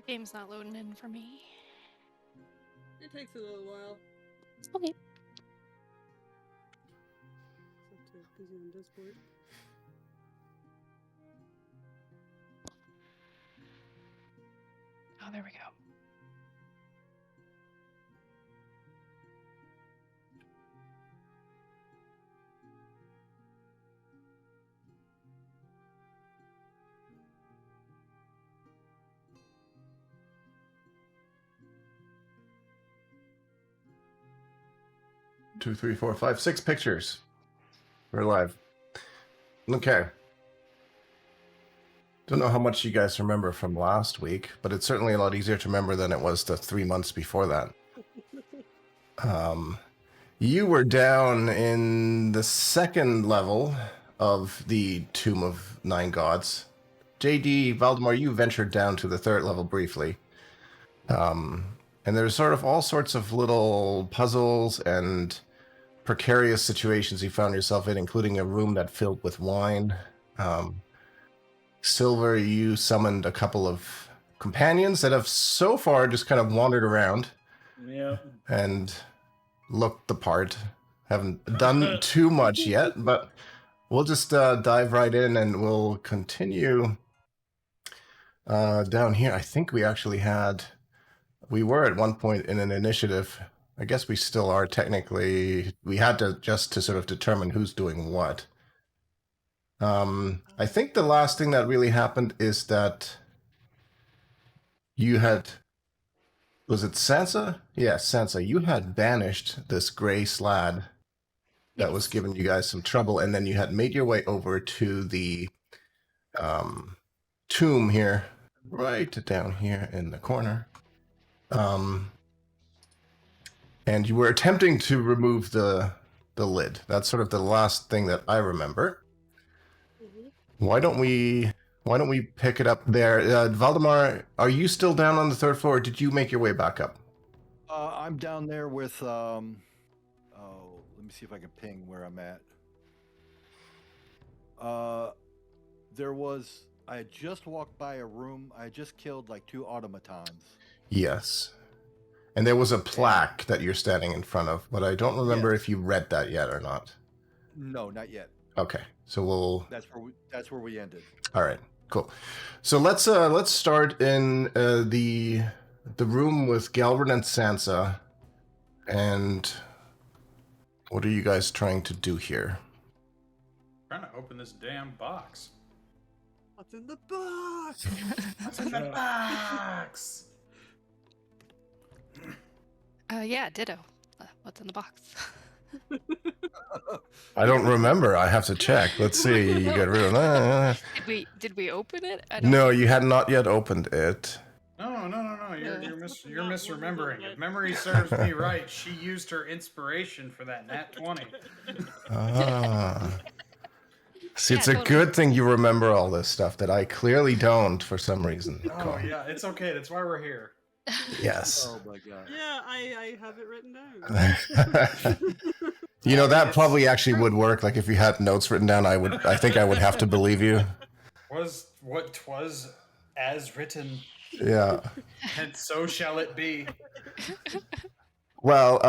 Game's not loading in for me. It takes a little while. Okay. Busy on Discord. Oh, there we go. Two, three, four, five, 6 pictures. We're live. Okay. Don't know how much you guys remember from last week, but it's certainly a lot easier to remember than it was the 3 months before that. You were down in the 2nd level of the Tomb of Nine Gods. JD, Valdemar, you ventured down to the 3rd level briefly. And there's sort of all sorts of little puzzles and precarious situations you found yourself in, including a room that filled with wine. Silver, you summoned a couple of companions that have so far just kind of wandered around. Yeah. And looked the part. Haven't done too much yet, but we'll just dive right in and we'll continue down here. I think we actually we were at one point in an initiative. I guess we still are technically. We had to sort of determine who's doing what. I think the last thing that really happened is that you had, was it Sansa? Yeah, Sansa. You had banished this gray slad that was giving you guys some trouble, and then you had made your way over to the tomb here, right down here in the corner. And you were attempting to remove the lid. That's sort of the last thing that I remember. Why don't we pick it up there? Valdemar, are you still down on the 3rd floor, or did you make your way back up? I'm down there with, let me see if I can ping where I'm at. I had just walked by a room. I had just killed like 2 automatons. Yes. And there was a plaque that you're standing in front of, but I don't remember if you read that yet or not. No, not yet. Okay, so we'll. That's where we ended. All right, cool. So let's start in the room with Galvin and Sansa. And what are you guys trying to do here? Trying to open this damn box. What's in the box? What's in the box? Yeah, ditto. What's in the box? I don't remember. I have to check. Let's see. You get rid of that. Did we open it? No, you had not yet opened it. No. You're misremembering. If memory serves me right, she used her inspiration for that nat 20. See, it's a good thing you remember all this stuff that I clearly don't for some reason. Oh, yeah, it's okay. That's why we're here. Yes. Oh my god. Yeah, I have it written down. You know, that probably actually would work. Like if you had notes written down, I think I would have to believe you. Was what 'twas as written. Yeah. And so shall it be. Well,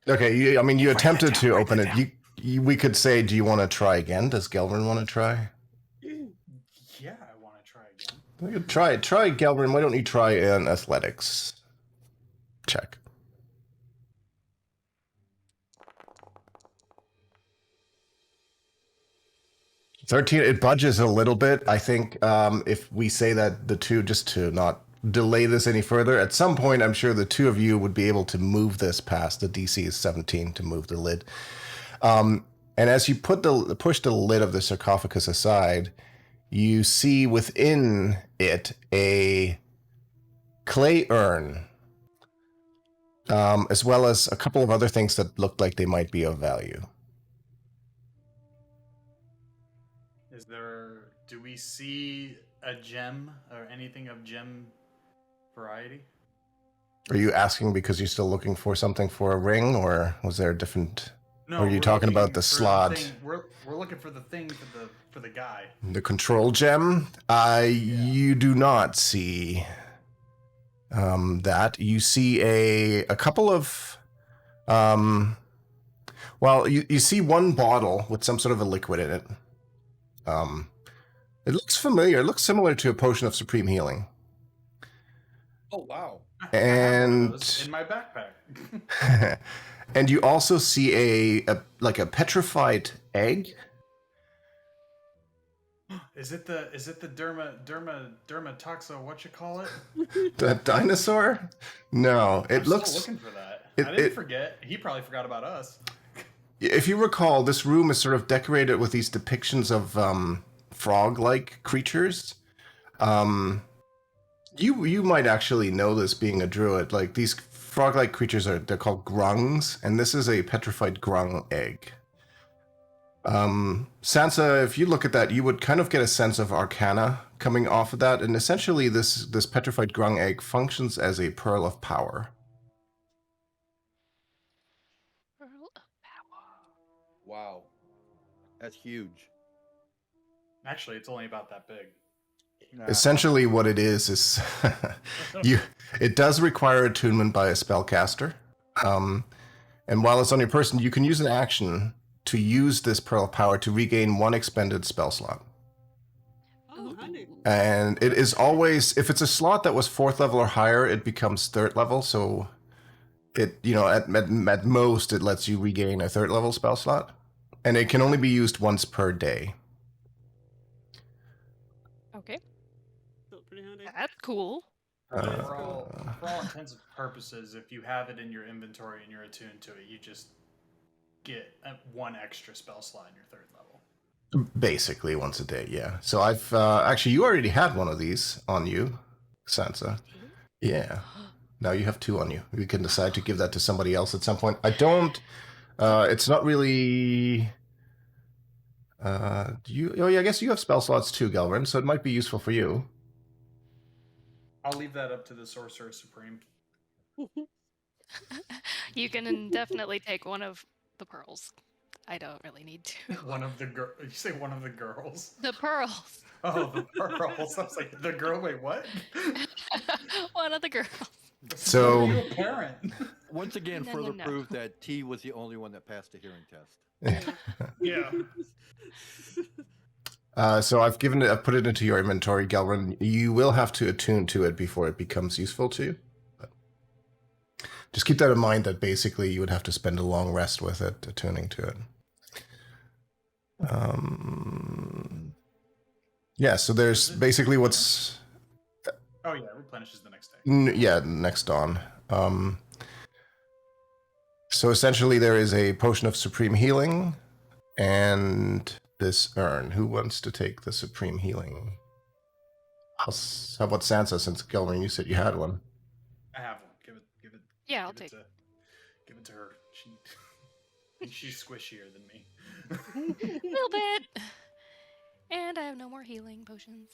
okay. You attempted to open it. We could say, do you want to try again? Does Gelvin want to try? Yeah, I want to try again. We could try Gelvin. Why don't you try an athletics check? $13. It budges a little bit. I think if we say that the two, just to not delay this any further, at some point, I'm sure the two of you would be able to move this past. The DC is 17 to move the lid. And as you push the lid of the sarcophagus aside, you see within it a clay urn, as well as a couple of other things that look like they might be of value. Do we see a gem or anything of gem variety? Are you asking because you're still looking for something for a ring, or was there a different? No. Or are you talking about the slot? We're looking for the thing for the guy. The control gem? You do not see that. You see a couple of you see one bottle with some sort of a liquid in it. It looks familiar. It looks similar to a potion of supreme healing. Oh wow! I have one of And those in my backpack. and you also see a petrified egg. Is it the dermatoxo? What you call it? The dinosaur? No, it I'm looks. still looking for that. it- I didn't it- forget. He probably forgot about us. If you recall, this room is sort of decorated with these depictions of frog-like creatures. You might actually know this being a druid. Like these frog-like creatures they're called grungs, and this is a petrified grung egg. Sansa, if you look at that, you would kind of get a sense of arcana coming off of that, and essentially this petrified grung egg functions as a pearl of power. Pearl of power. Wow. That's huge. Actually, it's only about that big. Nah. Essentially, what it is it does require attunement by a spellcaster. And while it's on your person, you can use an action to use this pearl of power to regain one expended spell slot. Oh, honey. And it is always, if it's a slot that was 4th level or higher, it becomes 3rd level. So it, at most, it lets you regain a 3rd level spell slot. And it can only be used once per day. Okay, Still pretty handy. that's cool. For all intents and purposes, if you have it in your inventory and you're attuned to it, you just get one extra spell slot in your 3rd level. Basically, once a day, yeah. So I've, actually, you already had one of these on you, Sansa. Yeah. Now you have 2 on you. We can decide to give that to somebody else at some point. I don't, it's not really... I guess you have spell slots too, Gelrin, so it might be useful for you. I'll leave that up to the Sorcerer Supreme. You can definitely take one of the pearls. I don't really need to. One of the you say one of the girls? The pearls. Oh, the pearls. I was like, the girl. Wait, what? One of the girls. So- Are you a parent? Once again, No, further no. proof that T was the only one that passed the hearing test. Yeah. So I've put it into your inventory, Gelrin. You will have to attune to it before it becomes useful to you. But just keep that in mind that basically you would have to spend a long rest with it, attuning to it. Yeah, so there's basically what's... Oh yeah, it replenishes the next day. next dawn. So essentially there is a potion of supreme healing and this urn. Who wants to take the supreme healing? How about Sansa, since Gelrin, you said you had one? I have one. Give it. Yeah, I'll give it take. give it to her. She's squishier than me. A little bit. And I have no more healing potions.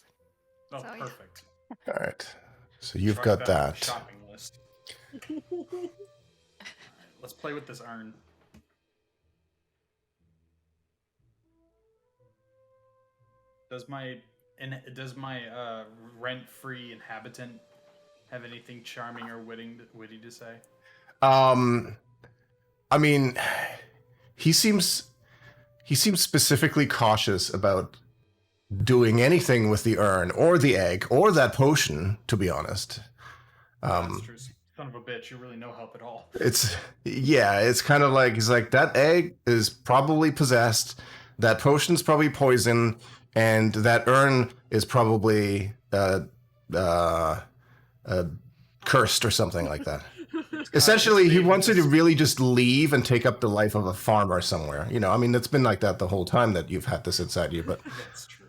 Oh, So, yeah. perfect. All right. So you've Truck got on the that. shopping list. Alright, let's play with this urn. Does my rent-free inhabitant have anything charming or witty to say? I mean, he seems specifically cautious about doing anything with the urn or the egg or that potion, to be honest. That's true. Son of a bitch, you're really no help at all. It's kind of like, he's like, that egg is probably possessed, that potion's probably poison, and that urn is probably cursed or something like that. Essentially, he wants you to really just leave and take up the life of a farmer somewhere. You know, I mean, it's been like that the whole time that you've had this inside you, but That's true.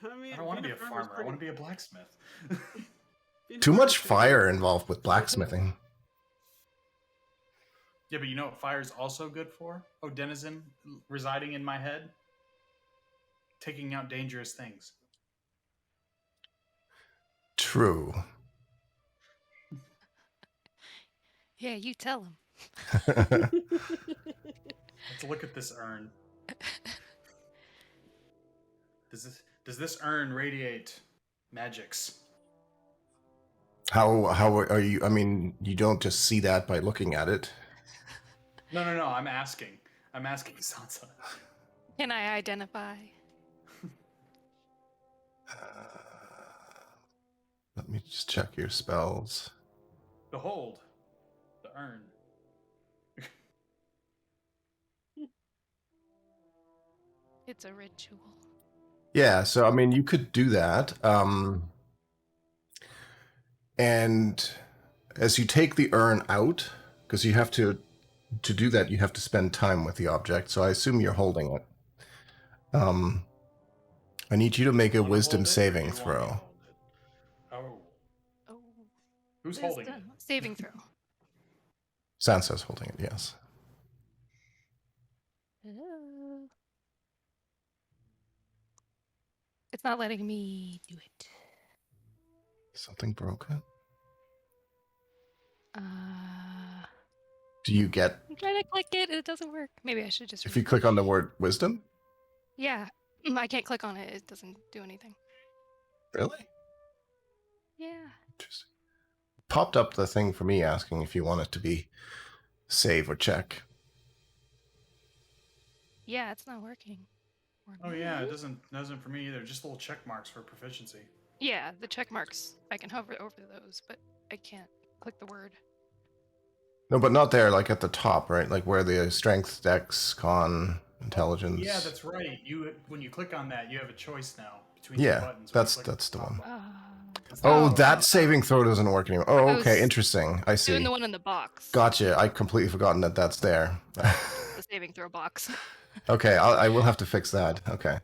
I mean, I don't want to being be a farmer's farmer. I want to be a blacksmith. being too a much farmer's pretty fire involved with blacksmithing. Yeah, but you know what fire's also good for? Oh, denizen residing in my head? Taking out dangerous things. True. Yeah, you tell him. Let's look at this urn. Does this urn radiate magics? How are you? I mean, you don't just see that by looking at it. No, no, no. I'm asking Sansa. Can I identify? Let me just check your spells. Behold, the urn. It's a ritual. Yeah, so I mean, you could do that. And as you take the urn out, because you have to do that, you have to spend time with the object. So I assume you're holding it. I need you to make a Wanna wisdom hold it, or saving you want me to throw. hold it? Oh, Oh, who's holding it? wisdom saving throw. Sansa's holding it, yes. Oh. It's not letting me do it. Something broken? I'm Do you get, trying to click it. It doesn't work. Maybe I should just. if you click on the word wisdom? Yeah, I can't click on it. It doesn't do anything. Really? Yeah. Interesting. Popped up the thing for me asking if you want it to be save or check. Yeah, it's not working. Oh yeah, it doesn't for me either. Just little check marks for proficiency. Yeah, the check marks. I can hover over those, but I can't click the word. No, but not there, like at the top, right? Like where the strength, dex, con, intelligence. Yeah, that's right. When you click on that, you have a choice now between Yeah, two buttons. When you that's click the top one. button. Oh, Oh, that saving throw doesn't work anymore. Oh, I okay, was interesting. I see. doing the one in the box. Gotcha. I completely forgotten that that's there. The saving throw box. Okay, I will have to fix that. Okay.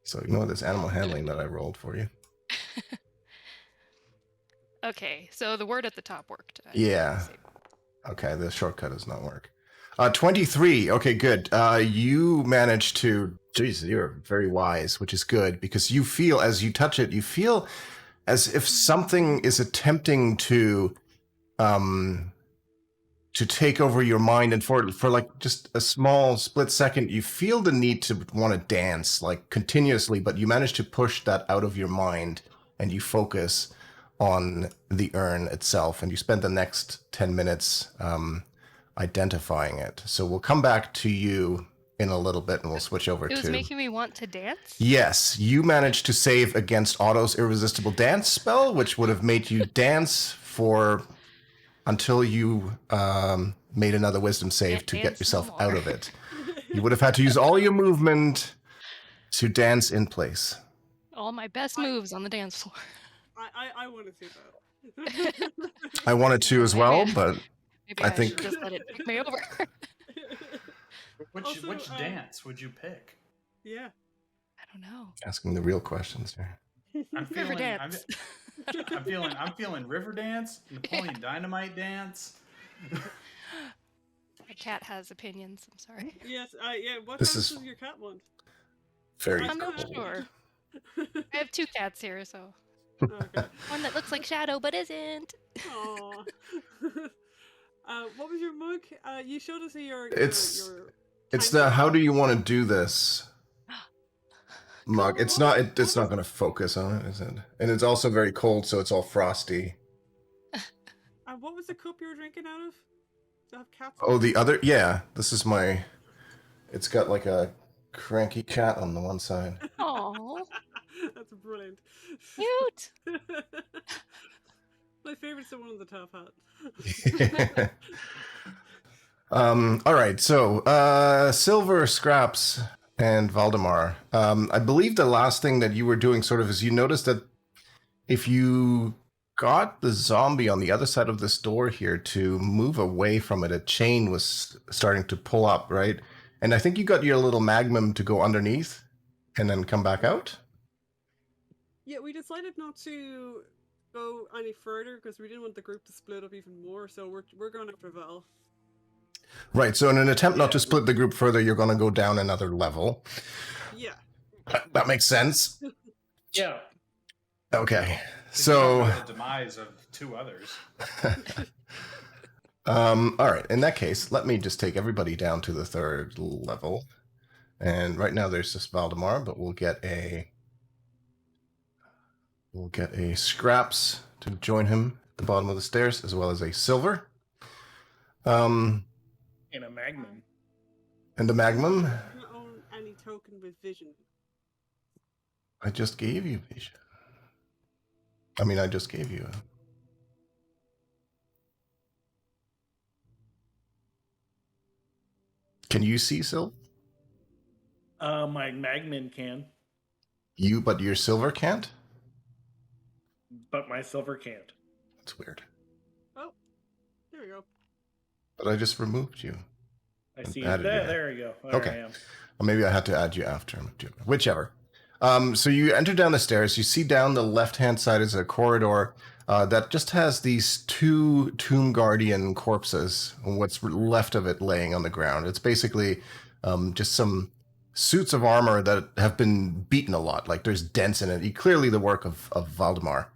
So ignore this animal handling that I rolled for you. Okay, so the word at the top worked. Yeah. saved. Okay, the shortcut does not work. 23. Okay, good. You managed to. Jeez, you're very wise, which is good because you feel as you touch it, you feel as if something is attempting to take over your mind, and for like just a small split second, you feel the need to want to dance like continuously, but you manage to push that out of your mind and you focus on the urn itself, and you spend the next 10 minutes identifying it. So we'll come back to you in a little bit and we'll switch over It was to... making me want to dance? Yes, you managed to save against Otto's irresistible dance spell, which would have made you dance for until you made another wisdom save Can't to dance get no yourself more. out of it. You would have had to use all your movement to dance in place. All my best moves on the dance floor. I want to see that. I wanted to as well, but Maybe I I think- should just let it pick me over. Which Also, dance would you pick? Yeah. I don't know. asking the real questions here. I'm River feeling. dance. I'm feeling river dance, Napoleon Dynamite dance. My cat has opinions. I'm sorry. Yes. Yeah. What This dance is- does your cat want? Very I'm not cool. sure. I have two cats here, so Okay. one that looks like Shadow but isn't. Aww. What was your mug? You showed us your. It's- your It's tiny- the how do you want to do this mug. It's not it's not going to focus on it, is it? And it's also very cold, so it's all frosty. What was the cup you were drinking out of? Does it have cats? Oh, the other, yeah, this is my, it's got like a cranky cat on the one side. Oh, That's brilliant. cute. My favorite's the one on the top hat. All right, so Silver, Scraps, and Valdemar. I believe the last thing that you were doing sort of is you noticed that if you got the zombie on the other side of this door here to move away from it, a chain was starting to pull up, right? And I think you got your little magnum to go underneath and then come back out. Yeah, we decided not to go any further because we didn't want the group to split up even more. So we're going after Val. Right, so in an attempt not to split the group further, you're going to go down another level. Yeah. That makes sense. Yeah. Okay, So so... the demise of two others. all right, in that case, let me just take everybody down to the 3rd level. And right now there's just Valdemar, but we'll get a Scraps to join him at the bottom of the stairs, as well as a silver. And In a magnum. the magnum, Do not own any token with vision. I just gave you vision. I mean, I just gave you. Can you see, Sil? My magman can, But your silver can't? but my silver can't. That's weird. Oh, there we go. But I just removed you. I And see it. added you. There you go. There Okay. I am. Or maybe I had to add you after. Whichever. So you enter down the stairs. You see down the left-hand side is a corridor that just has these 2 Tomb Guardian corpses, and what's left of it laying on the ground. It's basically just some suits of armor that have been beaten a lot. Like there's dents in it. Clearly the work of Valdemar,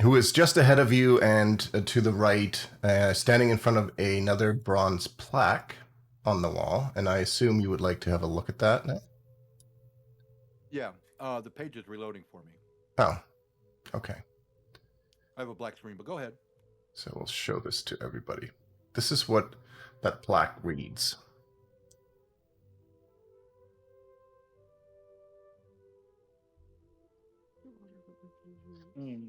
who is just ahead of you and to the right, standing in front of another bronze plaque on the wall. And I assume you would like to have a look at that now? Yeah, the page is reloading for me. Oh, okay. I have a black screen, but go ahead. So we'll show this to everybody. This is what that plaque reads. Hmm.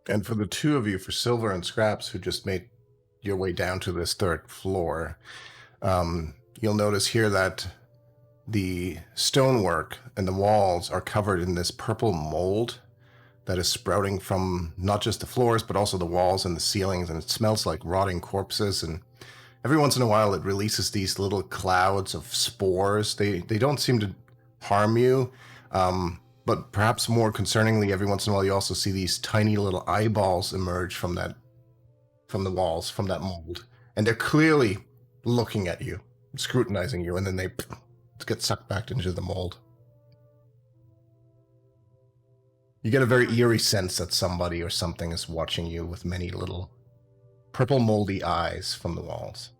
And for the 2 of you, for Silver and Scraps, who just made your way down to this 3rd floor, you'll notice here that the stonework and the walls are covered in this purple mold that is sprouting from not just the floors, but also the walls and the ceilings, and it smells like rotting corpses. And every once in a while, it releases these little clouds of spores. They don't seem to harm you, but perhaps more concerningly, every once in a while, you also see these tiny little eyeballs emerge from the walls, from that mold, and they're clearly looking at you, scrutinizing you, and then they get sucked back into the mold. You get a very eerie sense that somebody or something is watching you with many little purple moldy eyes from the walls.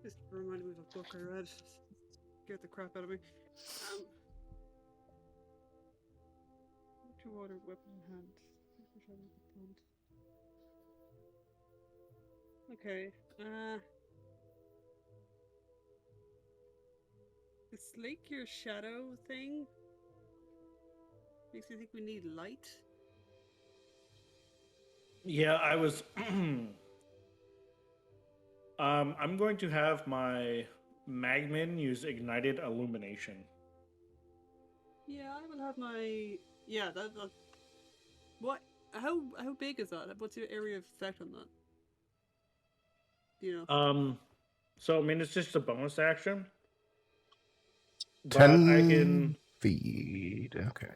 This reminded me of a book I read. Scared the crap out of me. Two water weapon in hand. Okay. The slake your shadow thing makes me think we need light. Yeah, I was. I'm going to have my magman use ignited illumination. Yeah, I will have my. Yeah, that. What? How big is that? What's your area of effect on that? You know. So I mean, it's just a bonus action. But 10 I can. feet. Okay.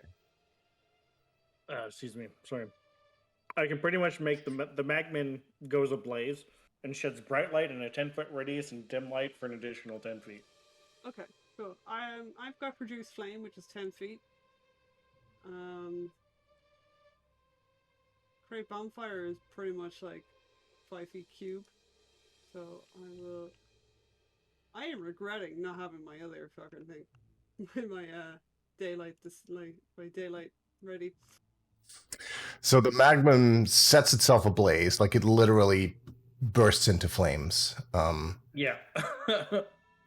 Excuse me. Sorry. I can pretty much make the magman goes ablaze and sheds bright light in a 10-foot radius and dim light for an additional 10 feet. Okay, cool. I've got produce flame, which is 10 feet. Create bonfire is pretty much like 5 feet cube. So I am regretting not having my other fucking thing, my daylight ready. So the magnum sets itself ablaze, like it literally bursts into flames. Yeah.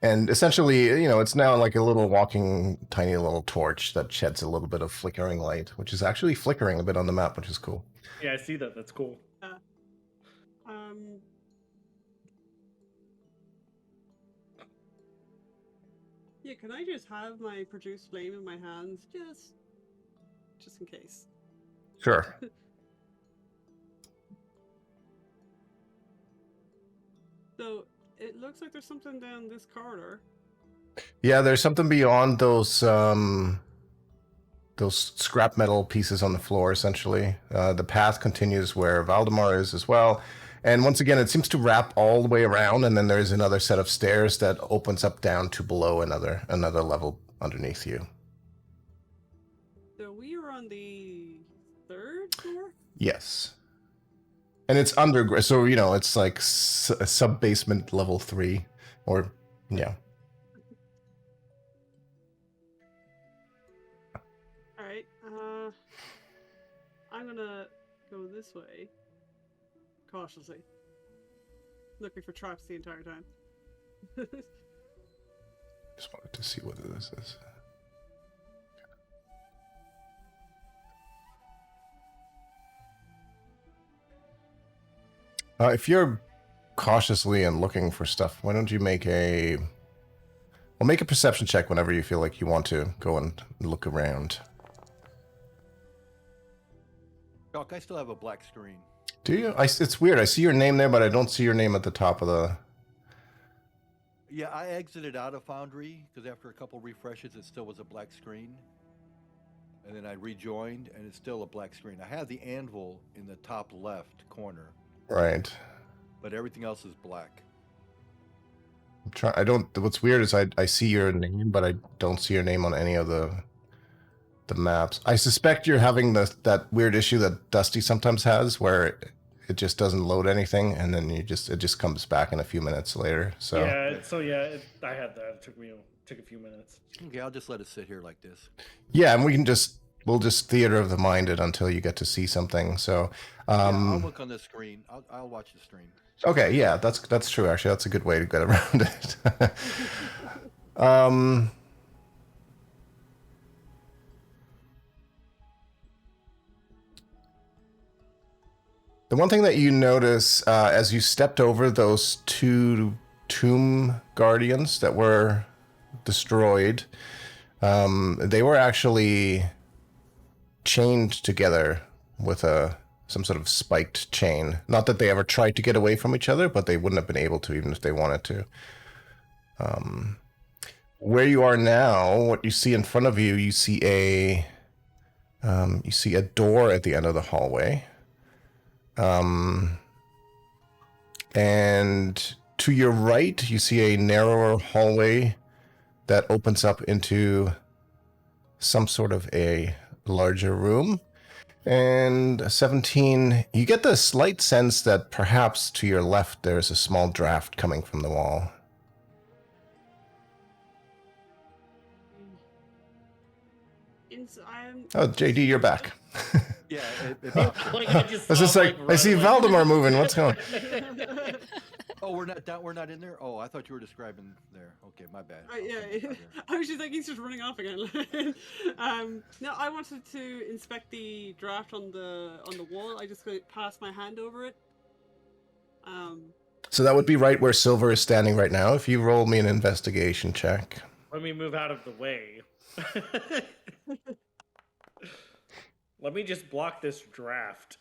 And essentially, it's now like a little walking, tiny little torch that sheds a little bit of flickering light, which is actually flickering a bit on the map, which is cool. Yeah, I see that. That's cool. Yeah, can I just have my produce flame in my hands, just in case? Sure. So it looks like there's something down this corridor. Yeah, there's something beyond those scrap metal pieces on the floor, essentially. The path continues where Valdemar is as well. And once again, it seems to wrap all the way around, and then there's another set of stairs that opens up down to below another level underneath you. So we are on the 3rd floor? Yes. And it's underground, so it's like a sub basement level 3, or yeah. All right. I'm gonna go this way, cautiously, looking for traps the entire time. Just wanted to see what this is. If you're cautiously and looking for stuff, why don't you make a perception check whenever you feel like you want to go and look around. Doc, I still have a black screen. Do you? It's weird. I see your name there, but I don't see your name at the top of the... Yeah, I exited out of Foundry because after a couple refreshes, it still was a black screen. And then I rejoined, and it's still a black screen. I have the anvil in the top left corner. Right. But everything else is black. What's weird is I see your name, but I don't see your name on any of the maps. I suspect you're having that weird issue that Dusty sometimes has, where it just doesn't load anything, and then it just comes back in a few minutes later. So yeah, I had that. It took a few minutes. Okay, I'll just let it sit here like this. Yeah, and we'll just theater of the mind it until you get to see something. So I'll look on the screen. I'll watch the stream. Okay, yeah, that's true. Actually, that's a good way to get around it. The one thing that you notice as you stepped over those 2 tomb guardians that were destroyed, they were actually chained together with some sort of spiked chain. Not that they ever tried to get away from each other, but they wouldn't have been able to even if they wanted to. Where you are now, what you see in front of you, you see a door at the end of the hallway. And to your right, you see a narrower hallway that opens up into some sort of a larger room. And 17, you get the slight sense that perhaps to your left there's a small draft coming from the wall. Oh, JD, you're back. Yeah, I was just like, I see Valdemar moving. What's going on? Oh, we're not in there? Oh, I thought you were describing there. Okay, my bad. Yeah. I was just like, he's just running off again. No, I wanted to inspect the draft on the wall. I just passed my hand over it. So that would be right where Silver is standing right now. If you roll me an investigation check. Let me move out of the way. Let me just block this draft.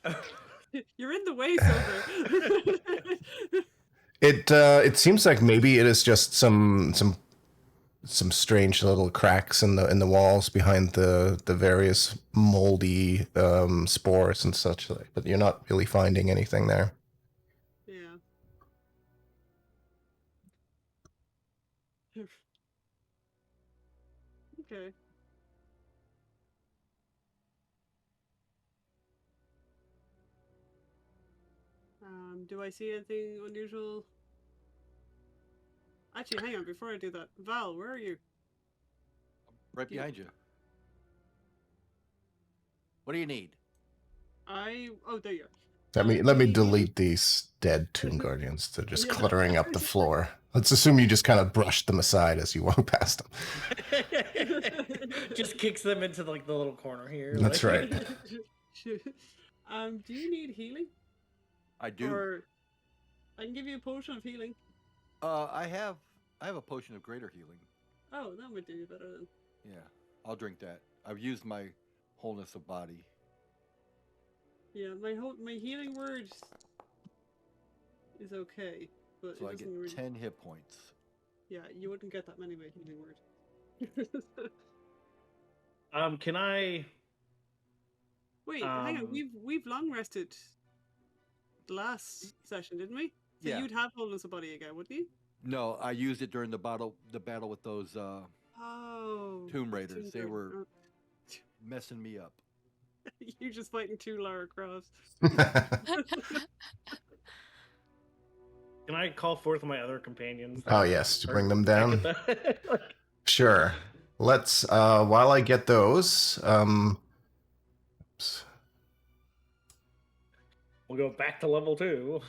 You're in the way, Silver. It seems like maybe it is just some strange little cracks in the walls behind the various moldy spores and such, but you're not really finding anything there. Yeah. Okay. Do I see anything unusual? Actually, hang on, before I do that. Val, where are you? Right behind you. What do you need? Oh, there you are. Let me delete these dead Tomb Guardians. They're just cluttering up the floor. Let's assume you just kind of brushed them aside as you walk past them. Just kicks them into like the little corner here. That's right. Do you need healing? I do. Or I can give you a potion of healing. I have a potion of greater healing. Oh, that would do you better then. Yeah, I'll drink that. I've used my wholeness of body. Yeah, my healing word is okay, but So it I get doesn't really... 10 hit points. Yeah, you wouldn't get that many by healing word. Can I? Wait, hang on. We've long rested the last session, didn't we? So Yeah. you'd have wholeness of body again, wouldn't you? No, I used it during the battle with those Oh. Tomb Raiders. They Raiders. were messing me up. You're just fighting two Lara Crofts. Can I call forth my other companions? Oh yes, to bring them Back down. at the- Sure. Let's while I get those, oops. We'll go back to level 2.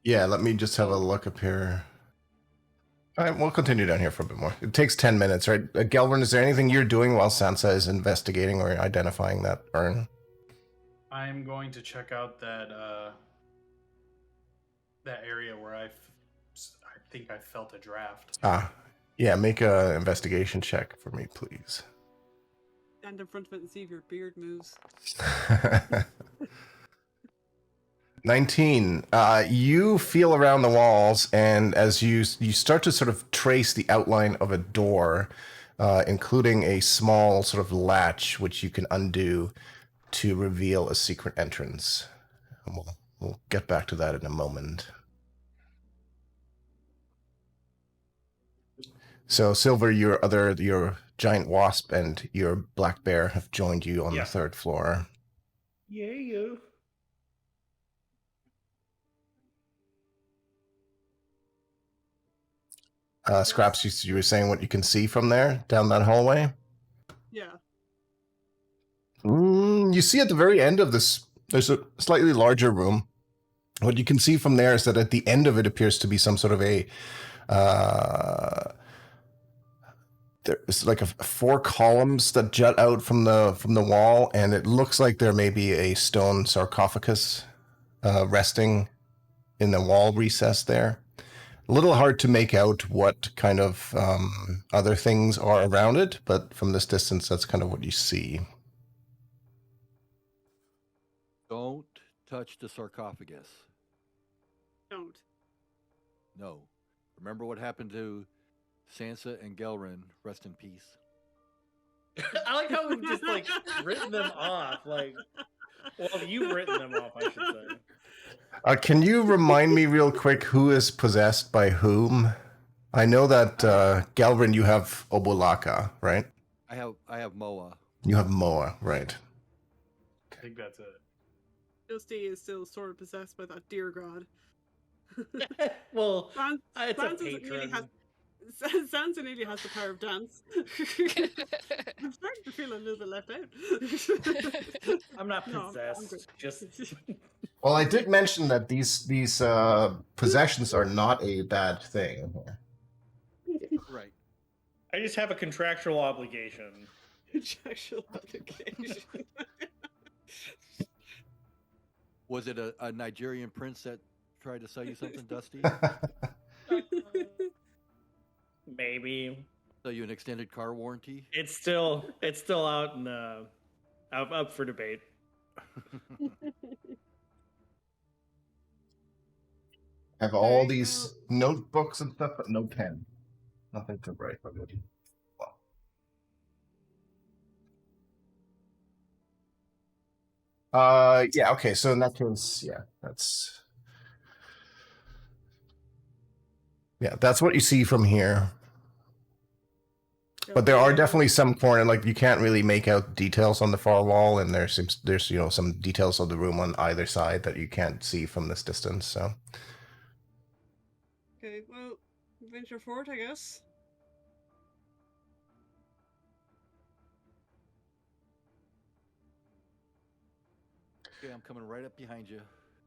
Yeah, let me just have a look up here. All right, we'll continue down here for a bit more. It takes 10 minutes, right? Gelvin, is there anything you're doing while Sansa is investigating or identifying that urn? I'm going to check out that area where I think I felt a draft. Yeah, make a investigation check for me, please. Stand in front of it and see if your beard moves. 19. You feel around the walls, and as you start to sort of trace the outline of a door, including a small sort of latch which you can undo to reveal a secret entrance. And we'll get back to that in a moment. So, Silver, your giant wasp and your black bear have joined you on the 3rd floor. Yeah, you. Scraps, you were saying what you can see from there, down that hallway? Yeah. You see at the very end of this, there's a slightly larger room. What you can see from there is that at the end of it appears to be some sort of a... there's like 4 columns that jut out from the wall, and it looks like there may be a stone sarcophagus resting in the wall recess there. A little hard to make out what kind of other things are around it, but from this distance, that's kind of what you see. Don't touch the sarcophagus. Don't. No. Remember what happened to Sansa and Gelrin? Rest in peace. I like how we've just like written them off. Like, well, you've written them off, I should say. Can you remind me real quick who is possessed by whom? I know that Gelrin, you have Obulaka, right? I have Moa. You have Moa, right? I think that's it. Dusty is still sort of possessed by that deer god. Well, Sansa it's a patron. Sansa nearly has the power of dance. I'm starting to feel a little bit left out. I'm not No, I'm possessed. good. Just Well, I did mention that these possessions are not a bad thing. Right. I just have a contractual obligation. Contractual obligation. Was it a Nigerian prince that tried to sell you something, Dusty? Maybe Sell you an extended car warranty? it's still out in up for debate. Have all Okay, these notebooks and stuff, but no pen. Nothing to write. Yeah, okay, so in that case, that's what you see from here. But there are definitely some corner, like you can't really make out details on the far wall, and there's some details of the room on either side that you can't see from this distance. So Okay, well, venture forward, I guess. Okay, I'm coming right up behind you.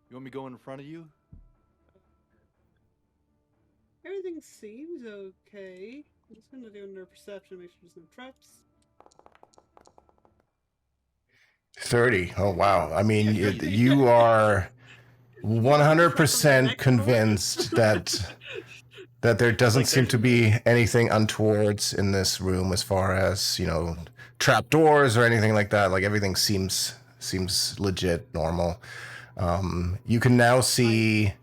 You want me going in front of you? Everything seems okay. I'm just gonna do another perception, make sure there's no traps. 30. Oh wow! I mean, you are 100% convinced that there doesn't seem to be anything untowards in this room as far as trap doors or anything like that. Like everything seems legit, normal. You can now see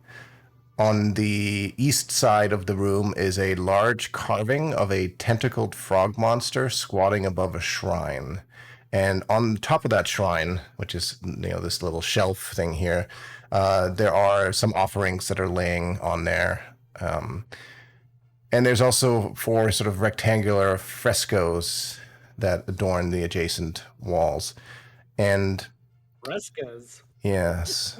on the east side of the room is a large carving of a tentacled frog monster squatting above a shrine. And on top of that shrine, which is this little shelf thing here, there are some offerings that are laying on there. And there's also 4 sort of rectangular frescoes that adorn the adjacent walls. And Frescoes. yes,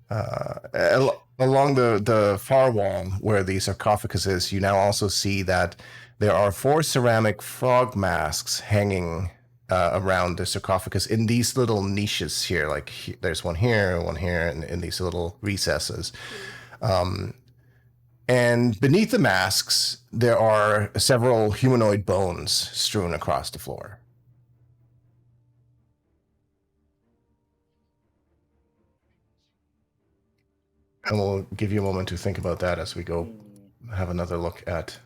along the far wall where the sarcophagus is, you now also see that there are 4 ceramic frog masks hanging around the sarcophagus in these little niches here. Like there's one here, and in these little recesses. And beneath the masks, there are several humanoid bones strewn across the floor. And we'll give you a moment to think about that as we go have another look at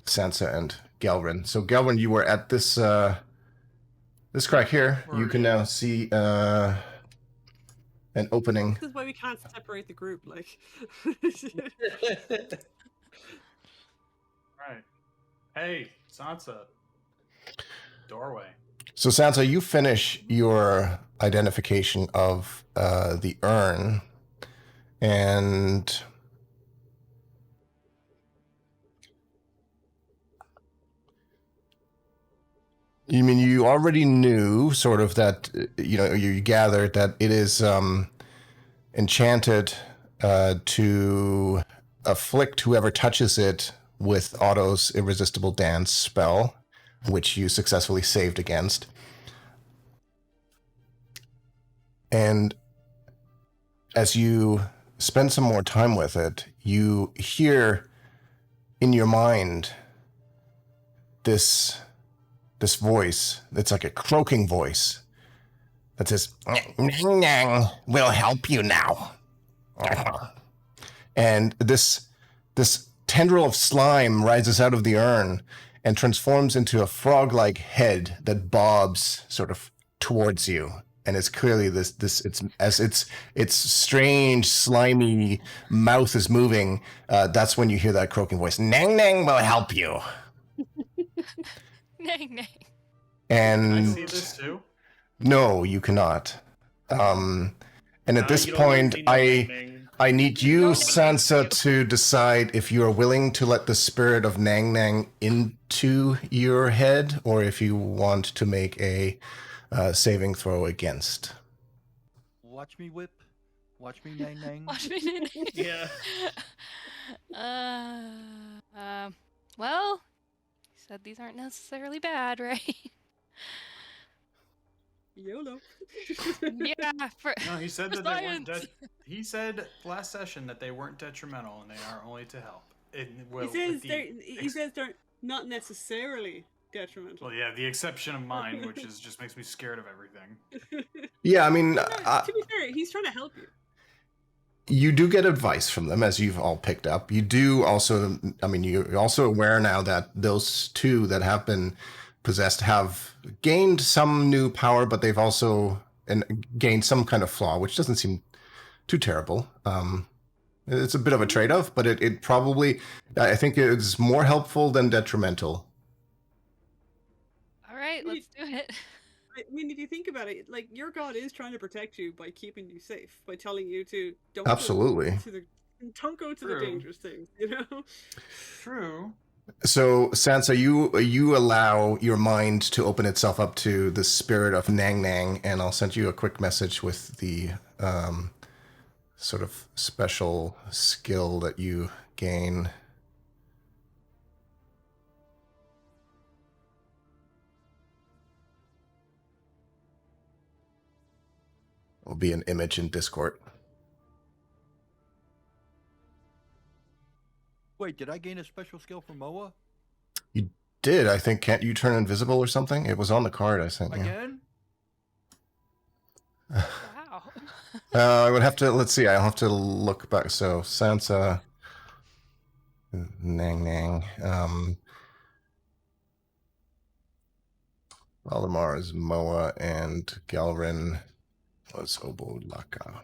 Sansa and Galrin. So Galrin, you were at this this crack here. You can now see an opening. This is why we can't separate the group. Like, Right. Hey, Sansa. Doorway. So Sansa, you finish your identification of the urn, and you mean you already knew sort of that, you gathered that it is enchanted to afflict whoever touches it with Otto's irresistible dance spell, which you successfully saved against. And as you spend some more time with it, you hear in your mind this voice. It's like a croaking voice that says, "Nang Nang will help you now." And this tendril of slime rises out of the urn and transforms into a frog-like head that bobs sort of towards you. And it's clearly its strange, slimy mouth is moving. That's when you hear that croaking voice. "Nang Nang will help you." Nang, nang. And Can I see this too? no, you cannot. And at this You don't wanna point, see no nang. I need you, Sansa, to decide if you are willing to let the spirit of Nang Nang into your head, or if you want to make a saving throw against. Watch me whip. Watch me nang nang. Watch me, nang, nang. Yeah. Well, you said these aren't necessarily bad, right? YOLO. Yeah, for No, he said for that they weren't. science. He said last session that they weren't detrimental and they are only to help. He says they're not necessarily detrimental. Well, yeah, the exception of mine, which just makes me scared of everything. Yeah, I mean, To be fair, he's trying to help you. you do get advice from them, as you've all picked up. You do also, I mean, you're also aware now that those 2 that have been possessed have gained some new power, but they've also gained some kind of flaw, which doesn't seem too terrible. It's a bit of a trade-off, but it probably, I think it's more helpful than detrimental. All right, let's do it. I mean, if you think about it, like, your god is trying to protect you by keeping you safe, by telling you to don't Absolutely. don't go to the True. dangerous things, you know? True. So, Sansa, you allow your mind to open itself up to the spirit of Nang Nang, and I'll send you a quick message with the sort of special skill that you gain. Will be an image in Discord. Wait, did I gain a special skill from Moa? You did, I think. Can't you turn invisible or something? It was on the card I sent you. Again? Wow. I would have to, let's see, I'll have to look back. So, Sansa, Nang Nang, Valdemar is Moa, and Galrin was Obolaka.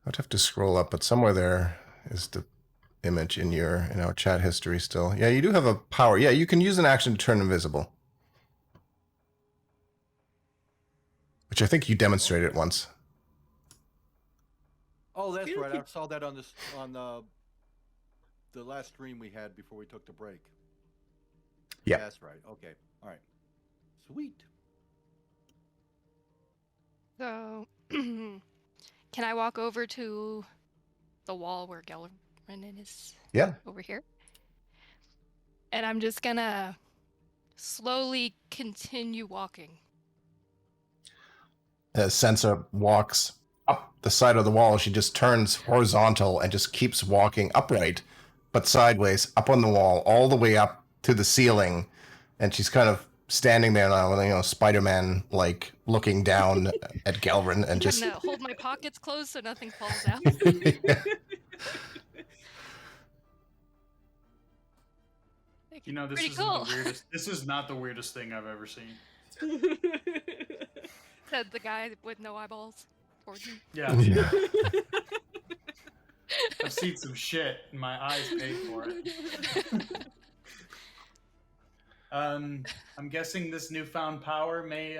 I'd have to scroll up, but somewhere there is the image in our chat history still. Yeah, you do have a power. Yeah, you can use an action to turn invisible, which I think you demonstrated once. Oh, that's Feel right. like I saw that on the last stream we had before we took the break. Yeah. That's right. Okay. All right. Sweet. So, can I walk over to the wall where Gelrin is Yeah. over here? And I'm just gonna slowly continue walking. As Sansa walks up the side of the wall, she just turns horizontal and just keeps walking upright, but sideways, up on the wall, all the way up to the ceiling. And she's kind of standing there now, you know, Spider-Man, like, looking down at Gelrin and I'm just... gonna hold my pockets closed so nothing falls out. You know, this Pretty isn't cool. the weirdest. This is not the weirdest thing I've ever seen. Said the guy with no eyeballs. Towards me. Yeah, Yeah. I've seen some shit, and my eyes paid for it. I'm guessing this newfound power may.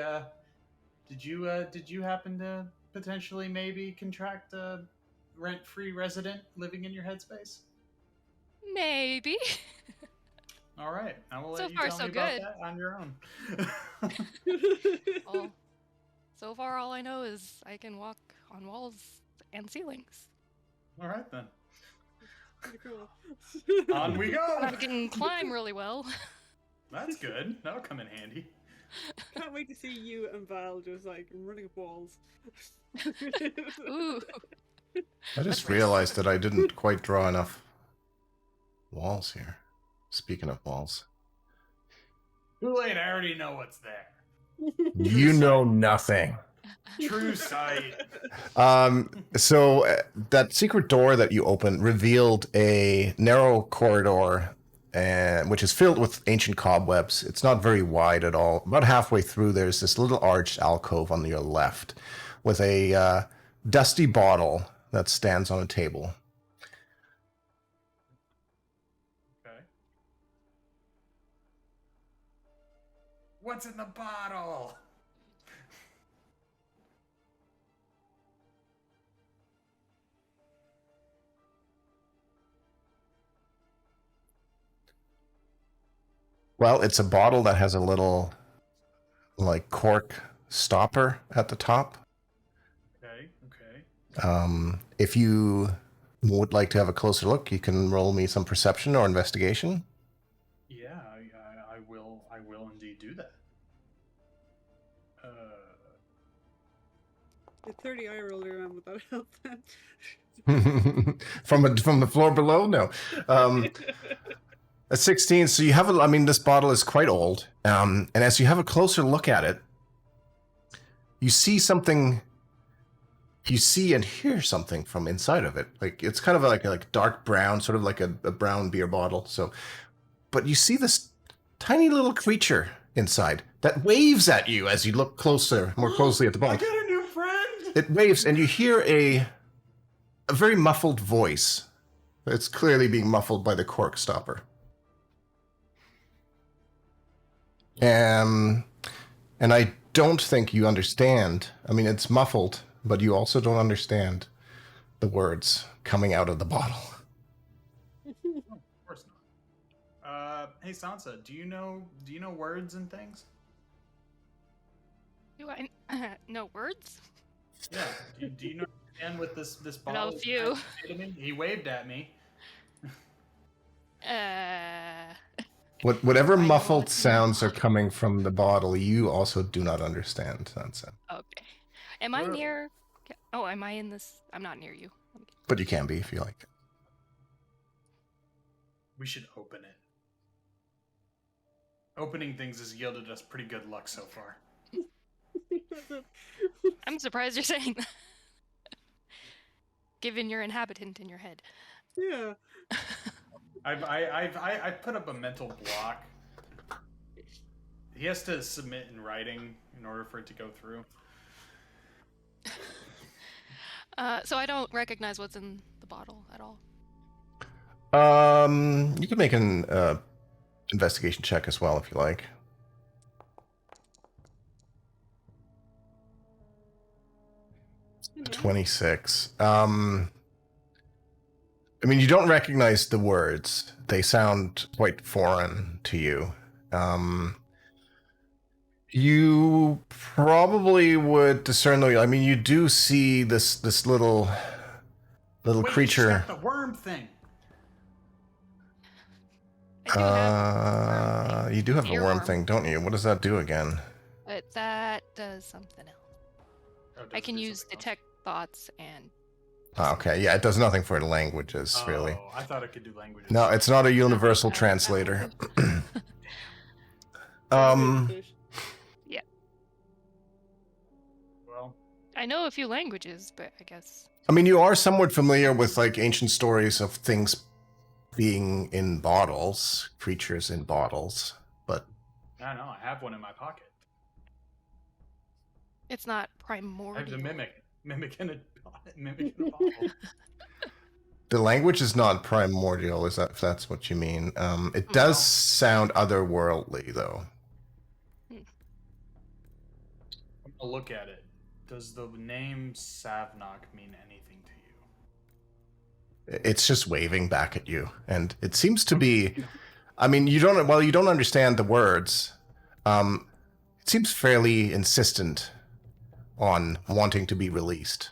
Did you happen to potentially maybe contract a rent-free resident living in your headspace? Maybe. All right, I will let So you far, tell so me about good. that on your own. Well, so far all I know is I can walk on walls and ceilings. All right then, Pretty cool. on we go. And I can climb really well. That's good. That'll come in handy. Can't wait to see you and Val just like running up walls. Ooh. I just realized that I didn't quite draw enough walls here. Speaking of walls. Too late. I already know what's there. You know nothing. True sight. So that secret door that you opened revealed a narrow corridor, which is filled with ancient cobwebs. It's not very wide at all. About halfway through, there's this little arched alcove on your left with a dusty bottle that stands on a table. Okay. What's in the bottle? Well, it's a bottle that has a little, like, cork stopper at the top. Okay. Okay. If you would like to have a closer look, you can roll me some perception or investigation. Yeah, I will. I will indeed do that. The 30 eye roll, remember that help them. from the floor below? No. A 16, so you have I mean, this bottle is quite old. And as you have a closer look at it, you see something, you see and hear something from inside of it. Like, it's kind of like dark brown, sort of like a brown beer bottle. So, but you see this tiny little creature inside that waves at you as you look more closely at the I bottle. got a new friend. It waves, and you hear a very muffled voice. It's clearly being muffled by the cork stopper. And I don't think you understand. I mean, it's muffled, but you also don't understand the words coming out of the bottle. Of course not. Hey Sansa, do you know words and things? Do I know words? Yeah. Do you know understand what this I bottle? know a is few. trying to say to me? He waved at me. Whatever I know muffled what's in the sounds are bottle. coming from the bottle, you also do not understand, Sansa. Okay. Am I Where- near? Oh, am I in this? I'm not near you. But you can be if you like. We should open it. Opening things has yielded us pretty good luck so far. I'm surprised you're saying that. Given your inhabitant in your head. Yeah. I've put up a mental block. He has to submit in writing in order for it to go through. So I don't recognize what's in the bottle at all. You can make an investigation check as well if you like. 26. I mean, you don't recognize the words. They sound quite foreign to you. You probably would discern, though. I mean, you do see this little Wait, creature. She's got the worm thing. I do have You do have a worm Earworm. thing, don't you? What does that do again? but that does something else. Oh, does I it can do use something else? detect thoughts and Okay, yeah, it does nothing for languages, really. Oh, I thought it could do languages. No, it's not a universal Nothing. translator. yeah. Well, I know a few languages, but I guess I mean, you are somewhat familiar with like ancient stories of things being in bottles, creatures in bottles, but I don't know. I have one in my pocket. it's not I have primordial. the mimic in a bottle. the language is not primordial. Is that if that's what you mean? It No. does sound otherworldly, though. I'm gonna look at it. Does the name Savnok mean anything to you? It's just waving back at you, and it seems to be. I mean, you don't understand the words. It seems fairly insistent on wanting to be released.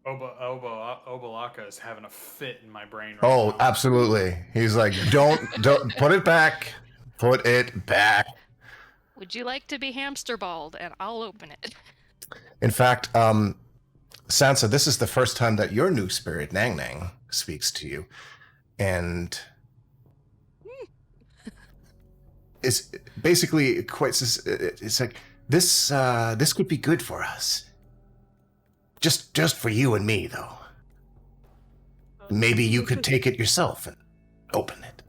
Obalaka is having a fit in my brain right Oh, now. absolutely. He's like, don't put it back. Put it back. Would you like to be hamster balled? And I'll open it. In fact, Sansa, this is the first time that your new spirit, Nang Nang, speaks to you. And it's basically quite, it's like, this could be good for us. Just for you and me, though. Maybe you could take it yourself and open it.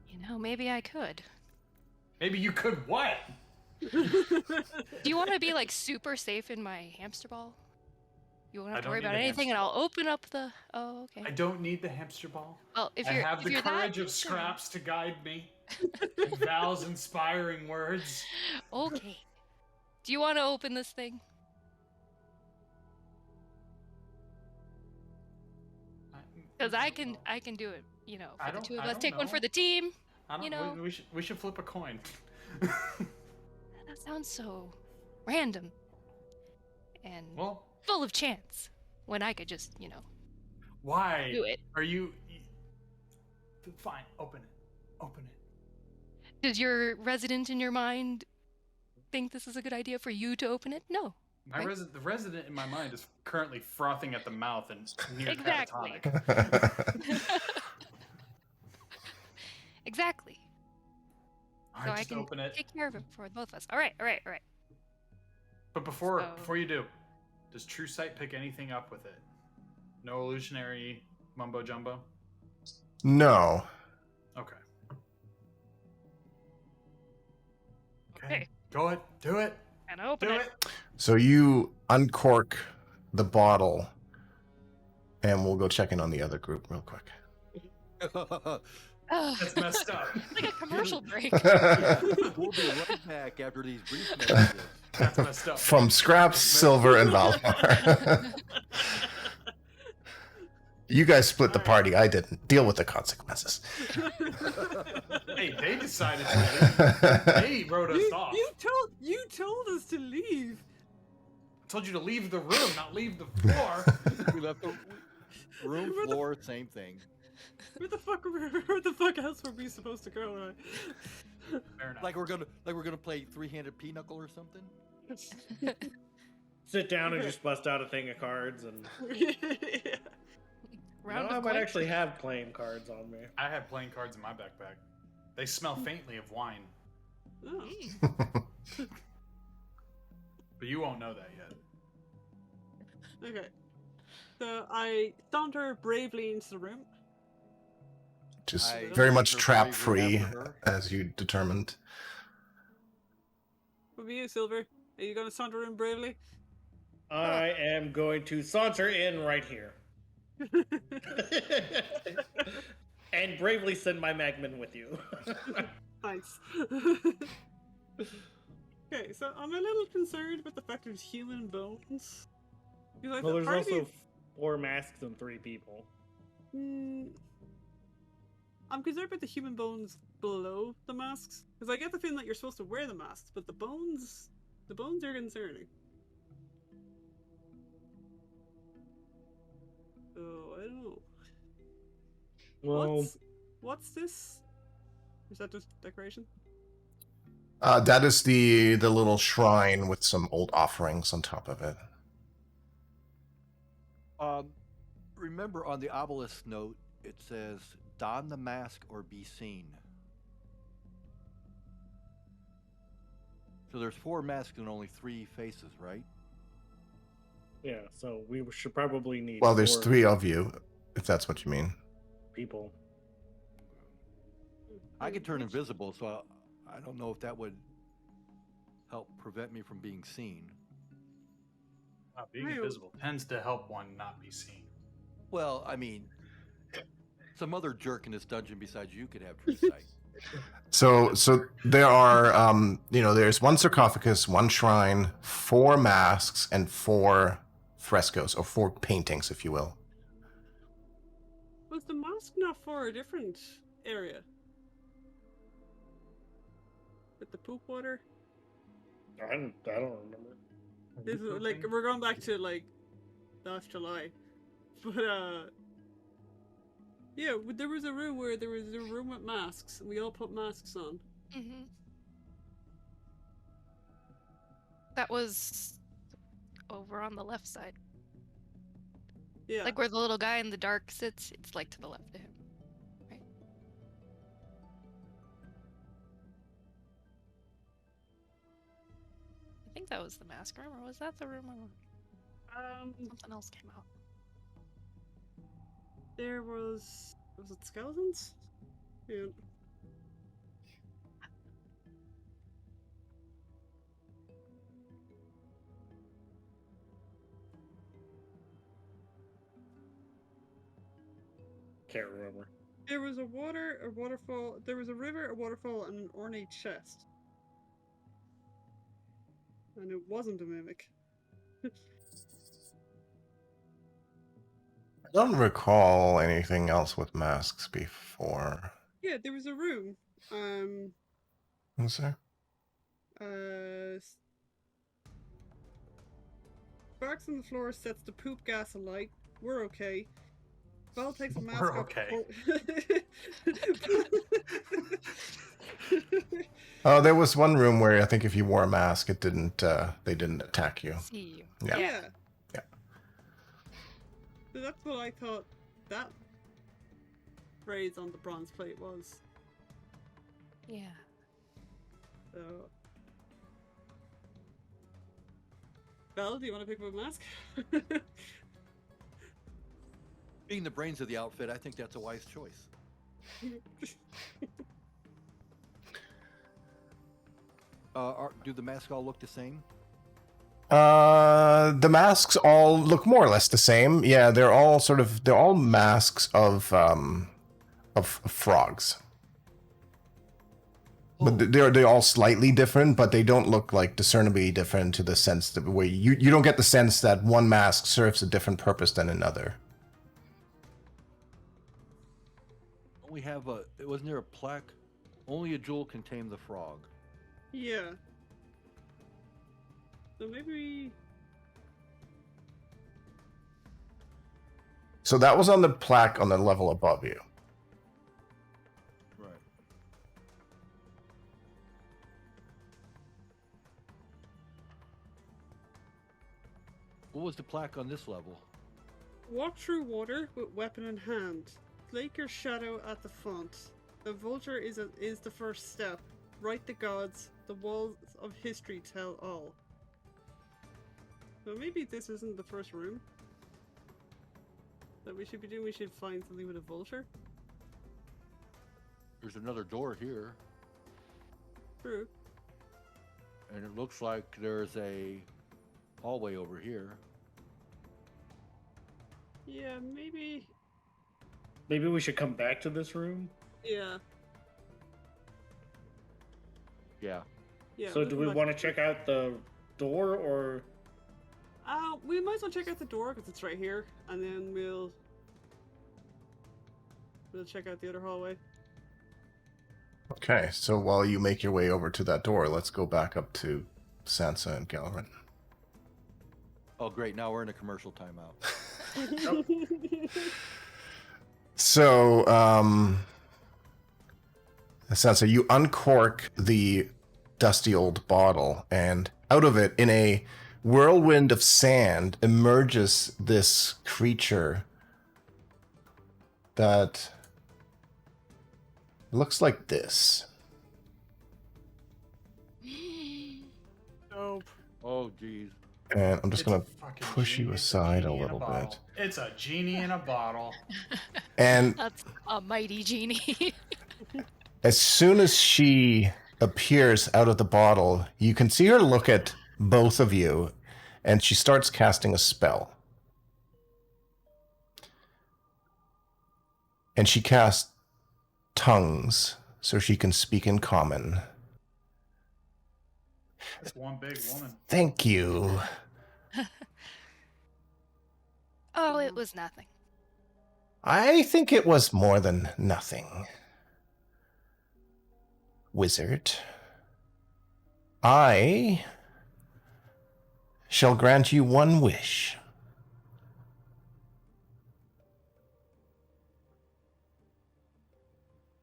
You know, maybe I could. Maybe you could what? Do you want to be like super safe in my hamster ball? You won't I have to don't worry need about the anything, and hamster I'll open up the. Oh, okay. I don't need the hamster ball. Well, if I you're have if the you're courage that of Scraps to guide me. And Val's inspiring words. Okay. Do you want to open this thing? Because I can do it. You know, I for the don't- two of I us, don't take one for know. the team. I don't You know. we should flip a coin. That sounds so random and Well, full of chance. When I could just, you know, why do it. are you fine, open it. Open it. Does your resident in your mind think this is a good idea for you to open it? No. My Right. the resident in my mind is currently frothing at the mouth and near Exactly. catatonic. Exactly. All So right, I just can open it. take care of it for both of us. All right. But before So- you do, does True Sight pick anything up with it? No illusionary mumbo jumbo? No. Okay. Okay. Go it. Do it. And open Do it. it. So you uncork the bottle, and we'll go check in on the other group real quick. Ugh, That's messed up. like a commercial break. We'll be right back after these brief messages. That's messed up. From Scraps, Silver, and Valmar. You guys split the party. I didn't. Deal with the consequences. Hey, they decided to leave. They wrote us off. You told us to leave. I told you to leave the room, not leave the floor. We left the room, floor, same thing. Where the fuck else were we supposed to go? Right? Fair enough. Like we're gonna play three-handed pinochle or something. Sit down and just bust out a thing of cards, and Round I of might coin. actually have playing cards on me. I have playing cards in my backpack. They smell faintly of wine, Oh. but you won't know that yet. Okay. So I saunter bravely into the room. Just I very much saunter trap bravely free, after her. as you determined. What about you, Silver? Are you going to saunter in bravely? I am going to saunter in right here. And bravely send my Magman with you. Thanks. Okay, so I'm a little concerned with the fact there's human bones. Because Well, there's part of me- also 4 masks and 3 people. I'm concerned about the human bones below the masks. Because I get the feeling that you're supposed to wear the masks, but the bones are concerning. So, I don't know. Well, What's this? Is that just decoration? That is the little shrine with some old offerings on top of it. Remember on the obelisk note, it says, don the mask or be seen. So there's 4 masks and only 3 faces, right? yeah, so we should probably need Well, there's 4 3 of you, if that's what you mean. people. I could turn invisible, so I don't know if that would help prevent me from being seen. Being invisible tends to help one not be seen. Well, I mean, some other jerk in this dungeon besides you could have true sight. So there are, there's 1 sarcophagus, 1 shrine, 4 masks, and 4 frescoes, or 4 paintings, if you will. Was the mask not for a different area? With the poop water? I don't remember. This is, like, we're going back to, like, last July. But, yeah, there was a room where there was a room with masks, and we all put masks on. Mm-hmm. That was over on the left side. Yeah. Like where the little guy in the dark sits, it's like to the left of him. Right? I think that was the mask room, or was that the room where something else came out? There was it skeletons? Yeah. Can't remember. There was a waterfall, there was a river, a waterfall, and an ornate chest. And it wasn't a mimic. I don't recall anything else with masks before. Yeah, there was a room. Was there? Sparks on the floor sets the poop gas alight. We're okay. Bell takes a mask We're off. okay. Oh, there was one room where I think if you wore a mask, it didn't. They didn't attack you. See you. Yeah. Yeah. Yeah. So that's what I thought that phrase on the bronze plate was. Yeah. So, Belle, do you want to pick up a mask? Being the brains of the outfit, I think that's a wise choice. Do the masks all look the same? The masks all look more or less the same. Yeah, they're all masks of frogs. But they're all slightly different, but they don't look like discernibly different to the sense that where you don't get the sense that one mask serves a different purpose than another. We have wasn't there a plaque? Only a jewel can tame the frog. Yeah. So maybe. So that was on the plaque on the level above you. Right. What was the plaque on this level? Walk through water with weapon in hand. Flake your shadow at the font. The vulture is the first step. Write the gods. The walls of history tell all. So maybe this isn't the first room that we should be doing. We should find something with a vulture. There's another door here, True. and it looks like there's a hallway over here. Yeah, maybe. Maybe we should come back to this room. Yeah. Yeah. Yeah. So we'll do come we back. want to check out the door or? We might as well check out the door because it's right here, and then we'll check out the other hallway. Okay, so while you make your way over to that door, let's go back up to Sansa and Galrin. Oh, great. Now we're in a commercial timeout. So, Sansa, you uncork the dusty old bottle, and out of it, in a whirlwind of sand, emerges this creature that looks like this. Dope. Oh, geez. And I'm just It's going a to fucking push you genie- it's aside a genie in little bottle. bit. It's a genie in a bottle. And That's a mighty genie. as soon as she appears out of the bottle, you can see her look at both of you, and she starts casting a spell. And she casts tongues, so she can speak in common. That's one big woman. Thank you. Oh, it was nothing. I think it was more than nothing. Wizard, I shall grant you one wish.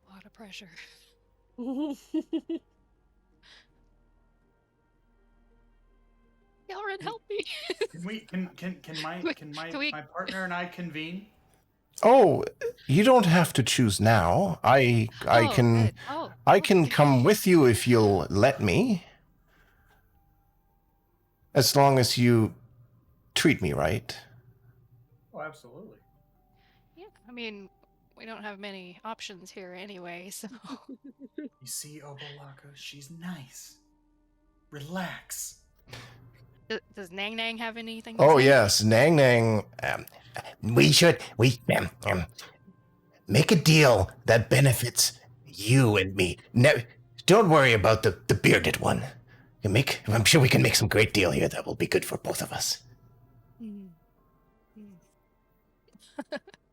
A lot of pressure. Galrin, help me. Can we- my partner and I convene? Oh, you don't have to choose now. I can good. Oh, I can okay. come with you if you'll let me. As long as you treat me right. Oh, absolutely. Yeah, I mean, we don't have many options here anyway, so. You see, Obolaka, she's nice. Relax. Does Nang Nang have anything? Oh say? yes, Nang Nang. We make a deal that benefits you and me. Don't worry about the bearded one. I'm sure we can make some great deal here that will be good for both of us. Hmm.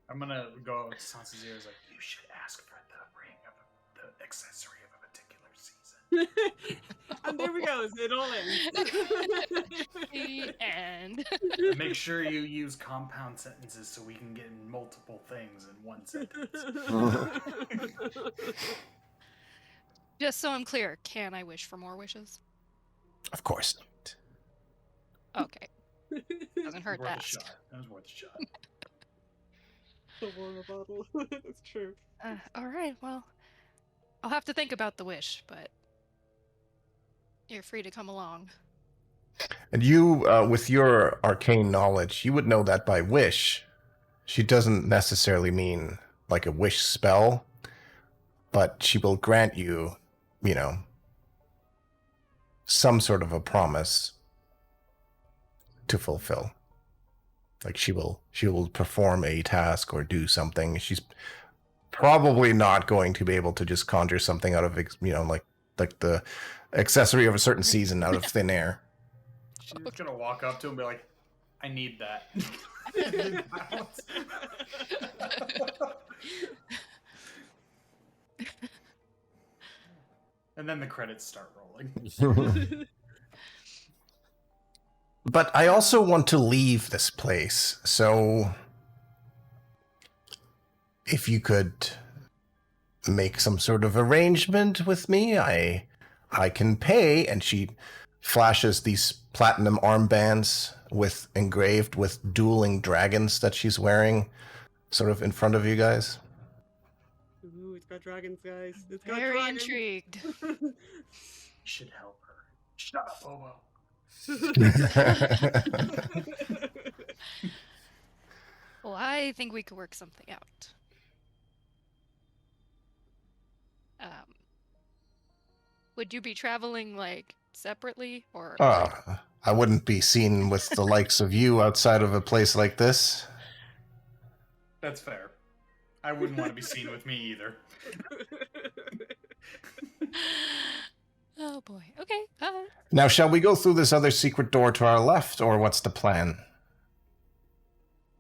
I'm gonna go to Sansa's ears like, you should ask for the ring of the accessory of a particular season. And there we go. It all ends. The end. And make sure you use compound sentences so we can get multiple things in one sentence. Just so I'm clear, can I wish for more wishes? Of course. Okay. Doesn't hurt Worth to a ask. shot. That was worth a shot. The water bottle. That's true. All right, well, I'll have to think about the wish, but you're free to come along. And you, with your arcane knowledge, you would know that by wish. She doesn't necessarily mean like a wish spell, but she will grant you, some sort of a promise to fulfill. Like she will perform a task or do something. She's probably not going to be able to just conjure something out of, like the accessory of a certain season out of thin air. She's gonna walk up to him and be like, I need that. And then the credits start rolling. But I also want to leave this place, so if you could make some sort of arrangement with me, I can pay. And she flashes these platinum armbands engraved with dueling dragons that she's wearing, sort of in front of you guys. Ooh, it's got dragons, guys. It's got Very dragons. intrigued. You should help her. Shut up, Bobo. Well, I think we could work something out. Would you be traveling, like, separately, or... I wouldn't be seen with the likes of you outside of a place like this. That's fair. I wouldn't want to be seen with me either. Oh boy. Okay. Now, shall we go through this other secret door to our left, or what's the plan?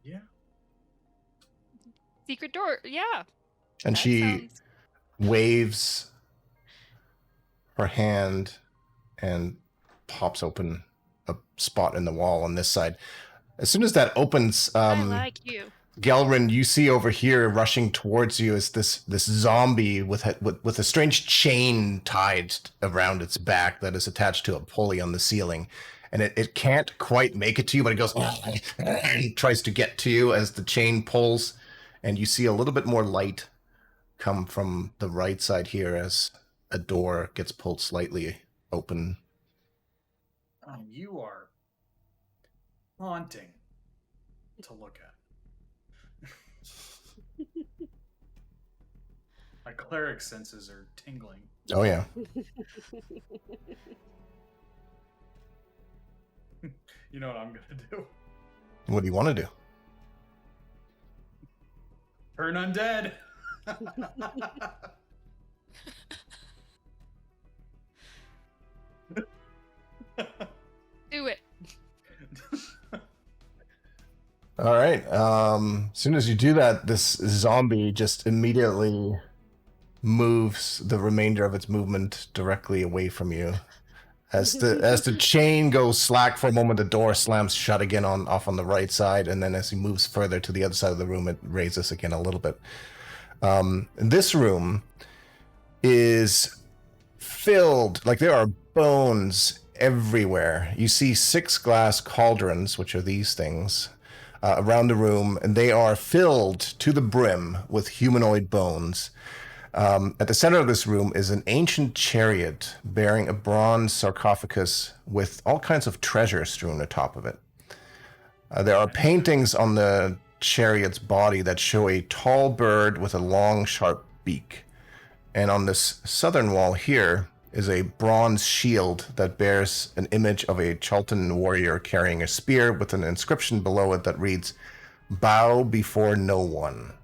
Yeah. Secret door. Yeah. And that she sounds- waves her hand and pops open a spot in the wall on this side. As soon as that opens, I like you. Gelrin, you see over here rushing towards you is this zombie with a strange chain tied around its back that is attached to a pulley on the ceiling. And it can't quite make it to you, but it goes and tries to get to you as the chain pulls. And you see a little bit more light come from the right side here as a door gets pulled slightly open. You are haunting to look at. My cleric senses are tingling. Oh, yeah. You know what I'm gonna do? What do you want to do? Turn undead. Do it. All right. As soon as you do that, this zombie just immediately moves the remainder of its movement directly away from you. As the chain goes slack for a moment, the door slams shut again off on the right side, and then as he moves further to the other side of the room, it raises again a little bit. This room is filled, like there are bones everywhere. You see 6 glass cauldrons, which are these things, around the room, and they are filled to the brim with humanoid bones. At the center of this room is an ancient chariot bearing a bronze sarcophagus with all kinds of treasure strewn atop of it. There are paintings on the chariot's body that show a tall bird with a long, sharp beak. And on this southern wall here is a bronze shield that bears an image of a Chalton warrior carrying a spear with an inscription below it that reads, "Bow before no one."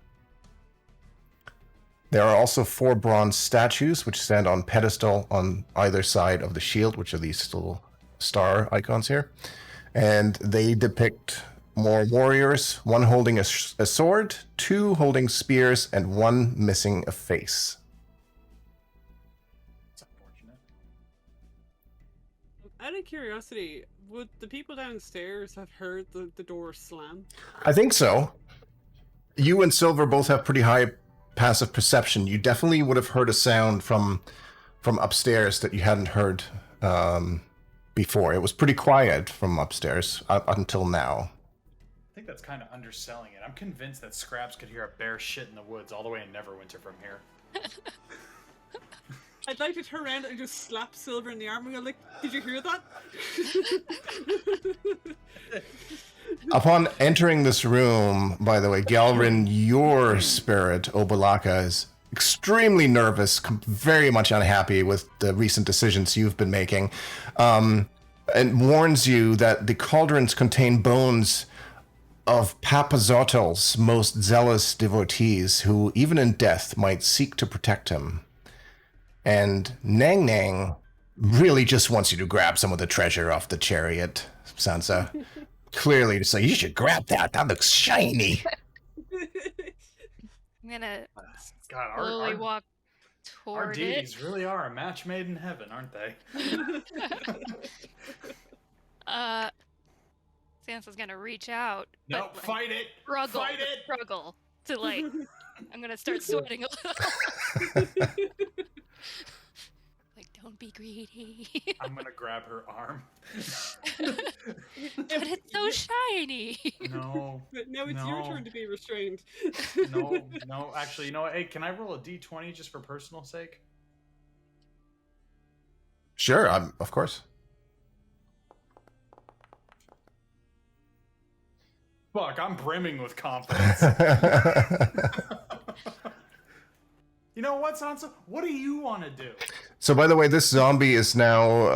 There are also 4 bronze statues which stand on pedestal on either side of the shield, which are these little star icons here. And they depict more warriors, 1 holding a sword, 2 holding spears, and 1 missing a face. It's unfortunate. Out of curiosity, would the people downstairs have heard the door slam? I think so. You and Silver both have pretty high passive perception. You definitely would have heard a sound from upstairs that you hadn't heard before. It was pretty quiet from upstairs up until now. I think that's kind of underselling it. I'm convinced that Scraps could hear a bear shit in the woods all the way in Neverwinter from here. I'd like to turn around and just slap Silver in the arm and go like, "Did you hear that?" Upon entering this room, by the way, Galrin, your spirit, Obalaka, is extremely nervous, very much unhappy with the recent decisions you've been making, and warns you that the cauldrons contain bones of Papazotl's most zealous devotees who, even in death, might seek to protect him. And Nang Nang really just wants you to grab some of the treasure off the chariot, Sansa. Clearly to say, you should grab that. That looks shiny. I'm gonna God, slowly walk our toward it. deities really are a match made in heaven, aren't they? Sansa's gonna reach out. Nope, but, fight it! Struggle, Fight it! struggle to like. I'm gonna start sweating a little. Like, don't be greedy. I'm gonna grab her arm. But it's so shiny. No. But now it's your No. turn to be restrained. No, actually, you know what? Hey, can I roll a d20 just for personal sake? Sure, of course. Fuck, I'm brimming with confidence. You know what, Sansa? What do you want to do? So, by the way, this zombie is now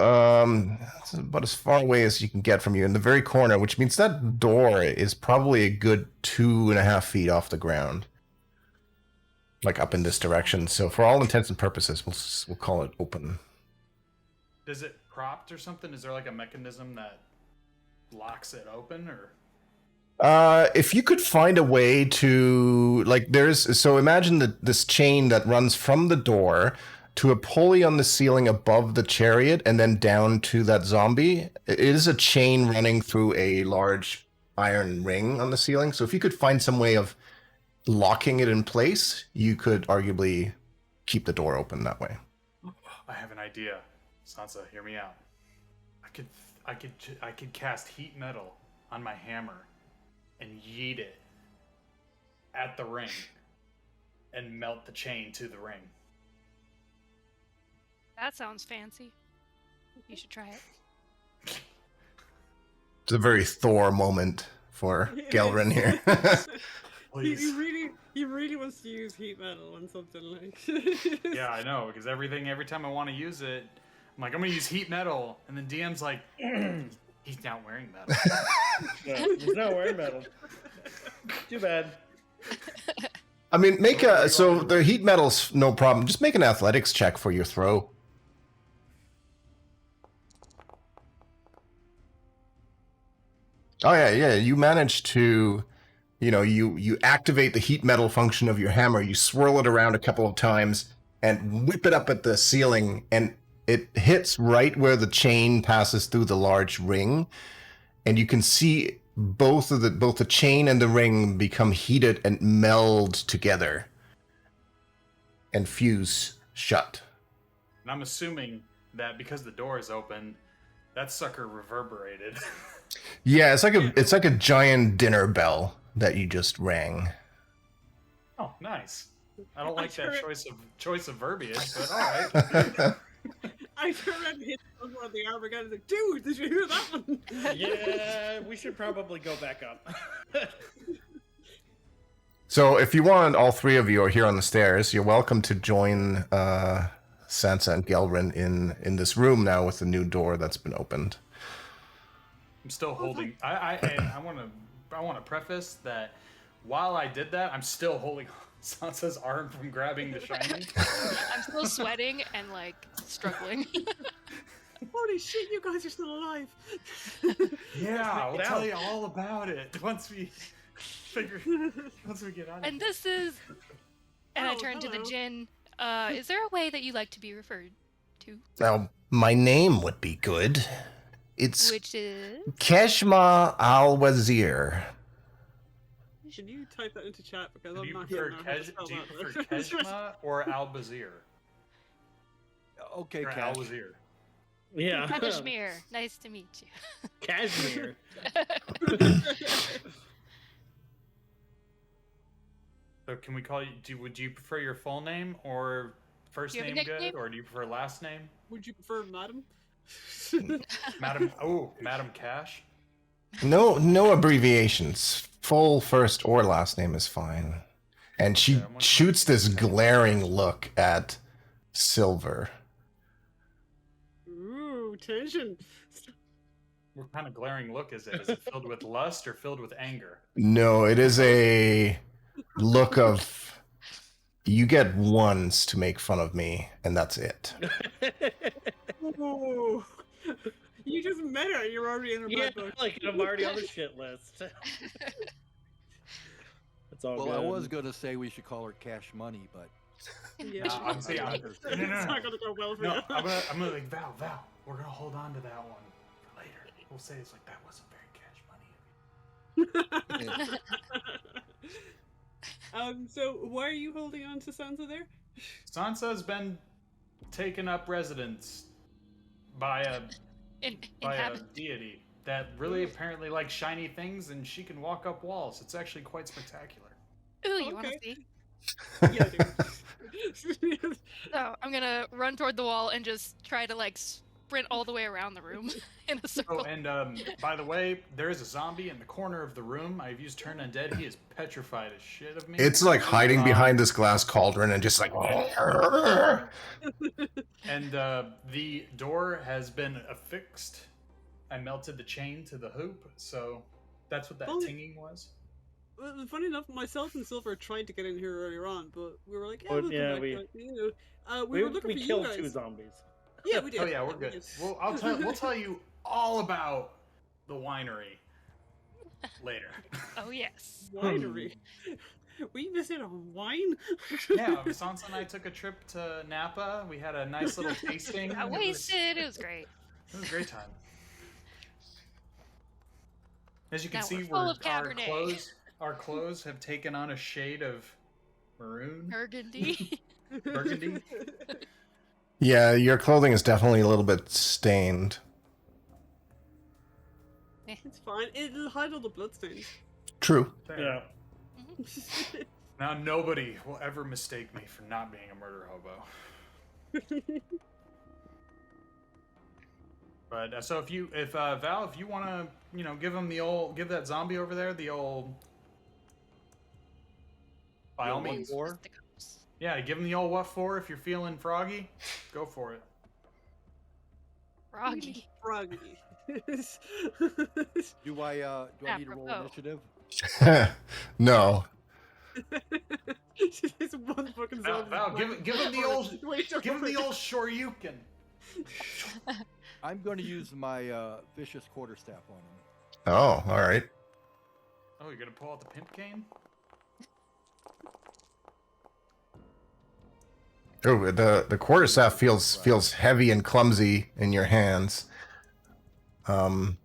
it's about as far away as you can get from you in the very corner, which means that door is probably a good 2.5 feet off the ground. like up in this direction. So for all intents and purposes, we'll call it open. Is it propped or something? Is there like a mechanism that locks it open, or? If you could find a way to so imagine this chain that runs from the door to a pulley on the ceiling above the chariot and then down to that zombie. It is a chain running through a large iron ring on the ceiling. So if you could find some way of locking it in place, you could arguably keep the door open that way. I have an idea. Sansa, hear me out. I could cast heat metal on my hammer and yeet it at the ring and melt the chain to the ring. That sounds fancy. You should try it. It's a very Thor moment for Gelrin here. He really wants to use heat metal on something like. Yeah, I know, because every time I want to use it, I'm like, I'm gonna use heat metal, and then DM's like, he's not wearing metal. Yeah, he's not wearing metal. Too bad. I mean, so the heat metal's no problem. Just make an athletics check for your throw. Oh yeah. You manage to, you activate the heat metal function of your hammer. You swirl it around a couple of times and whip it up at the ceiling, and it hits right where the chain passes through the large ring, and you can see both the chain and the ring become heated and meld together and fuse shut. And I'm assuming that because the door is open, that sucker reverberated. Yeah, it's like a giant dinner bell that you just rang. Oh, nice. I don't like that choice of verbiage, but all right. I turned around and hit someone on the arm again and was like, dude, did you hear that one? Yeah, we should probably go back up. So if you want, all three of you are here on the stairs. You're welcome to join Sansa and Gelrin in this room now with the new door that's been opened. I'm still holding. I want to preface that while I did that, I'm still holding Sansa's arm from grabbing the shiny. I'm still sweating and struggling. Holy shit, you guys are still alive. Yeah, I'll tell you all about it once we get on it. And this is. And I Oh, turn to the hello. Jinn. Is there a way that you like to be referred to? Now, my name would be good. It's Which is. Keshma Al-Wazir. Can you type that into chat because Do I'm you not prefer getting how to spell that. Keshma or Al-Bazir? Okay, Or Cash. Al-Wazir. Yeah. Kashmir. Nice to meet you. Cashmere. So can we call you? Would you prefer your full name or first Do you have a name good, nickname? or do you prefer last name? Would you prefer madam? Madam Cash. No abbreviations. Full first or last name is fine. And she Yeah, I'm gonna- shoots this glaring look at Silver. Ooh, tension. What kind of glaring look is it? Is it filled with lust or filled with anger? No, it is a look of, you get once to make fun of me, and that's it. Ooh. You just met her. You're already in her Yeah, bad book. I'm already on the shit list. It's all Well, good. I was going to say we should call her Cash Money, but Yeah. I'm saying, It's not gonna go well for no, you. I'm gonna like Val. We're gonna hold on to that one for later. We'll say it's like that wasn't very Cash Money. So why are you holding on to Sansa there? Sansa's been taken up residence by a Inhabit. deity that really apparently likes shiny things, and she can walk up walls. It's actually quite spectacular. Ooh, you want to Okay. see? Yeah, dude. So I'm gonna run toward the wall and just try to sprint all the way around the room in a Oh, circle. and by the way, there is a zombie in the corner of the room. I've used Turn Undead. He is petrified as shit of me. It's like hiding behind this glass cauldron and just like. And the door has been affixed. I melted the chain to the hoop, so that's what that Holy- tinging was. Well, funny enough, myself and Silver tried to get in here earlier on, but we were like, yeah, But we'll yeah, come back. We were looking we for you killed guys. 2 zombies. Yeah, we did. Oh yeah, we're we good. did. Well, we'll tell you all about the winery later. Oh yes. Winery. We visited a wine. Yeah, Sansa and I took a trip to Napa. We had a nice little tasting. Got wasted. It was great. It was a great time. As you can Now see, we're full of our Cabernet. clothes have taken on a shade of maroon, Burgundy. burgundy. Yeah, your clothing is definitely a little bit stained. It's fine. It'll hide all the bloodstains. True. Fair. Yeah. Now nobody will ever mistake me for not being a murder hobo. But so if Val, if you want to, give that zombie over there the old, by all means, Or Just the cups. yeah, give him the old what for if you're feeling froggy, go for it. Froggy. Froggy. do I need to roll Apropos. initiative? No. It's one fucking Val, zombie. Val, give him the old, Wait, give him the old shoryuken. I'm going to use my vicious quarterstaff on him. Oh, all right. Oh, you're gonna pull out the pimp cane? Oh, the quarterstaff feels heavy and clumsy in your hands. And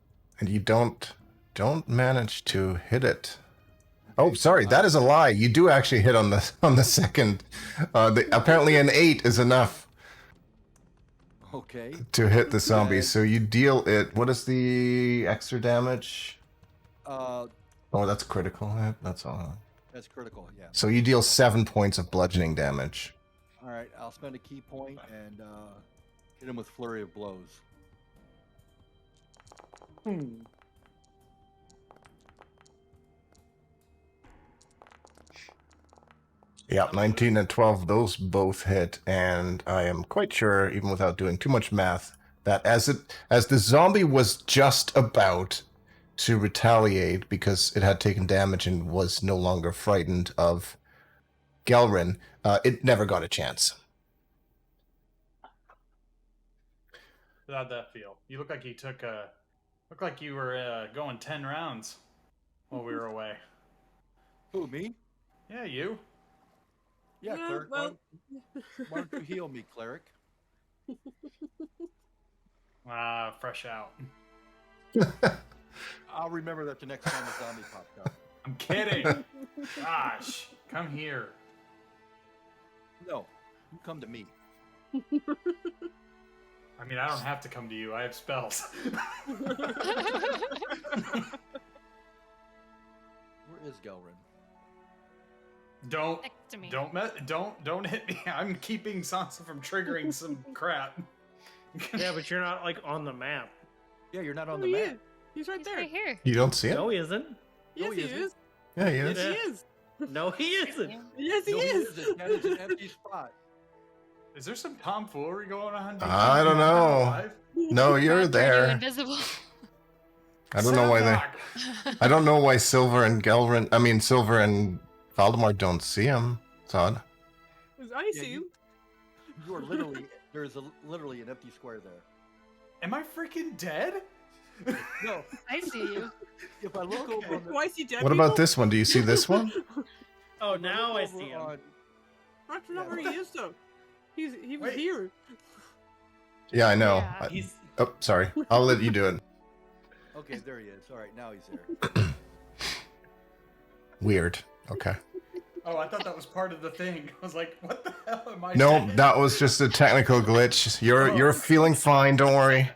you don't manage to hit it. Oh, sorry, that is a lie. You do actually hit on the second. Apparently, an 8 is enough Okay. to hit the zombie. Okay. So you deal it. What is the extra damage? Uh, Oh, that's critical. That's all. that's critical. Yeah. So you deal 7 points of bludgeoning damage. All right. I'll spend a key point and hit him with flurry of blows. Yeah, 19 and 12, those both hit, and I am quite sure, even without doing too much math, that as the zombie was just about to retaliate because it had taken damage and was no longer frightened of Gelrin, it never got a chance. How'd that feel? You look like you were going 10 rounds while we were away. Who, me? Yeah, you. Yeah, Yeah, cleric. well- Why don't you heal me, cleric? Fresh out. I'll remember that the next time a zombie pops up. I'm kidding. Gosh, come here. No, you come to me. I mean, I don't have to come to you. I have spells. Where is Gelrin? Don't Next to me. don't hit me. I'm keeping Sansa from triggering some crap. Yeah, but you're not like on the map. Yeah, you're not on Oh, the he map. is. He's right He's there. right here. You don't see it? No, he isn't. Yes, No, he he isn't. is. Yeah, he Yes, is. he Yeah. is. No, he isn't. Yes, he No, is. isn't. That is an empty spot. Is there some tomfoolery going on? I don't know. No, you're Turn you there. invisible. I don't know why I don't know why Silver and Valdemar don't see him. It's odd. I Yeah, see him. You are literally literally an empty square there. Am I freaking dead? No, I see you. if I look over on the, Do I see dead What people? about this one? Do you see this one? Oh, if now look I over see him. on- That's not where he is, though. He was Wait. here. Yeah, I know. Yeah. He's Oh, sorry. I'll let you do it. Okay, there he is. All right, now he's there. Weird. Okay. Oh, I thought that was part of the thing. I was like, what the hell am I No, dead? that was just a technical glitch. You're feeling fine. Don't worry.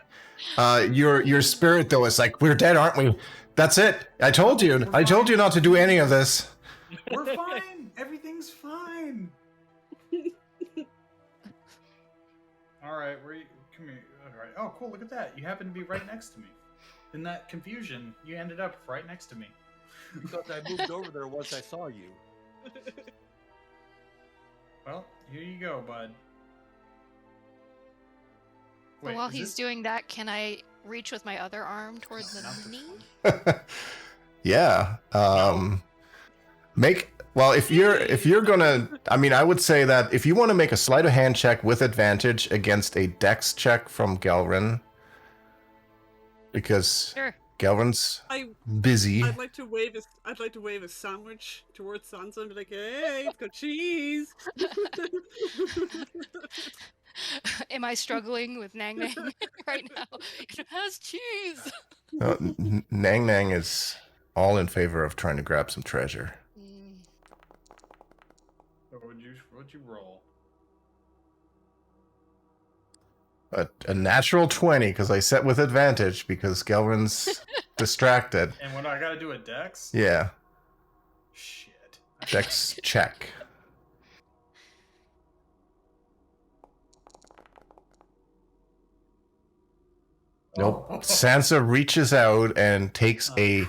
Your spirit though is like, we're dead, aren't we? That's it. I told you. I told you not to do any of this. We're fine. Everything's fine. All right, come here. All right. Oh, cool. Look at that. You happen to be right next to me. In that confusion, you ended up right next to me. Because I moved over there once I saw you. Well, here you go, bud. So while is he's this- doing that, can I reach with my other arm towards the Not this knee? one. Yeah. Well, if you're gonna, I mean, I would say that if you want to make a sleight of hand check with advantage against a dex check from Galrin, because Sure. Galrin's I busy. I'd like to wave a sandwich towards Sansa and be like, "Hey, it's got cheese." Am I struggling with Nang Nang right now? It has cheese. Nang Nang is all in favor of trying to grab some treasure. So what'd you roll? A natural 20, because I set with advantage because Galrin's distracted. And when I gotta do a dex? Yeah, Shit. dex check. Nope. Sansa reaches out and takes a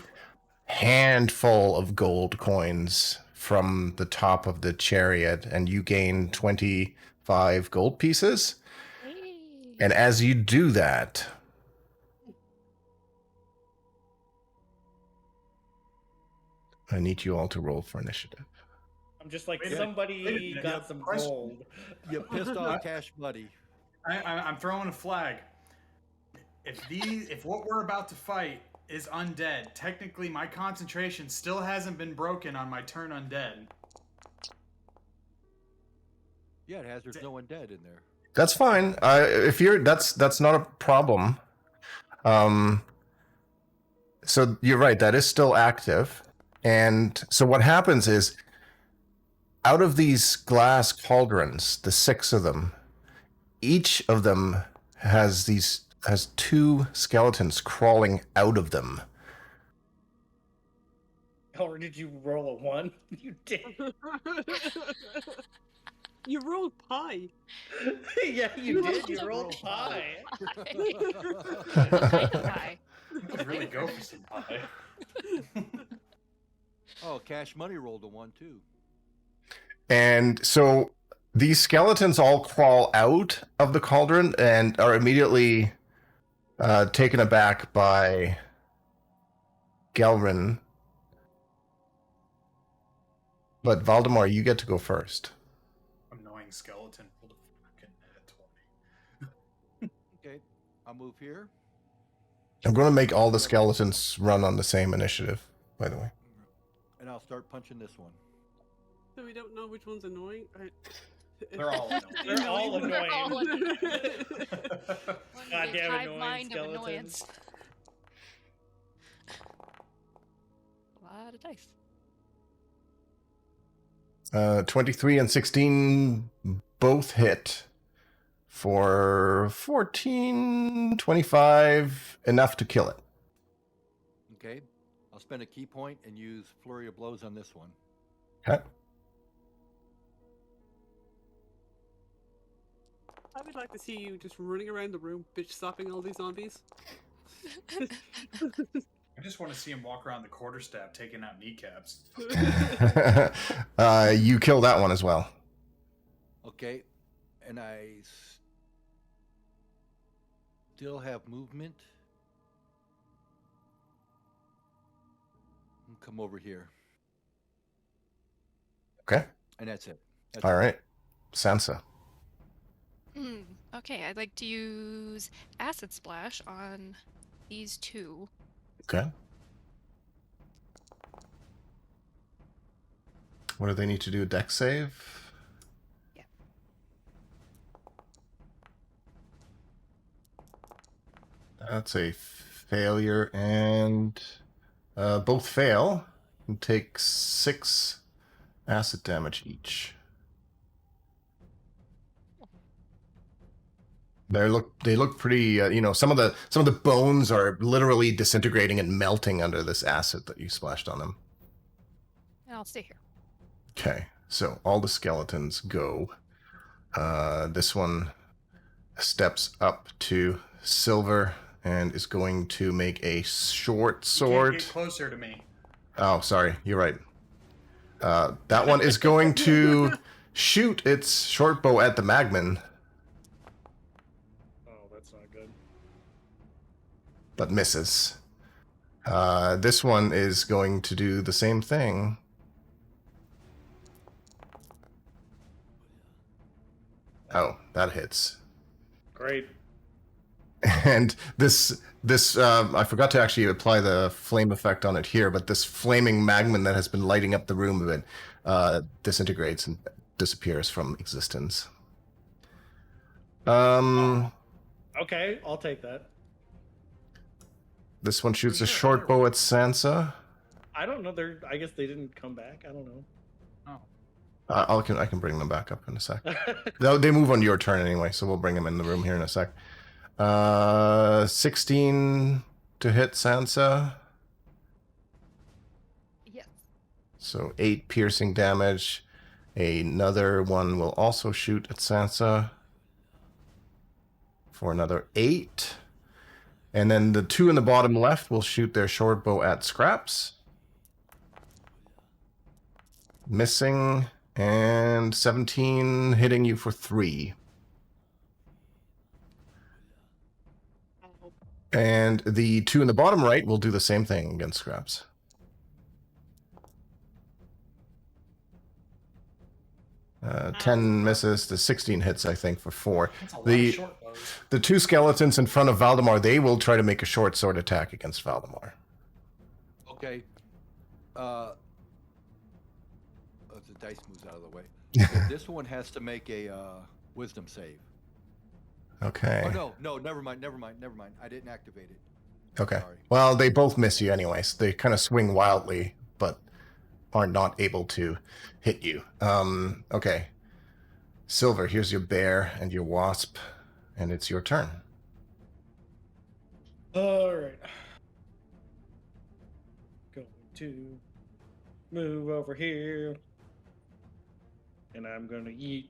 handful of gold coins from the top of the chariot, and you gain 25 gold pieces. And as you do that, I need you all to roll for initiative. I'm just like, Wait a somebody minute. got some Question. gold. You pissed off Cash Buddy. I'm throwing a flag. If what we're about to fight is undead, technically my concentration still hasn't been broken on my turn undead. Yeah, it has. There's no undead in there. That's fine. If you're that's not a problem. So you're right, that is still active. And so what happens is, out of these glass cauldrons, the 6 of them, each of them has 2 skeletons crawling out of them. Or did you roll a 1? You did. You rolled pie. Yeah, you did. You rolled high. Kind of high. I'd really go for some pie. Oh, Cash Money rolled a 1 too. And so these skeletons all crawl out of the cauldron and are immediately taken aback by Galrin. But Valdemar, you get to go first. Annoying skeleton pulled a fucking nat 20. Okay, I'll move here. I'm going to make all the skeletons run on the same initiative, by the way. And I'll start punching this one. So we don't know which one's annoying. They're all annoying. They're all They're all annoying. One Goddamn big hive annoying mind of skeletons. annoyance. A lot of dice. 23 and 16 both hit for 14, 25, enough to kill it. Okay, I'll spend a key point and use Flurry of Blows on this one. Okay. I would like to see you just running around the room, bitch slapping all these zombies. I just want to see him walk around the quarterstaff taking out kneecaps. You kill that one as well. Okay, and I still have movement. Come over here. Okay. And that's it. All right. Sansa. Okay, I'd like to use Acid Splash on these 2. Okay. What do they need to do? A dex save? Yeah. That's a failure, and both fail. You take 6 acid damage each. They look pretty. Some of the bones are literally disintegrating and melting under this acid that you splashed on them. And I'll stay here. Okay, so all the skeletons go. This one steps up to Silver and is going to make a short sword. You can't get closer to me. Oh, sorry, you're right. That one is going to shoot its short bow at the Magman, Oh, that's not good. but misses. This one is going to do the same thing Oh, that hits. Great. And this I forgot to actually apply the flame effect on it here, but this flaming magma that has been lighting up the room a bit disintegrates and disappears from existence. Okay, I'll take that. This one shoots a Where's your short other bow one? at Sansa. I don't know. I guess they didn't come back. I don't know. Oh. I can bring them back up in a sec. They move on your turn anyway, so we'll bring them in the room here in a sec. 16 to hit Sansa. Yes. So 8 piercing damage. Another one will also shoot at Sansa for another 8. And then the 2 in the bottom left will shoot their short bow at Scraps. Missing. And 17 hitting you for 3. And the 2 in the bottom right will do the same thing against Scraps. Uh, 10 misses, the 16 hits, I think, for 4. That's a lot of short bows. The 2 skeletons in front of Valdemar, they will try to make a short sword attack against Valdemar. Okay. The dice moves out of the way. Okay, this one has to make a wisdom save. Okay. Oh no, never mind. I didn't activate it. Okay. Sorry. Well, they both miss you anyways. They kind of swing wildly, but are not able to hit you. Okay. Silver, here's your bear and your wasp, and it's your turn. All right. Going to move over here. And I'm going to eat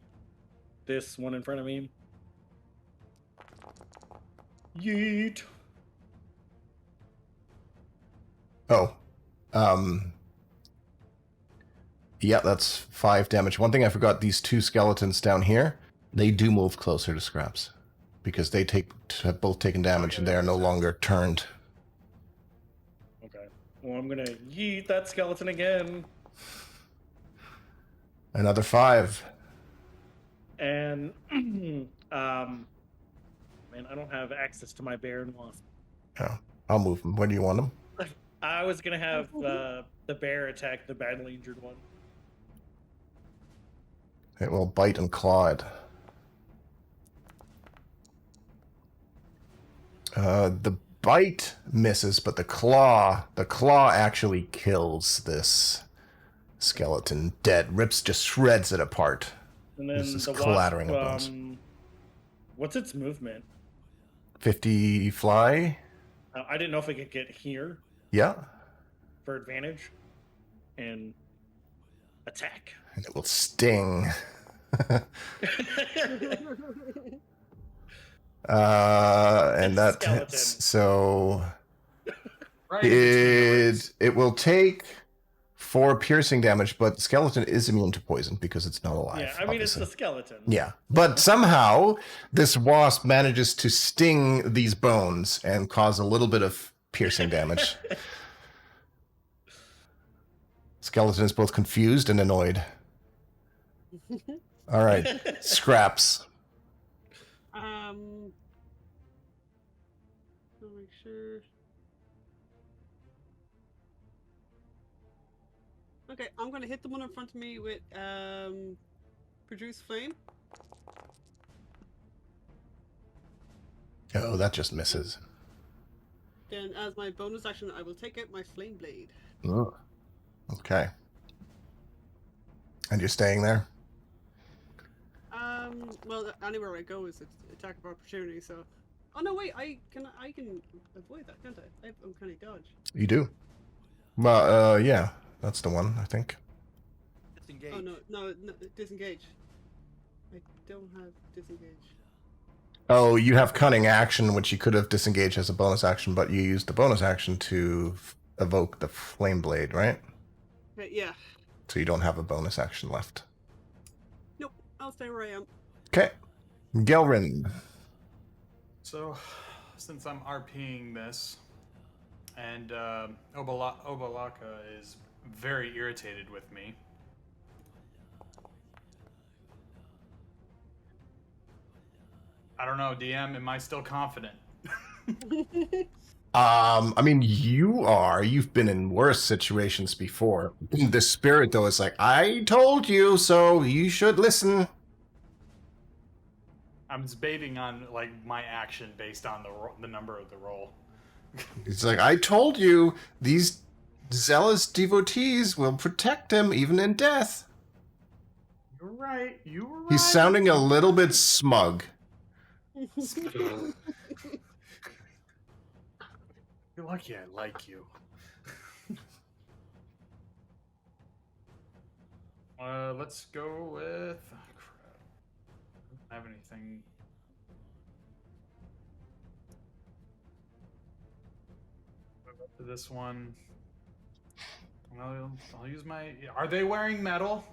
this one in front of me. Yeet. Oh. Yeah, that's 5 damage. One thing I forgot, these 2 skeletons down here, they do move closer to Scraps. Because they have both taken damage and they are no longer turned. Okay. Well, I'm going to yeet that skeleton again. Another 5. And, man, I don't have access to my bear and wasp. Oh, I'll move them. Where do you want them? I was going to have the bear attack the badly injured one. It will bite and claw it. The bite misses, but the claw actually kills this skeleton dead. Rips, just shreds it apart. And then This is the clattering wasp, of bones. what's its movement? 50 fly? I didn't know if it could get here Yeah. for advantage and attack. And it will sting. And that skeleton. so Right. It's it will take 4 piercing damage, but the skeleton is immune to poison because it's not alive. Yeah, I mean, obviously. it's the skeleton. Yeah, but somehow this wasp manages to sting these bones and cause a little bit of piercing damage. Skeleton is both confused and annoyed. All right, Scraps. I'll make sure. Okay, I'm gonna hit the one in front of me with produce flame. Oh, that just misses. Then, as my bonus action, I will take out my flame blade. Ugh. Okay. And you're staying there? Well, anywhere I go is attack of opportunity. So, oh no, wait, I can avoid that, can't I? I'm kind of dodge. You do. Well, yeah, that's the one, I think. Disengage. Oh no, disengage. I don't have disengage. Oh, you have cunning action, which you could have disengaged as a bonus action, but you used the bonus action to evoke the flame blade, right? Okay, yeah. So you don't have a bonus action left. Nope, I'll stay where I am. Okay. Gelrin. So, since I'm RPing this, and Obalaka is very irritated with me, I don't know, DM. Am I still confident? I mean, you are. You've been in worse situations before. The spirit, though, is like, I told you, so you should listen. I'm debating on like my action based on the number of the roll. It's like, I told you, these zealous devotees will protect him even in death. You're right. You were right. He's sounding a little bit smug. You're lucky I like you. Let's go with. Oh, crap. I don't have anything. To this one. I'll use my. Are they wearing metal?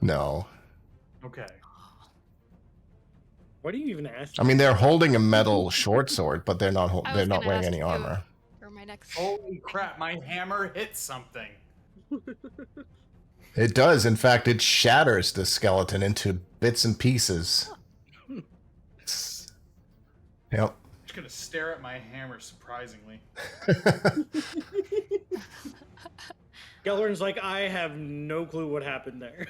No. Okay. What do you even ask? I mean, they're holding a metal short sword, but they're not. I They're was not gonna wearing ask any you armor. for my next. Holy crap! My hammer hit something. It does. In fact, it shatters the skeleton into bits and pieces. Yep. I'm just gonna stare at my hammer. Surprisingly. Gelwin's like, I have no clue what happened there.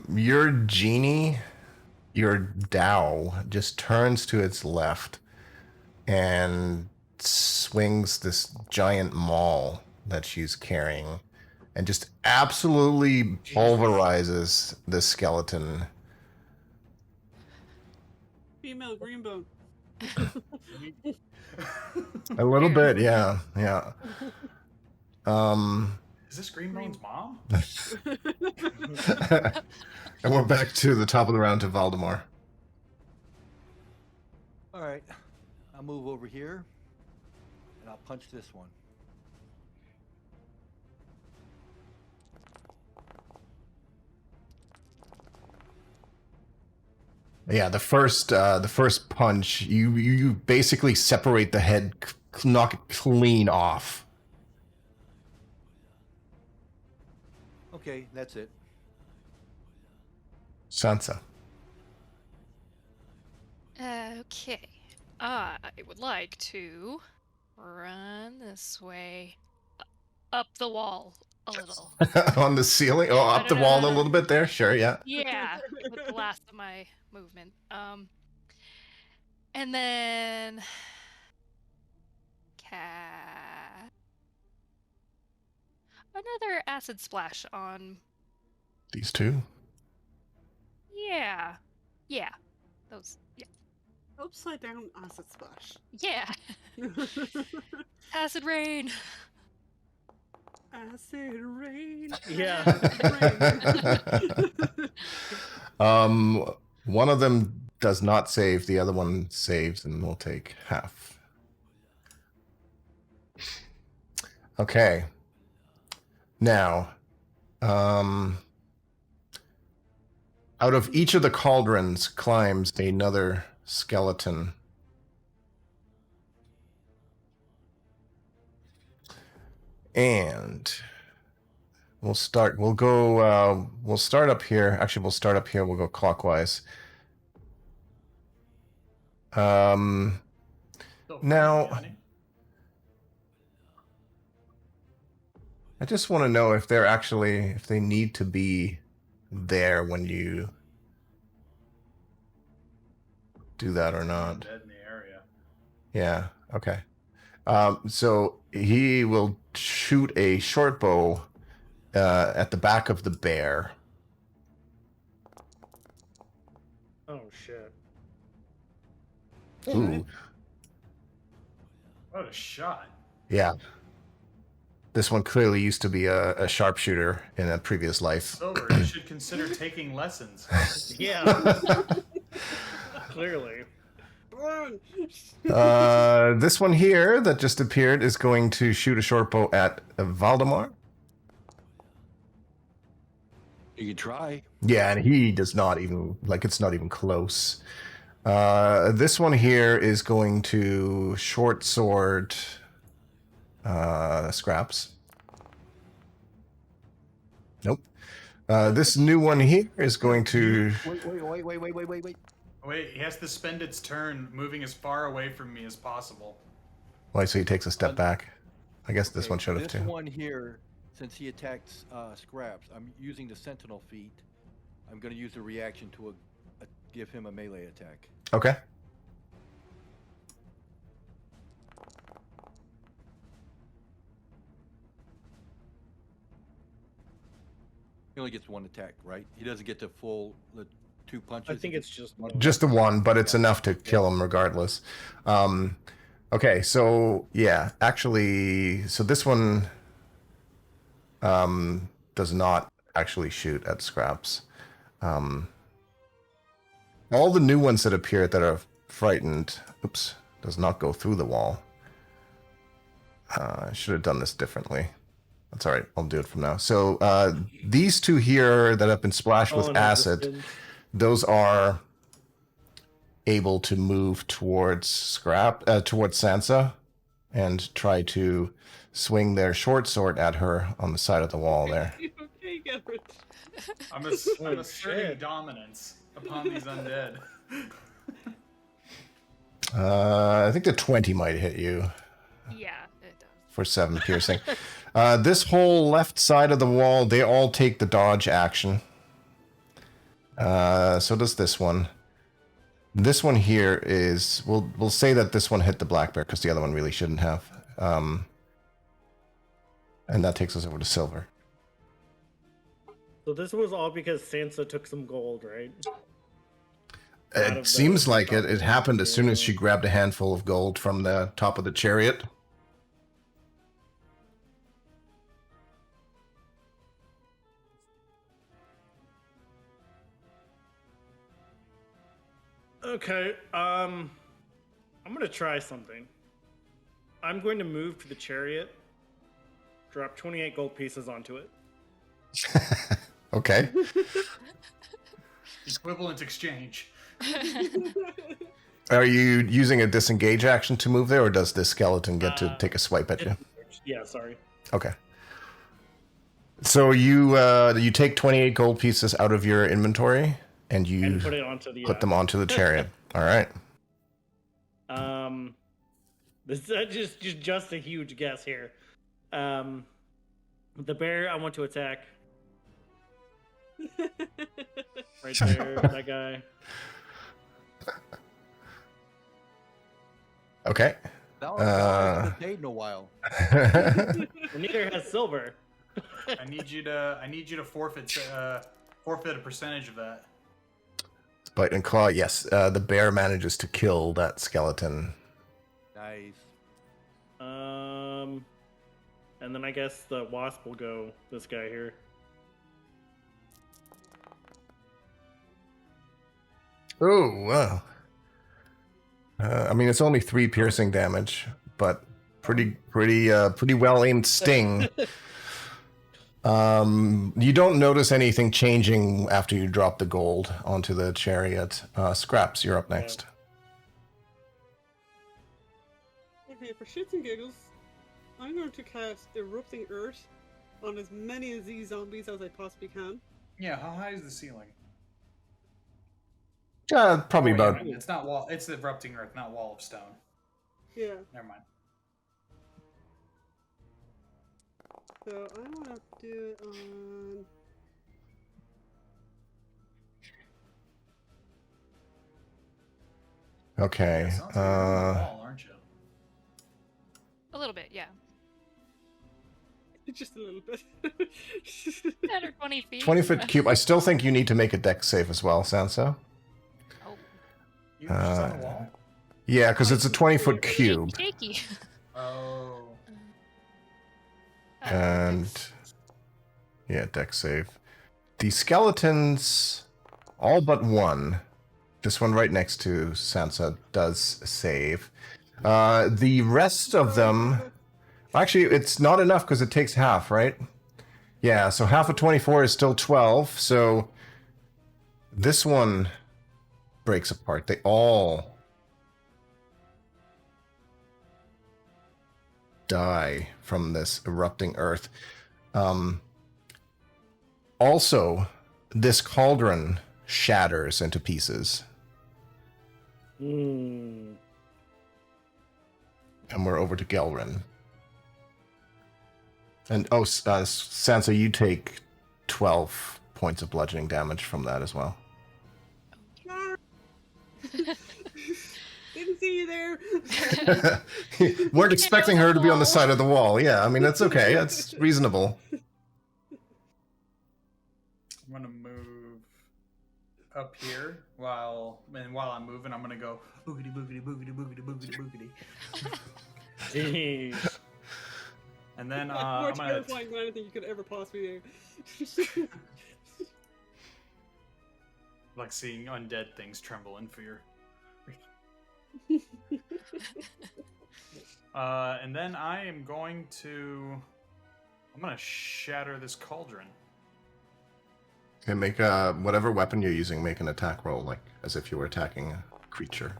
Your genie, your Tao, just turns to its left and swings this giant maul that she's carrying and just absolutely pulverizes the skeleton. Female Greenbone. A little bit, yeah. Is this Greenbone's mom? And we're back to the top of the round to Valdemar. All right, I'll move over here, and I'll punch this one. Yeah, the first punch, you basically separate the head, knock it clean off. Okay, that's it. Sansa. Okay. I would like to run this way up the wall a little. On the ceiling? Oh, up the wall a little bit there? Sure, yeah. Yeah, with the last of my movement. And then another acid splash on. These two? Yeah. Those. Yeah. Upside down acid splash. Yeah. Acid rain. Acid rain. Yeah. One of them does not save, the other one saves, and we'll take half. Okay. Now, out of each of the cauldrons climbs another skeleton. And we'll start up here. Actually, we'll start up here. We'll go clockwise. Now, I just want to know if they need to be there when you do that or not. Dead in the area. Yeah, okay. So he will shoot a short bow at the back of the bear. Oh shit. Ooh, What a shot. yeah. This one clearly used to be a sharpshooter in a previous life. Silver, you should consider taking lessons. Yeah. Clearly. This one here that just appeared is going to shoot a short bow at Valdemar. You can try. Yeah, and he does not even, it's not even close. This one here is going to short sword Scraps. Nope. This new one here is going to. Wait. Wait, he has to spend its turn moving as far away from me as possible. Well, so he takes a step back. I guess this Okay, one should have This too. one here, since he attacked Scraps, I'm using the Sentinel feat. I'm going to use a reaction to give him a melee attack. Okay. He only gets one attack, right? He doesn't get the 2 punches. I think it's just one. Just the one, but it's enough to kill him regardless. Okay, so yeah, actually, so this one does not actually shoot at Scraps. All the new ones that appear that are frightened, does not go through the wall. I should have done this differently. That's all right. I'll do it from now. So these two here that have been splashed with acid, those are able to move towards towards Sansa, and try to swing their short sword at her on the side of the wall there. Okay, Garrett. I'm asserting shit. dominance upon these undead. I think the 20 might hit you Yeah, it does. for 7 piercing. This whole left side of the wall, they all take the dodge action. So does this one. This one here is, we'll say that this one hit the black bear because the other one really shouldn't have. And that takes us over to silver. So this was all because Sansa took some gold, right? Out of It the seems like it. It top happened as soon as one. she grabbed a handful of gold from the top of the chariot. Okay, I'm gonna try something. I'm going to move to the chariot, drop 28 gold pieces onto it. Okay. Equivalent exchange. Are you using a disengage action to move there, or does this skeleton get to take a swipe at you? Yeah, sorry. Okay. So you take 28 gold pieces out of your inventory and you And put it onto the. put them onto the chariot. All right. This is just a huge guess here. The bear I want to attack. Right there, that guy. Okay. That I haven't played in a while. And neither has silver. I need you to forfeit a percentage of that. Bite and claw. Yes, the bear manages to kill that skeleton. Nice. And then I guess the wasp will go this guy here. Oh wow. I mean, it's only 3 piercing damage, but pretty well aimed sting. You don't notice anything changing after you drop the gold onto the chariot. Scraps, you're up next. Okay, for shits and giggles, I'm going to cast Erupting Earth on as many of these zombies as I possibly can. Yeah, how high is the ceiling? Probably Oh, about. yeah, it's not wall. It's the erupting earth, not wall of stone. Yeah, Never mind. so I want to do it on... Okay. Yeah, sounds like you're on the wall, aren't you? A little bit, yeah. Just a little bit. 10 or 20 feet. 20-foot cube. I still think you need to make a dex save as well, Sansa. Oh, You were just on the wall. Yeah, because it's a 20-foot cube. shaky. Oh. And yeah, dex save. The skeletons, all but one, this one right next to Sansa, does save. The rest of them, actually, it's not enough because it takes half, right? Yeah, so half of 24 is still 12. So this one breaks apart. They all die from this erupting earth. Also, this cauldron shatters into pieces. Hmm. And we're over to Gelrin. And Sansa, you take 12 points of bludgeoning damage from that as well. Didn't see you there. Weren't expecting her to be on the side of the wall. Yeah, I mean, that's okay. That's reasonable. I'm gonna move up here while I'm moving. I'm gonna go boogity boogity boogity boogity boogity boogity. Jeez. And then More I'm gonna terrifying than anything you could ever possibly do. like seeing undead things tremble in fear. And then I'm gonna shatter this cauldron. Okay, make whatever weapon you're using, make an attack roll, like as if you were attacking a creature.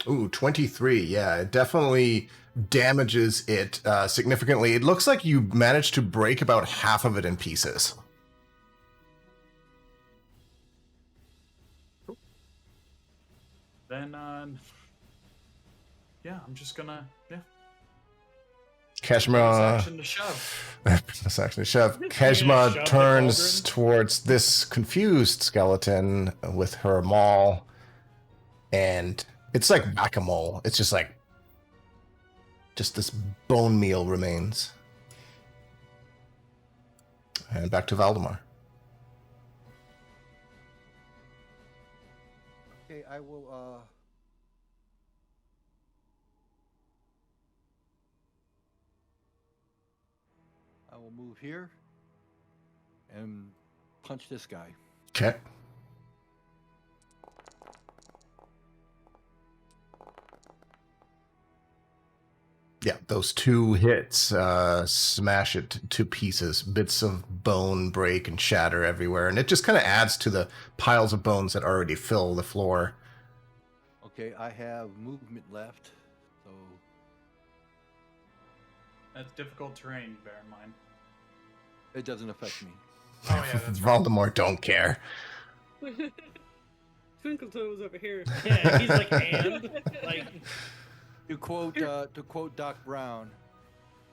Ooh, 23. Yeah, it definitely damages it significantly. It looks like you managed to break about half of it in pieces. Then, yeah, I'm just gonna, Keshma. action to shove. That's actually shove. Shove Keshma the turns cauldron. towards this confused skeleton with her maul, and it's like whack-a-mole. It's just this bone meal remains. And back to Valdemar. Okay, I will. I will move here and punch this guy. Okay. Yeah, those two hits smash it to pieces. Bits of bone break and shatter everywhere, and it just kind of adds to the piles of bones that already fill the floor. Okay, I have movement left, so That's difficult terrain, bear in mind. it doesn't affect me. Oh yeah, that's right. Voldemort don't care. Twinkle Toes over here. Yeah, he's like, and like, To quote Doc Brown,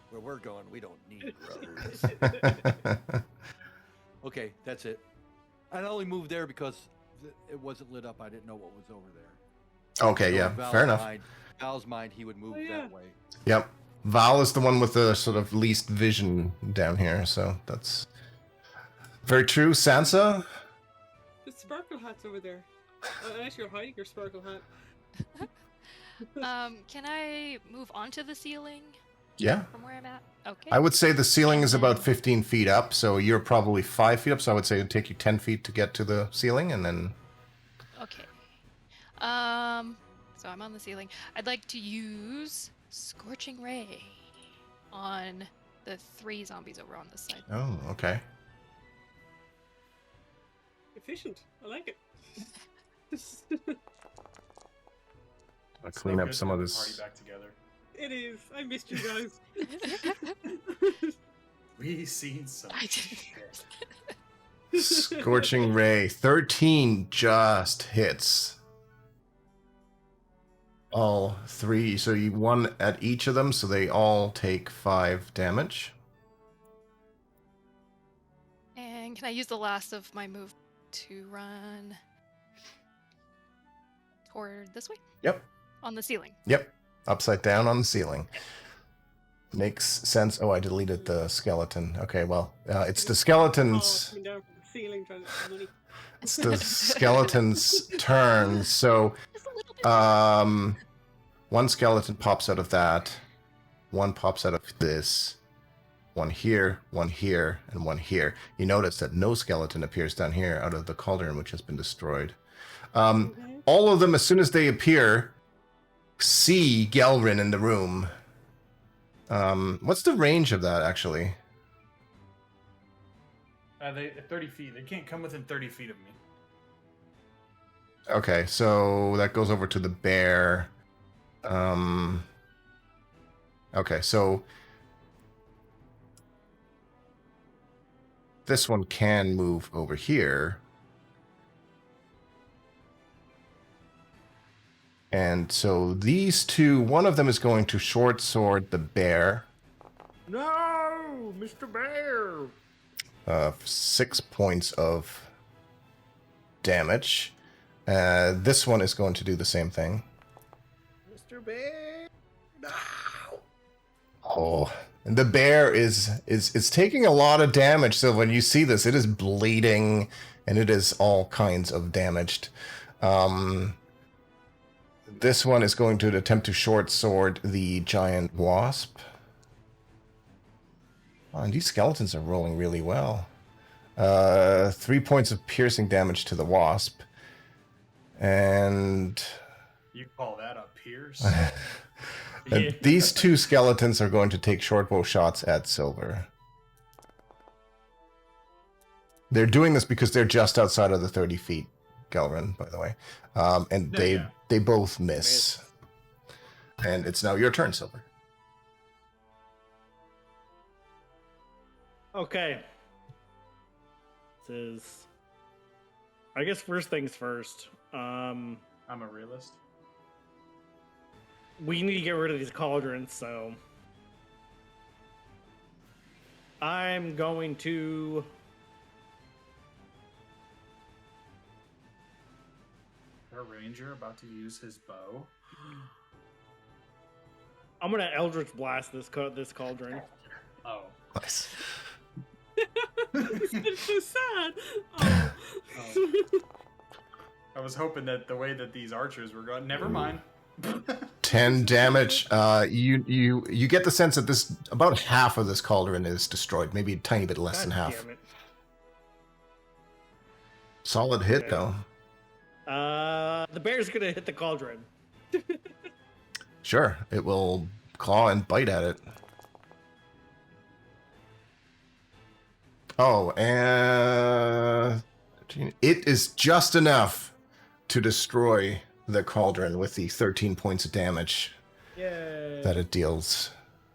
where we're going, we don't need brothers. Okay, that's it. I only moved there because it wasn't lit up. I didn't know what was over there. Okay, So yeah, in Val's fair enough. Val's mind, he would move Oh, yeah. that way. Yep. Val is the one with the sort of least vision down here, so that's very true. Sansa? The sparkle hat's over there. Unless you're hiding your sparkle hat. Can I move onto the ceiling Yeah. from where I'm at? Okay. I would say the ceiling is about 15 feet up, so you're probably 5 feet up, so I would say it would take you 10 feet to get to the ceiling, and then... Okay. So I'm on the ceiling. I'd like to use Scorching Ray on the 3 zombies over on this side. Oh, okay. Efficient. I like it. I'll So clean up good to some have of the Party this... back together. It is. I missed you guys. We seen some I did. shit. Scorching Ray. 13 just hits. All 3. So you 1 at each of them, so they all take 5 damage. And can I use the last of my move to run toward this way? Yep. On the ceiling. Yep. Upside down on the ceiling. Makes sense. Oh, I deleted the skeleton. Okay, well, it's the skeleton's... Coming down from the ceiling trying to get money. It's the skeleton's turn. So, Just a little bit. one skeleton pops out of that. One pops out of this. One here, and one here. You notice that no skeleton appears down here out of the cauldron, which has been destroyed. All of them, as soon as they appear, see Gelrin in the room. What's the range of that, actually? They 30 feet. They can't come within 30 feet of me. Okay, so that goes over to the bear. Okay, so this one can move over here. And so these two, one of them is going to short sword the bear. No, Mr. Bear. 6 points of damage. This one is going to do the same thing. Mr. Bear. No. Oh, and the bear is taking a lot of damage. So when you see this, it is bleeding, and it is all kinds of damaged. This one is going to attempt to short sword the giant wasp. Oh, and these skeletons are rolling really well. 3 points of piercing damage to the wasp. And You call that a pierce? and these two skeletons are going to take shortbow shots at Silver. They're doing this because they're just outside of the 30 feet, Galrin, by the way. And they both miss. And it's now your turn, Silver. Okay. This is. I guess first things first. I'm a realist. We need to get rid of these cauldrons, so. I'm going to. A ranger about to use his bow. I'm gonna Eldritch Blast this cauldron. Oh. Nice. It's so sad. Oh. I was hoping that the way that these archers were going. Never mind. 10 damage. You get the sense that this about half of this cauldron is destroyed, maybe a tiny bit less than God half. damn it. Solid hit Okay. though. The bear's gonna hit the cauldron. Sure, it will claw and bite at it. Oh, and it is just enough to destroy the cauldron with the 13 points of damage Yay. that it deals.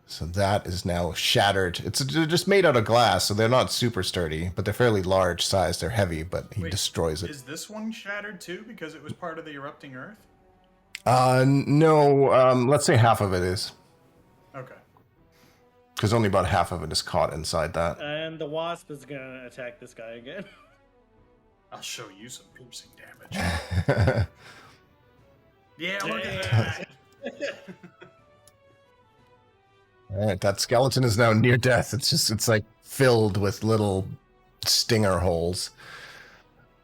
So that is now shattered. They're just made out of glass, so they're not super sturdy, but they're fairly large size. They're heavy, but he Wait, destroys it. Is this one shattered too because it was part of the erupting earth? No, let's say half of it is. Okay. Because only about half of it is caught inside that. And the wasp is gonna attack this guy again. I'll show you some piercing damage. Yeah, look at that. Alright, that skeleton is now near death. It's like filled with little stinger holes.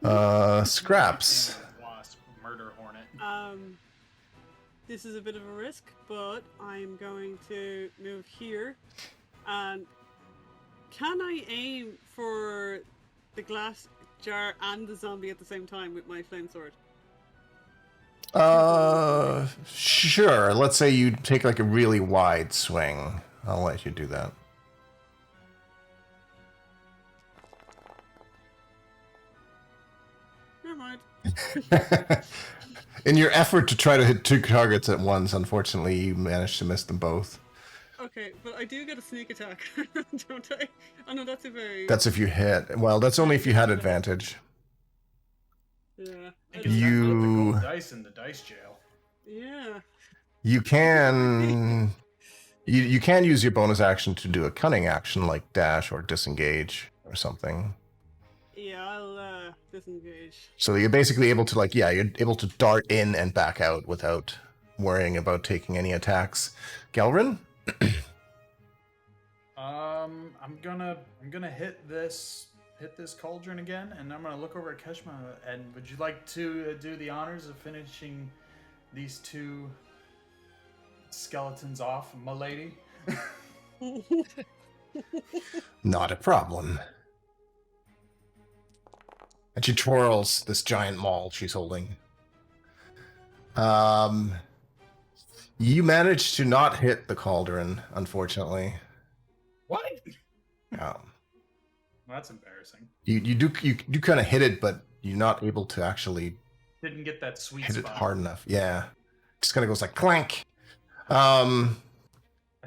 Scraps. Wasp, murder hornet. This is a bit of a risk, but I'm going to move here. And can I aim for the glass jar and the zombie at the same time with my flame sword? Sure. Let's say you take like a really wide swing. I'll let you do that. Never mind. In your effort to try to hit two targets at once, unfortunately, you managed to miss them both. Okay, but I do get a sneak attack, don't I? Oh no, that's a very... That's if you hit. Well, that's only if you had advantage. Yeah. I Think it's don't- time to put the You- gold dice in the dice jail. Yeah. You can... You can use your bonus action to do a cunning action like dash or disengage or something. Yeah, I'll disengage. So you're basically able to you're able to dart in and back out without worrying about taking any attacks. Galrin? I'm gonna hit this cauldron again, and I'm gonna look over at Keshma. And would you like to do the honors of finishing these two skeletons off, m'lady? Not a problem. And she twirls this giant maul she's holding. You managed to not hit the cauldron, unfortunately. What? That's embarrassing. You do kind of hit it, but you're not able to actually Didn't get that sweet hit spot. it hard enough. Yeah, just kind of goes like clank. I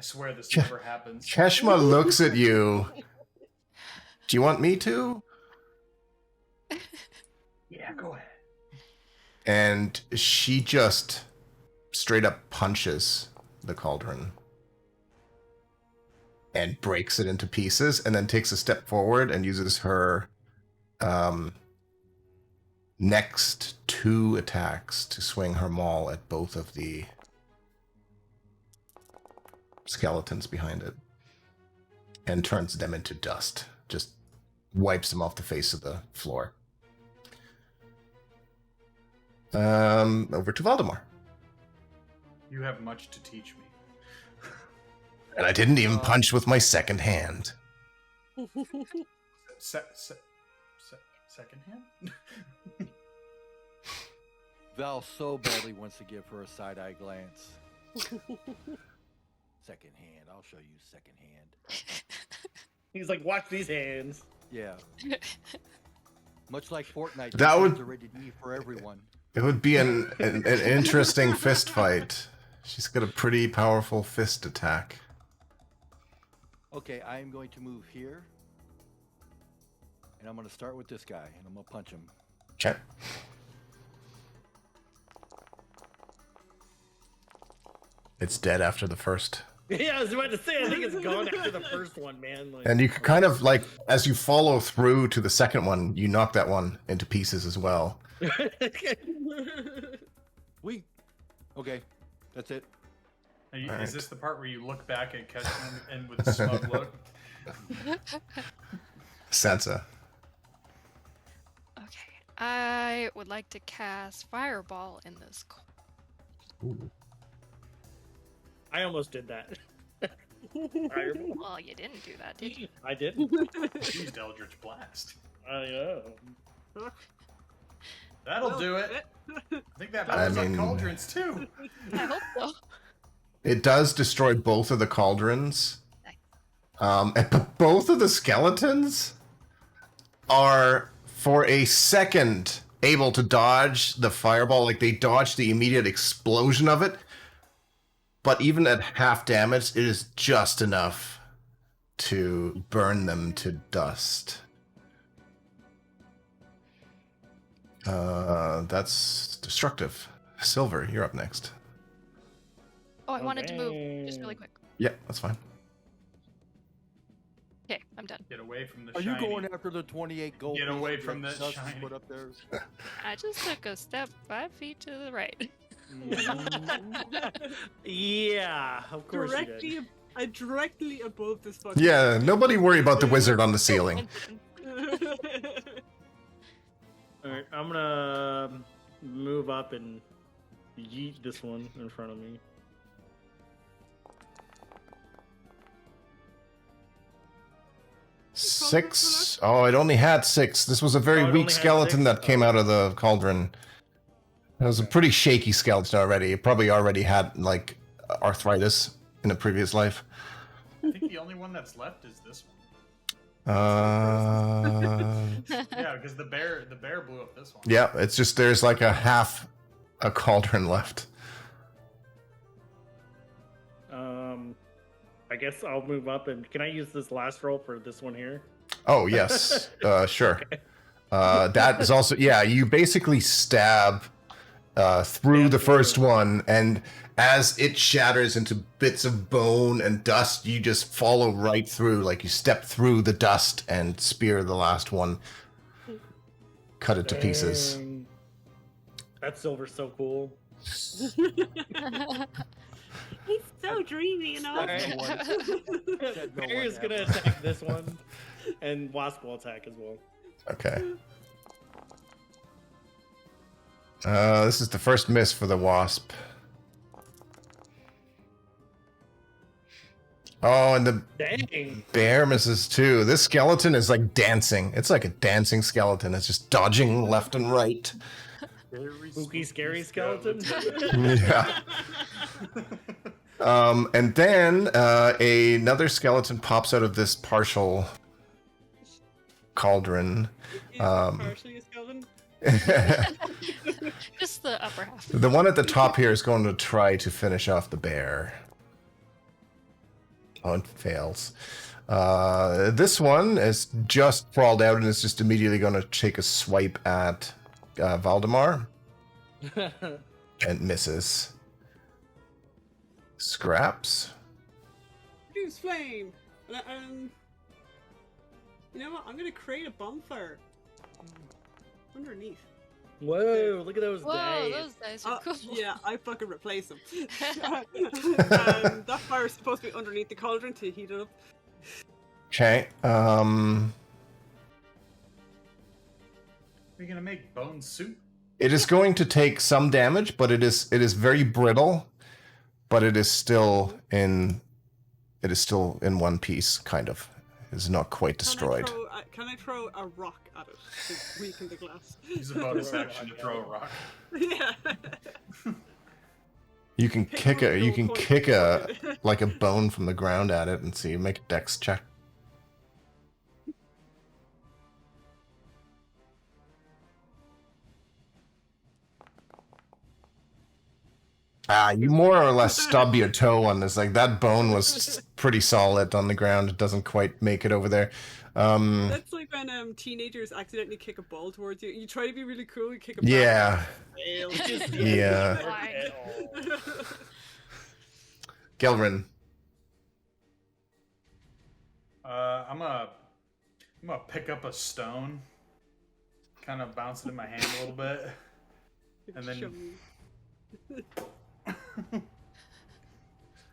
swear this never happens. Keshma looks at you. Do you want me to? Yeah, go ahead. And she just straight up punches the cauldron and breaks it into pieces, and then takes a step forward and uses her next 2 attacks to swing her maul at both of the skeletons behind it, and turns them into dust. Just wipes them off the face of the floor. Over to Valdemar. You have much to teach me. And I didn't even punch with my second hand. Second hand? Val so badly wants to give her a side-eye glance. Second hand. I'll show you second hand. He's like, watch these hands. Yeah. Much like Fortnite, That would- a rated E for everyone. It would be an interesting fist fight. She's got a pretty powerful fist attack. Okay, I am going to move here. And I'm going to start with this guy, and I'm going to punch him. Okay. It's dead after the first. Yeah, I was about to say, I think it's gone after the first one, man. Like, And you could kind of, like, as you follow through to the second one, you knock that one into pieces as well. We. Okay, that's it. Is this the part where you look back at Ketchum and with a smug look? Sansa. Okay. I would like to cast Fireball in this. Ooh. I almost did that. Well, you didn't do that, did you? I didn't. Used Eldritch Blast. I know. That'll do it. I think that I blows up mean- cauldrons too. I hope so. It does destroy both of the cauldrons. But both of the skeletons are, for a second, able to dodge the fireball. Like, they dodge the immediate explosion of it. But even at half damage, it is just enough to burn them to dust. That's destructive. Silver, you're up next. Oh, I wanted to move just really quick. Yeah, that's fine. Okay, I'm done. Get away from the Are shiny. you going after the 28 gold? Get pieces away that from the Gus has shiny. Put up there? I just took a step 5 feet to the right. Yeah, of course you did. Directly above this fucking. Yeah, nobody worry about the wizard on the ceiling. Alright, I'm gonna move up and yeet this one in front of me. Six. Oh, it only had 6. This was a very Oh, it only weak had skeleton 6? that came out of the cauldron. It was a pretty shaky skeleton already. It probably already had, like, arthritis in a previous life. I think the only one that's left is this one. Yeah, because the bear blew up this one. Yeah, it's just there's like a cauldron left. I guess I'll move up and can I use this last roll for this one here? Oh, yes. Sure. That is also, yeah, you basically stab through the first one, and as it shatters into bits of bone and dust, you just follow right through, like you step through the dust and spear the last one. Cut it to pieces. Dang. That silver's so cool. He's so dreamy and all. Said no one Bear's gonna ever. attack this one, and Wasp will attack as well. Okay. This is the first miss for the wasp. Oh, and the Dang! bear misses too. This skeleton is like dancing. It's like a dancing skeleton. It's just dodging left and right. Spooky, scary skeleton. Yeah. And then another skeleton pops out of this partial cauldron. Partially a skeleton. Just the upper half. The one at the top here is going to try to finish off the bear. Oh, it fails. This one has just crawled out and is just immediately going to take a swipe at Valdemar and misses. Scraps. Produce flame. You know what? I'm gonna create a bonfire underneath. Whoa, look at those Whoa, dice. those dice are cool. Yeah, I fucking replace them. That fire is supposed to be underneath the cauldron to heat it up. Okay. Are you gonna make bone soup? It is going to take some damage, but it is very brittle, but it is still in one piece, kind of. It is not quite destroyed. Can I throw a rock at it to weaken the glass? Use a bonus action to throw a rock. Yeah. You can kick a like a bone from the ground at it and see. Make a dex check. You more or less stub your toe on this. Like, that bone was pretty solid on the ground. It doesn't quite make it over there. That's like when teenagers accidentally kick a ball towards you. You try to be really cool, you kick a ball. Yeah. Fail. Yeah. Gelrin. I'm gonna pick up a stone, kind of bounce it in my hand a little bit, and then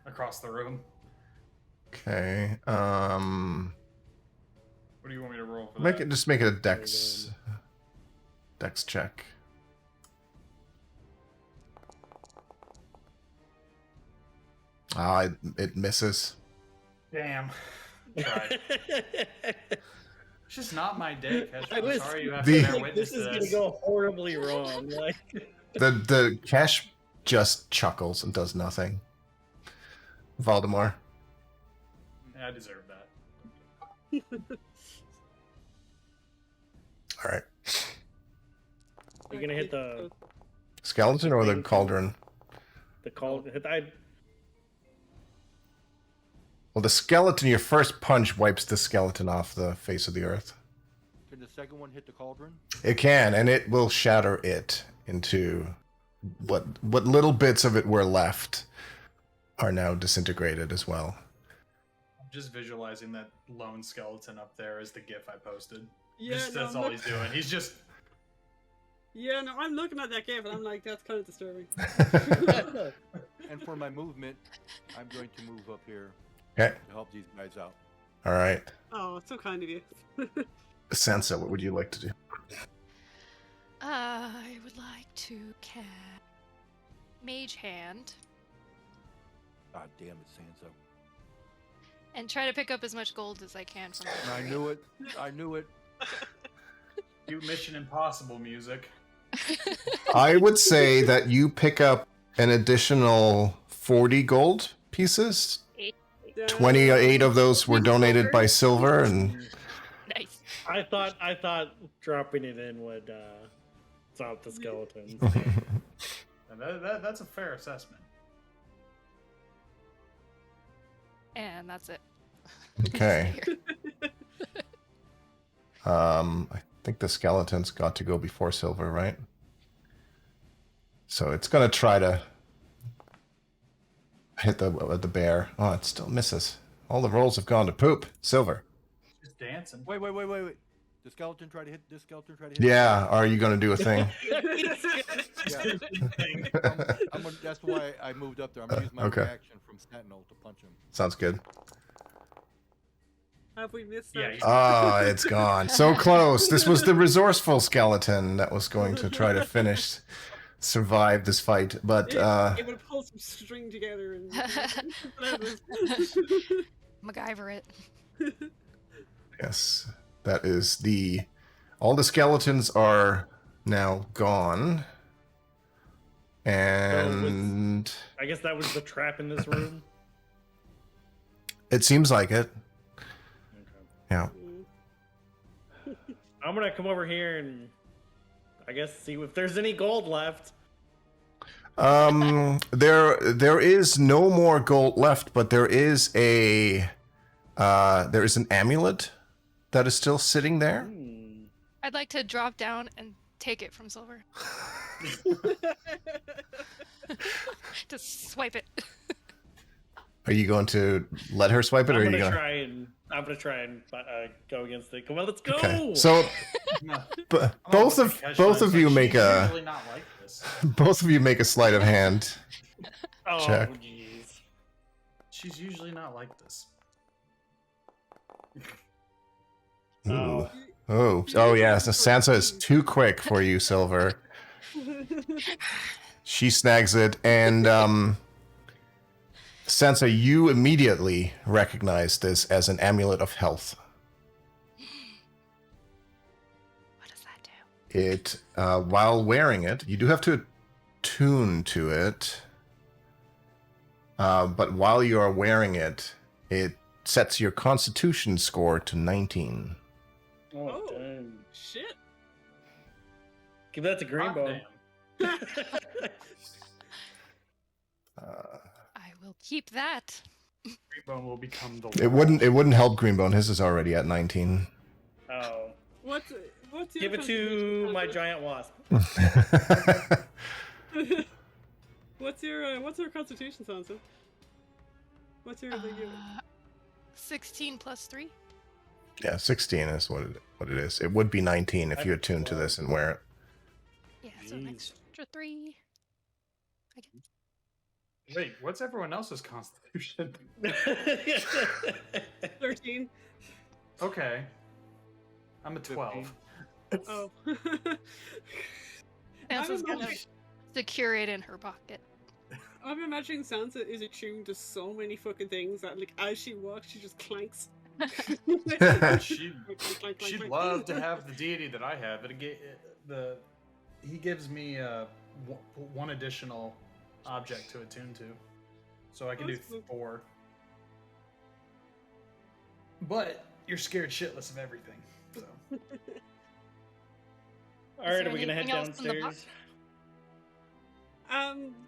across the room. Okay. What do you want me to roll for that? Just make it a dex check. It misses. Damn. Tried. It's just not my dick. I'm sorry you have The- to bear witness This is to gonna this. go horribly wrong. Like, The cash just chuckles and does nothing. Valdemar. Yeah, I deserve that. All right. you're gonna hit the Skeleton or the cauldron? call. Well, the skeleton, your first punch wipes the skeleton off the face of the earth. Can the second one hit the cauldron? It can, and it will shatter it into what little bits of it were left are now disintegrated as well. I'm just visualizing that lone skeleton up there as the gif I posted. Yeah, Just, no, that's all he's doing. He's just. Yeah, no, I'm looking at that game and I'm like, that's kind of disturbing. And for my movement, I'm going to move up here Okay. to help these guys out. All right. Oh, it's so kind of you. Sansa, what would you like to do? I would like to cast Mage Hand God damn it, Sansa. and try to pick up as much gold as I can from the I knew it. I knew it. Do Mission Impossible music. I would say that you pick up an additional 40 gold pieces. 28 of those were donated by silver, and Nice. I thought dropping it in would stop the skeletons. And that's a fair assessment. And that's it. okay. I think the skeleton's got to go before silver, right? So it's gonna try to hit the bear. Oh, it still misses. All the rolls have gone to poop. Silver. Just dancing. Wait. The skeleton tried to hit this skeleton. Yeah. Are you gonna do a thing? That's why I moved up there. I'm gonna use my Okay. reaction from Sentinel to punch him. Sounds good. Have we missed Yeah, that? he's- Ah, it's gone. So close. This was the resourceful skeleton that was going to try to survive this fight, but It would pull some string together and. MacGyver it. yes, that is all the skeletons are now gone, and I guess that was the trap in this room. it seems like it. Okay. Yeah. I'm gonna come over here and I guess see if there's any gold left. There is no more gold left, but there is an amulet that is still sitting there. Hmm. I'd like to drop down and take it from Silver. Just swipe it. Are you going to let her swipe it, or are I'm you gonna going? try and go against it. Come on, let's go. Okay. So No. both I'm gonna of look at Kesha, you it's make she's a usually not like this. both of you make a sleight of hand. Oh, Check. jeez. She's usually not like this. Ooh. Oh yeah. So Sansa is too quick for you, Silver. She snags it, and Sansa, you immediately recognize this as an amulet of health. What does that do? It, while wearing it, you do have to attune to it. But while you are wearing it, it sets your Constitution score to 19. Oh, Oh. dang. Shit. Give that to Greenbow. Damn. I will keep that. Greenbone will become the. It wouldn't help Greenbone. His is already at 19. Oh. What's your Give it to my giant wasp. What's your constitution, Sansa? What's your 16 plus 3. Yeah, 16 is what it is. It would be 19 if you attune to this and wear it. Yeah, so an Jeez. extra 3. I get Wait, what's everyone else's constitution? 13. Okay. I'm a 12. Oh. Sansa's gonna secure it in her pocket. I'm imagining Sansa is attuned to so many fucking things that, like, as she walks, she just clanks. She'd love to have the deity that I have. He gives me one additional object to attune to, so I can do That's cool. 4. But you're scared shitless of everything. So All right, there are we gonna head anything else in the box?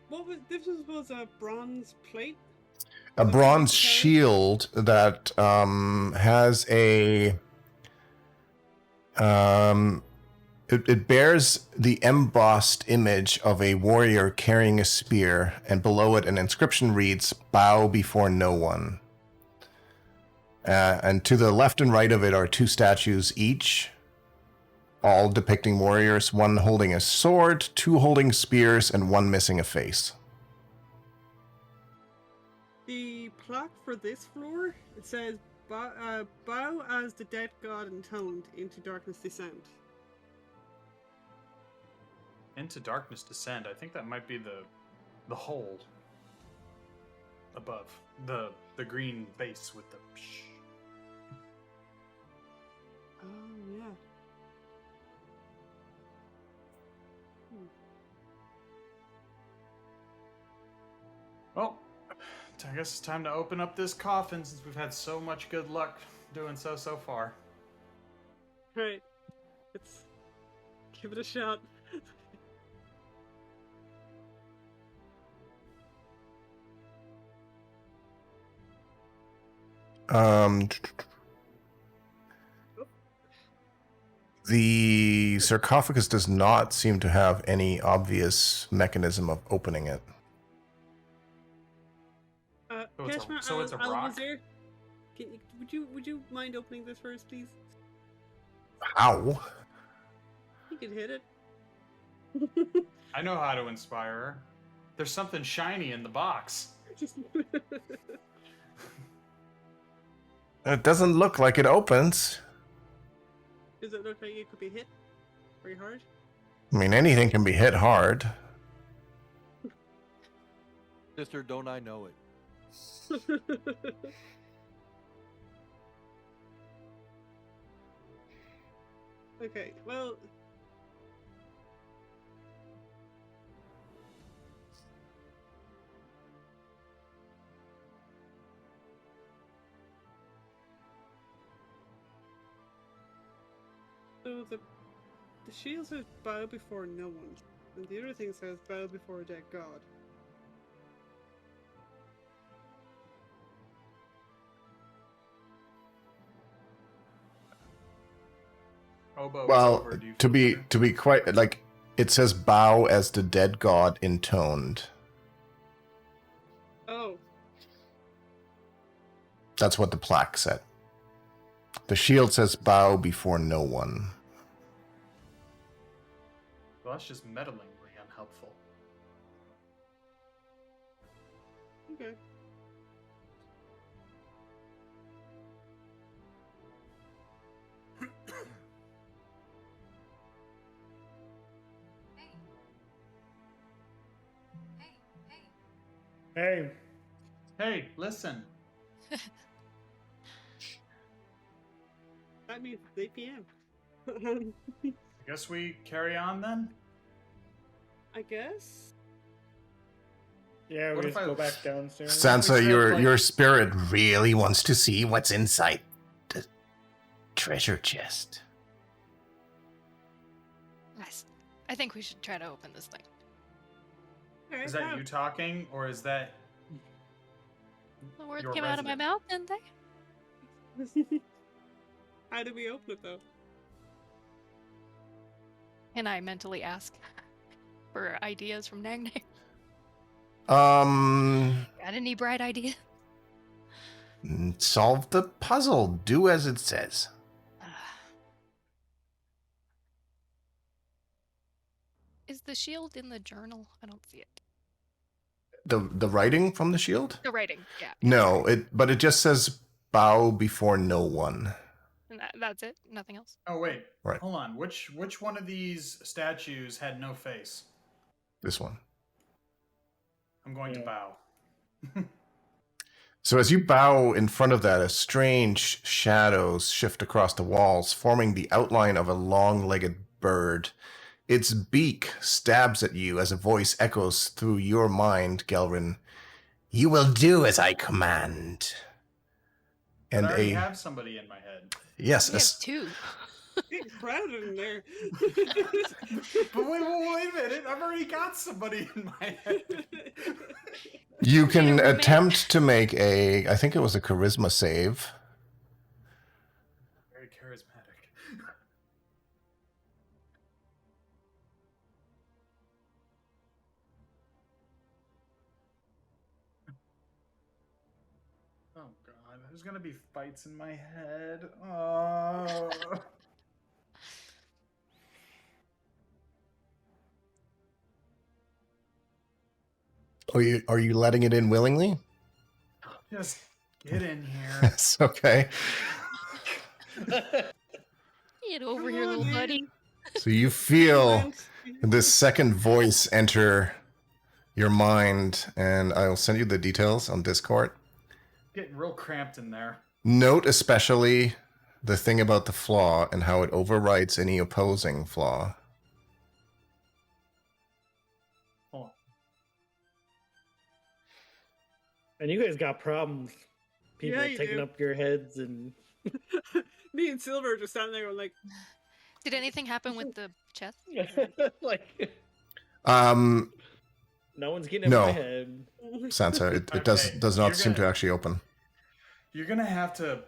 What was this? Was a bronze plate? A bronze shield that has a it bears the embossed image of a warrior carrying a spear, and below it an inscription reads, "Bow before no one." And to the left and right of it are 2 statues each, all depicting warriors, one holding a sword, 2 holding spears, and 1 missing a face. The plaque for this floor, it says, bow as the dead god intoned, into darkness descend. into darkness descend. I think that might be the hole above the green base with the. Oh, yeah. Well, I guess it's time to open up this coffin since we've had so much good luck doing so far. Right. Let's give it a shot. The sarcophagus does not seem to have any obvious mechanism of opening it. So it's a rock? Would you mind opening this for us, please? Ow! You can hit it. I know how to inspire her. There's something shiny in the box. It doesn't look like it opens. Does it look like it could be hit very hard? I mean, anything can be hit hard. Sister, don't I know it? Okay, well. So the shield says bow before no one. And the other thing says bow before a dead god. Oboe is Well, over. Do you to feel be better? to be quite like it says bow as the dead god intoned. Oh, That's what the plaque said. The shield says bow before no one. Well, that's just meddlingly unhelpful. okay. Hey, Hey, listen. That means it's 8 p.m. I guess we carry on then. I guess. yeah, we What if just I- go back downstairs. Sansa, said, your like- your spirit really wants to see what's inside the treasure chest. Nice. I think we should try to open this thing. Okay, Is that you talking, or is that The words Your came out of my resident. mouth, didn't they? How do we open it though? And I mentally ask for ideas from Nang Nang. Got any bright idea? Solve the puzzle. Do as it says. Is the shield in the journal? I don't see it. The writing from the shield? The writing, yeah. No, but it just says bow before no one. And that's it? Nothing else? Oh wait, Right. hold on. Which one of these statues had no face? This one. I'm going to Yeah. bow. So as you bow in front of that, a strange shadows shift across the walls, forming the outline of a long-legged bird. Its beak stabs at you as a voice echoes through your mind, Gelrin. You will do as I command. And I already a have somebody in my head. yes, We have two. Getting crowded in there. But wait a minute. I've already got somebody in my head. you can Need a roommate? attempt to make I think it was a charisma save. Very charismatic. Oh god, there's gonna be fights in my head. Oh. Are you letting it in willingly? Just get in here. Yes, okay. Get over Come here, on, little man. buddy. So you feel Vent. this second voice enter your mind, and I'll send you the details on Discord. Getting real cramped in there. Note especially the thing about the flaw and how it overwrites any opposing flaw. Hold on. And you guys got problems. People Yeah, you taking do. up your heads and Me and Silver are just standing there going like, Did anything happen with the chest? like Um, no one's getting in No. my head. Sansa, it Okay, does not you're seem to gonna- actually open. You're gonna have to.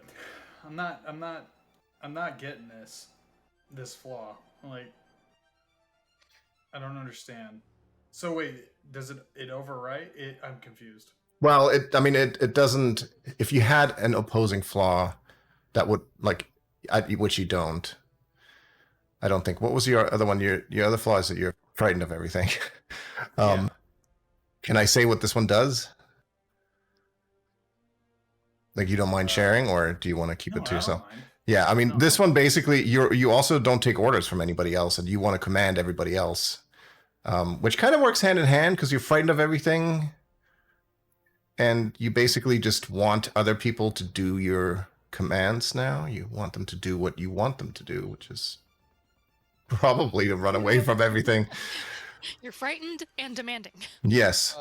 I'm not getting this flaw. Like, I don't understand. So wait, does it overwrite? I'm confused. Well, it doesn't. If you had an opposing flaw, that would which you don't. I don't think. What was your other one? Your other flaw is that you're frightened of everything. Yeah. Can I say what this one does? Like, you don't mind sharing, or do you want to keep No, it to I don't yourself? mind. Yeah, I mean, No. this one basically, you also don't take orders from anybody else, and you want to command everybody else, which kind of works hand in hand because you're frightened of everything, and you basically just want other people to do your commands now. You want them to do what you want them to do, which is probably to run away from everything. You're frightened and demanding. Yes.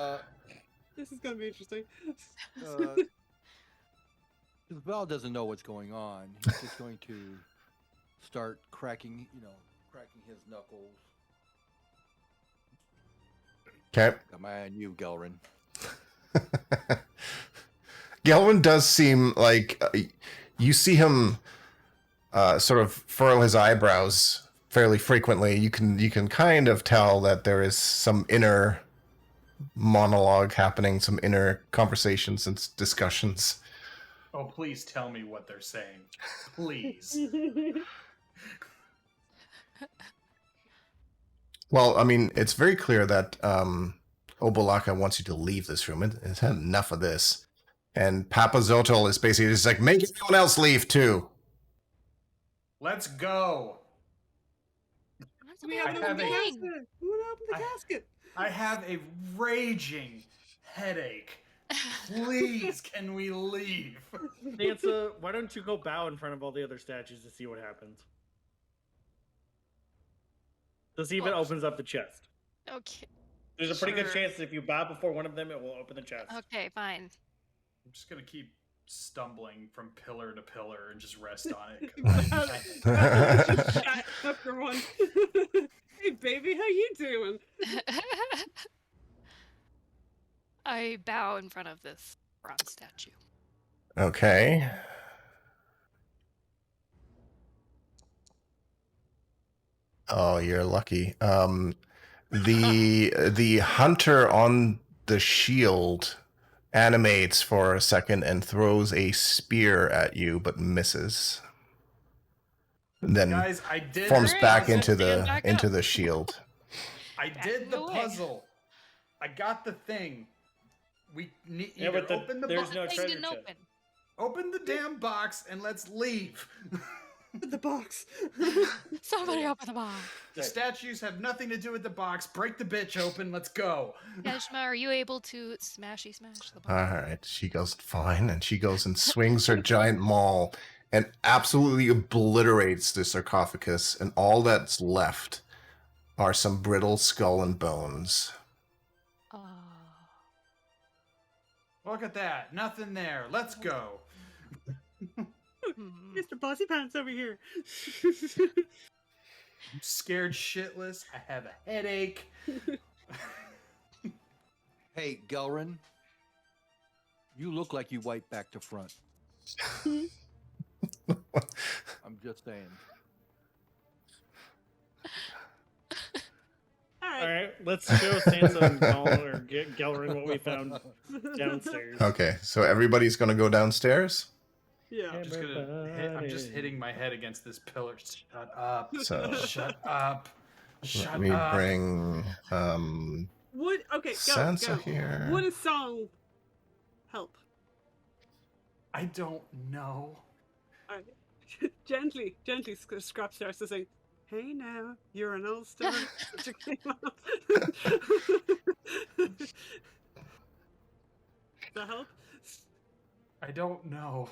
this is gonna be interesting. Because Val doesn't know what's going on. He's just going to start cracking his knuckles. Okay. Got my eye on you, Gelrin. Gelwin does seem like you see him sort of furrow his eyebrows fairly frequently. You can kind of tell that there is some inner monologue happening, some inner conversations and discussions. Oh, please tell me what they're saying. Please. Well, I mean, it's very clear that Obolaka wants you to leave this room. It's had enough of this. And Papa Zotol is basically just like, make everyone else leave too. Let's go. That's We what haven't I opened the have a- casket. We want to open the casket. I have a raging headache. Please, can we leave? Sansa, why don't you go bow in front of all the other statues to see what happens? To see if it opens up the chest. Okay. There's a pretty good Sure. chance that if you bow before one of them, it will open the chest. Okay, fine. I'm just gonna keep stumbling from pillar to pillar and just rest on it. Just chat after one. Hey, baby, how you doing? I bow in front of this bronze statue. Okay. Oh, you're lucky. The hunter on the shield animates for a second and throws a spear at you, but misses. And then Guys, I did forms Alright, back so into stand back up. the shield. I did the away. puzzle. I got the thing. We need Yeah, either but open the there's box, no Thing treasure didn't chest. open. open the damn box, and let's leave. The box. Somebody open the box. The statues have nothing to do with the box. Break the bitch open. Let's go. Yashma, are you able to smashy smash the box? All right, she goes fine, and she goes and swings her giant maul and absolutely obliterates the sarcophagus, and all that's left are some brittle skull and bones. Oh. Look at that. Nothing there. Let's go. Hmm. Mr. Bossy Pants over here. I'm scared shitless. I have a headache. Hey, Gelrin, you look like you wipe back to front. I'm just saying. All All right. right, let's show Sansa and Gelrin what we found downstairs. Okay, so everybody's going to go downstairs? Yeah. I'm just hitting my head against this pillar. Shut up. So Shut up. let Shut me up. bring Would okay, go, Sansa go. here. Would a song help? I don't know. All right. gently, Scrap starts to sing. Hey now, you're an old star. Does that help? I don't know.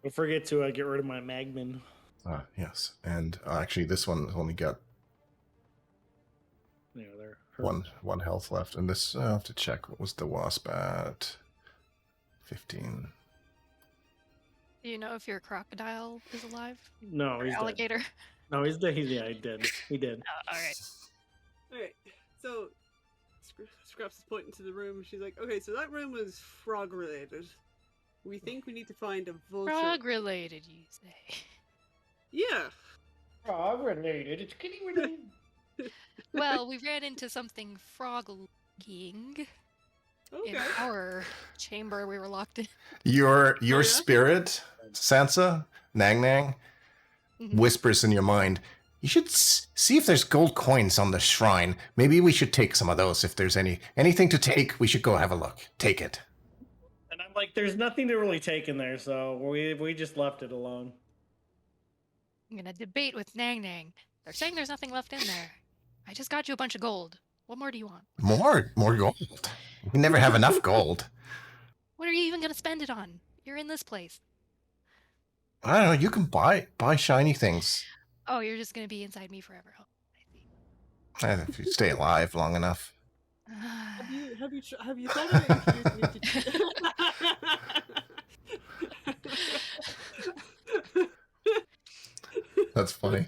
Don't forget to get rid of my Magman. Yes, and actually this one only got Yeah, there. one health left, and this I have to check. What was the wasp at? 15. Do you know if your crocodile is alive? No, Or he's dead. alligator? No, he's dead. He did. He did. Oh, all right. All right. So Scraps is pointing to the room. She's like, okay, so that room was frog related. We think we need to find a vulture. Frog related, you say? Yeah. Frog related. It's kitty related. Well, we ran into something frog-looking in Okay. our chamber we were locked in. Your yeah? spirit, Sansa, Nang Nang, Mhm. whispers in your mind, you should see if there's gold coins on the shrine. Maybe we should take some of those. If there's anything to take, we should go have a look. Take it. And I'm like, there's nothing to really take in there, so we just left it alone. I'm gonna debate with Nang Nang. They're saying there's nothing left in there. I just got you a bunch of gold. What more do you want? More gold. We never have enough gold. What are you even gonna spend it on? You're in this place. I don't know. You can buy shiny things Oh, you're just gonna be inside me forever. Oh, I see. if you stay alive long enough. Have you thought about introducing me to? That's funny.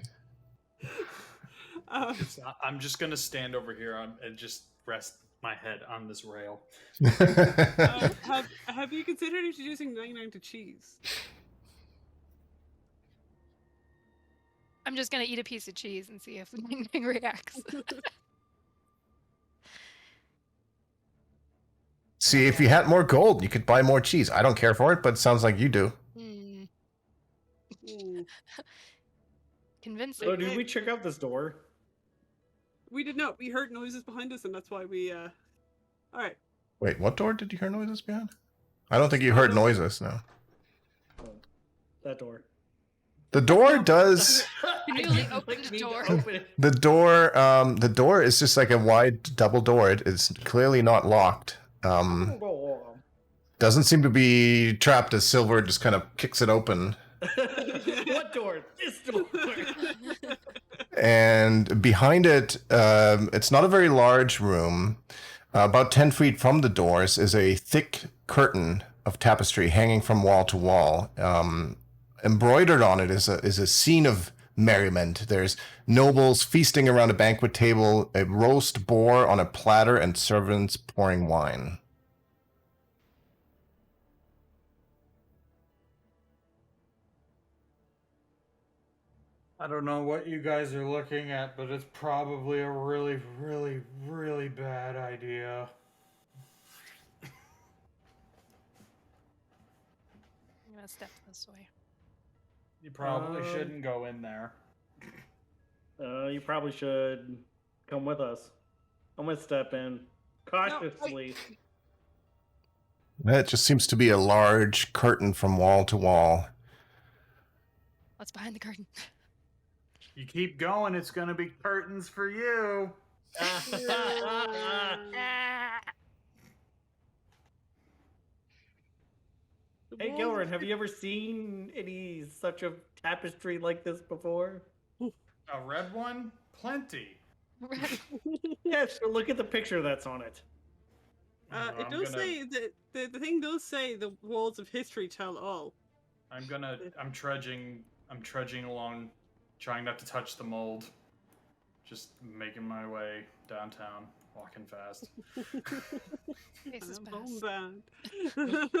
I'm just gonna stand over here and just rest my head on this rail. Have you considered introducing 99 to cheese? I'm just gonna eat a piece of cheese and see if anything reacts. See, if you had more gold, you could buy more cheese. I don't care for it, but it sounds like you do. Hmm. Ooh. Convincing. So, did we check out this door? We did not. We heard noises behind us, and that's why we. All right. Wait, what door did you hear noises behind? I don't think you heard noises, no. Oh, that door. The door does... You newly opened a door. The door is just like a wide double door. It's clearly not locked. Doesn't seem to be trapped as Silver just kind of kicks it open. What door? This door. And behind it, it's not a very large room. About 10 feet from the doors is a thick curtain of tapestry hanging from wall to wall. Embroidered on it is a scene of merriment. There's nobles feasting around a banquet table, a roast boar on a platter, and servants pouring wine. I don't know what you guys are looking at, but it's probably a really, really, really bad idea. I'm gonna step this way. You probably shouldn't go in there. You probably should come with us. I'm gonna step in cautiously. It just seems to be a large curtain from wall to wall. What's behind the curtain? You keep going, it's gonna be curtains for you. Ah. Hey, Gilren, have you ever seen any such a tapestry like this before? A red one? Plenty. Yes, but look at the picture that's on it. It does say that the thing does say the walls of history tell all. I'm trudging along, trying not to touch the mold. Just making my way downtown, walking fast. Faces Bone fast. band.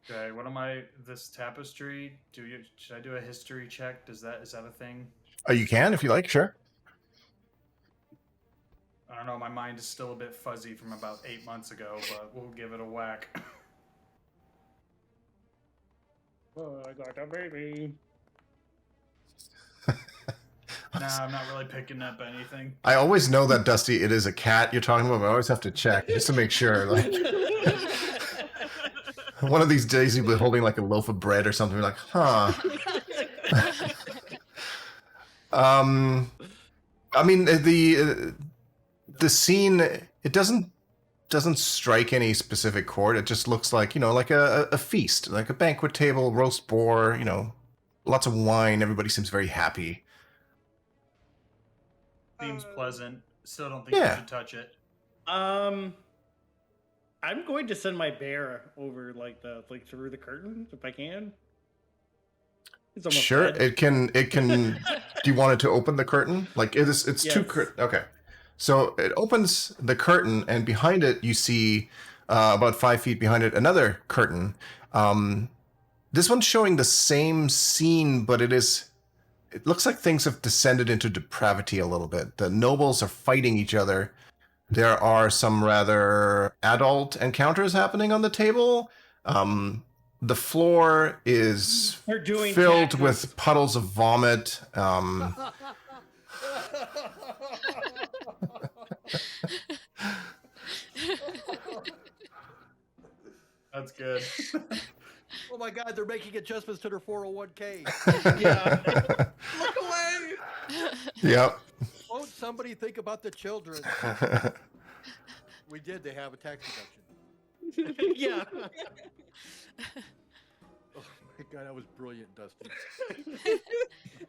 Okay, what am I? This tapestry? Should I do a history check? Is that a thing? Oh, you can if you like, sure. I don't know. My mind is still a bit fuzzy from about 8 months ago, but we'll give it a whack. Oh, I got a baby. Nah, I'm not really picking up anything. I always know that, Dusty, it is a cat you're talking about, but I always have to check just to make sure. Like, one of these days you'll be holding like a loaf of bread or something. You're like, huh. I mean, the scene, it doesn't strike any specific chord. It just looks like, like a feast, like a banquet table, roast boar, lots of wine. Everybody seems very happy. Seems pleasant. Still don't think you should touch it. I'm going to send my bear over through the curtain if I can. It's almost Sure, dead. it can. Do you want it to open the curtain? Like it's Yes. two curtain. Okay, so it opens the curtain, and behind it you see about 5 feet behind it another curtain. This one's showing the same scene, but it looks like things have descended into depravity a little bit. The nobles are fighting each other. There are some rather adult encounters happening on the table. The floor is They're doing filled taxes. with puddles of vomit. That's good. Oh my God, they're making adjustments to their 401k. Yeah. Look away! Yep. Won't somebody think about the children? We did. They have a tax deduction. Yeah. Oh my God, that was brilliant, Dustin.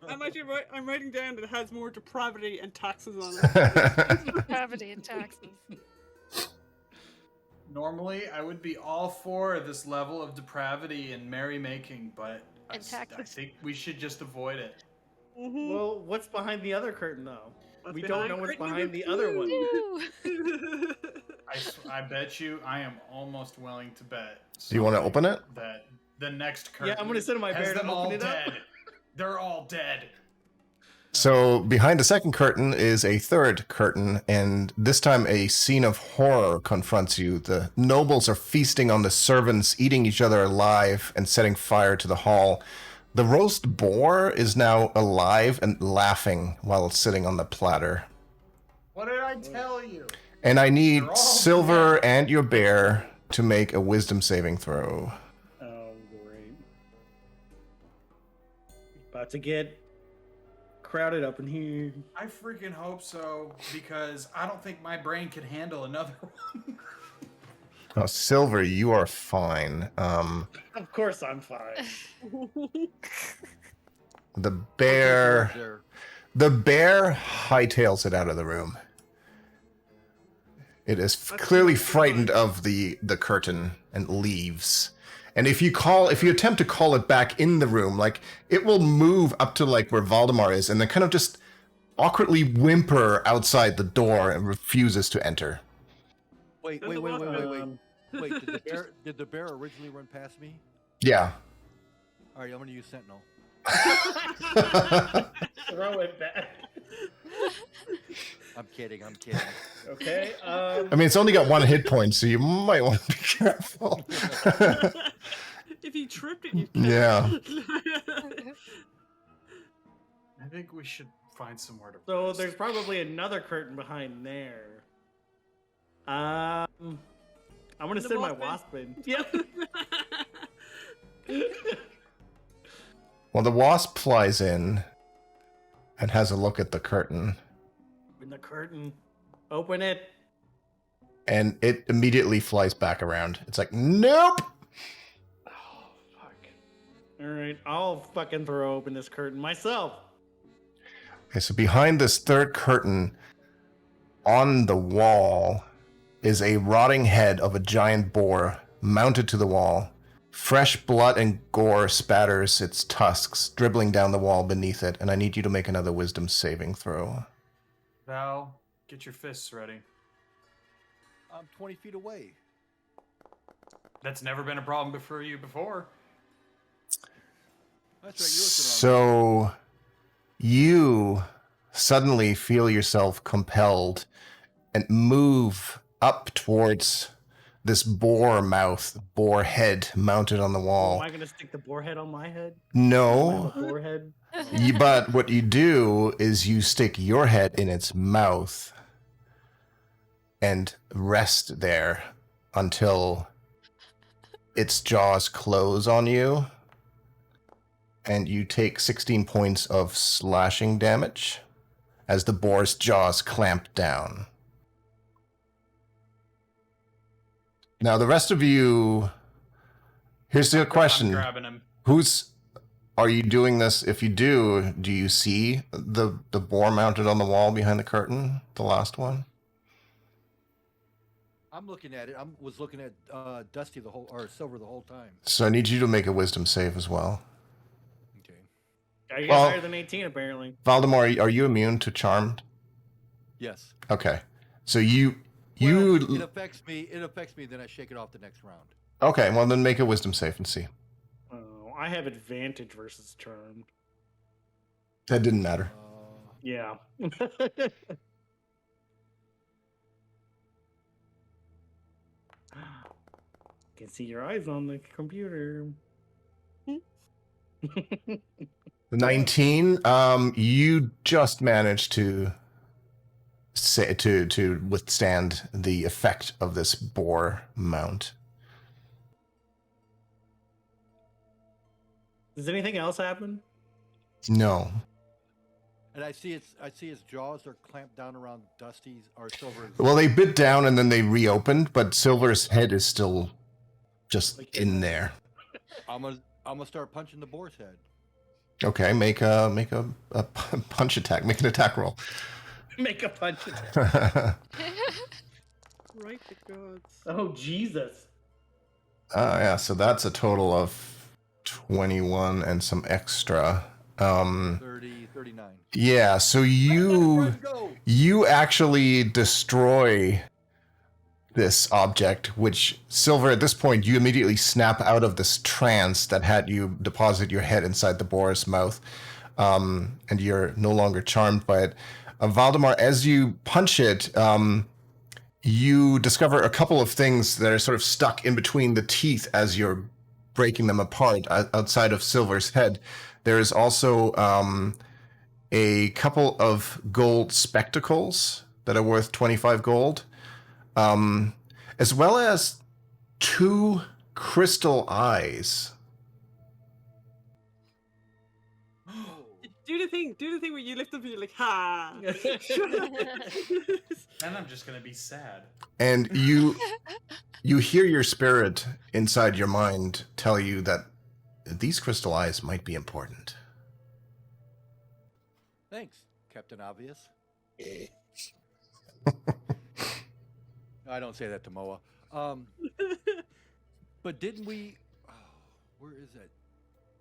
I'm writing down that it has more depravity and taxes on it. Gravity and taxes. Normally, I would be all for this level of depravity and merrymaking, but I And taxes. think we should just avoid it. Mhm. Well, what's behind the other curtain, though? We don't know what's behind the other one. Woo! I bet you I am almost willing to bet. Do you want to open it? That the next curtain Yeah, I'm gonna send my has bear to them all open it up. dead. They're all dead. So behind the second curtain is a third curtain, and this time a scene of horror confronts you. The nobles are feasting on the servants, eating each other alive, and setting fire to the hall. The roast boar is now alive and laughing while sitting on the platter. What did I tell you? And I need They're all Silver and your bear to make a wisdom saving throw. Oh, great. About to get crowded up in here. I freaking hope so, because I don't think my brain could handle another one. Oh, Silver, you are fine. Of course I'm fine. The bear There. hightails it out of the room. It is clearly frightened of the curtain and leaves. And if you attempt to call it back in the room, like it will move up to like where Valdemar is, and then kind of just awkwardly whimper outside the door and refuses to enter. Wait. Wait, did the bear originally run past me? Yeah. All right, I'm gonna use Sentinel. Throw it back. I'm kidding. Okay. I mean, it's only got 1 hit point, so you might want to be careful. If you tripped it, you can. Yeah. I think we should find somewhere to. So rest. there's probably another curtain behind there. I'm gonna The send my wasp wasp in. Yep. Well, the wasp flies in and has a look at the curtain, In the curtain. Open it. and it immediately flies back around. It's like, nope. Oh fuck. Alright, I'll fucking throw open this curtain myself. Okay, so behind this third curtain, on the wall, is a rotting head of a giant boar mounted to the wall. Fresh blood and gore spatters its tusks, dribbling down the wall beneath it, and I need you to make another wisdom saving throw. Val, get your fists ready. I'm 20 feet away. That's never been a problem for you before. That's right. You So you suddenly feel yourself compelled and move up towards this boar head mounted on the Am wall. I gonna stick the boar head on my head? No, Boar head? but what you do is you stick your head in its mouth and rest there until its jaws close on you, and you take 16 points of slashing damage as the boar's jaws clamp down. Now, the rest of you, here's the I'm question. grabbing him. Are you doing this? If you do you see the boar mounted on the wall behind the curtain? The last one? I'm looking at it. I was looking at Dusty Silver the whole time. So I need you to make a wisdom save as well. Okay. I get Well- higher than 18 apparently. Valdemar, are you immune to charmed? Yes. Okay. So you Well, it affects me. It affects me. Then I shake it off the next round. okay, well then make a wisdom save and see. Oh, I have advantage versus charmed. That didn't matter. Yeah. Can see your eyes on the computer. 19. You just managed to withstand the effect of this boar mount. Does anything else happen? No. And I see his jaws are clamped down around Dusty's or Silver's. Well, they bit down and then they reopened, but Silver's head is still just in there. I'm gonna start punching the boar's head. Okay, make a punch attack. Make an attack roll. Make a punch attack. Right, the gods. Oh, Jesus. Yeah, so that's a total of 21 and some extra. 30, 39. Yeah, so you actually destroy this object, which, Silver, at this point, you immediately snap out of this trance that had you deposit your head inside the boar's mouth, and you're no longer charmed by it. Valdemar, as you punch it, you discover a couple of things that are sort of stuck in between the teeth as you're breaking them apart outside of Silver's head. There is also a couple of gold spectacles that are worth 25 gold, as well as 2 crystal eyes. Do the thing where you lift up and you're like, ha! Then I'm just gonna be sad. And you hear your spirit inside your mind tell you that these crystal eyes might be important. Thanks, Captain Obvious. I don't say that to Moa. But didn't we? Oh, where is that?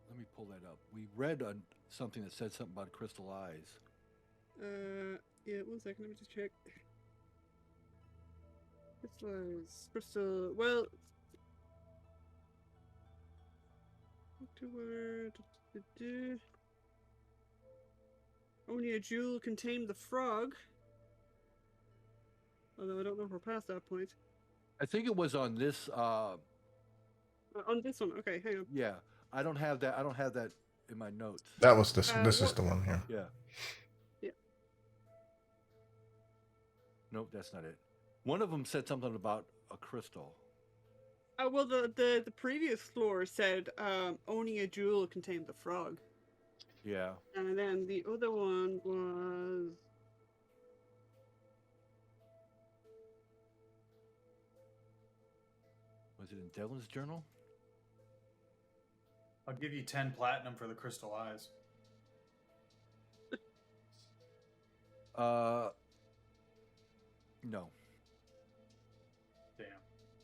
Let me pull that up. We read on something that said something about crystal eyes. Yeah, 1 second, let me just check. Crystal, well... Only a jewel contained the frog. Although I don't know if we're past that point. I think it was on this. On this one, okay, hang on. Yeah, I don't have that. I don't have that in my notes. That was this. This is the one here. Yeah. Yeah. Nope, that's not it. One of them said something about a crystal. Well, the previous floor said only a jewel contained the frog. Yeah. And then the other one was... Was it in Devlin's journal? I'll give you 10 platinum for the crystal eyes. No. Damn.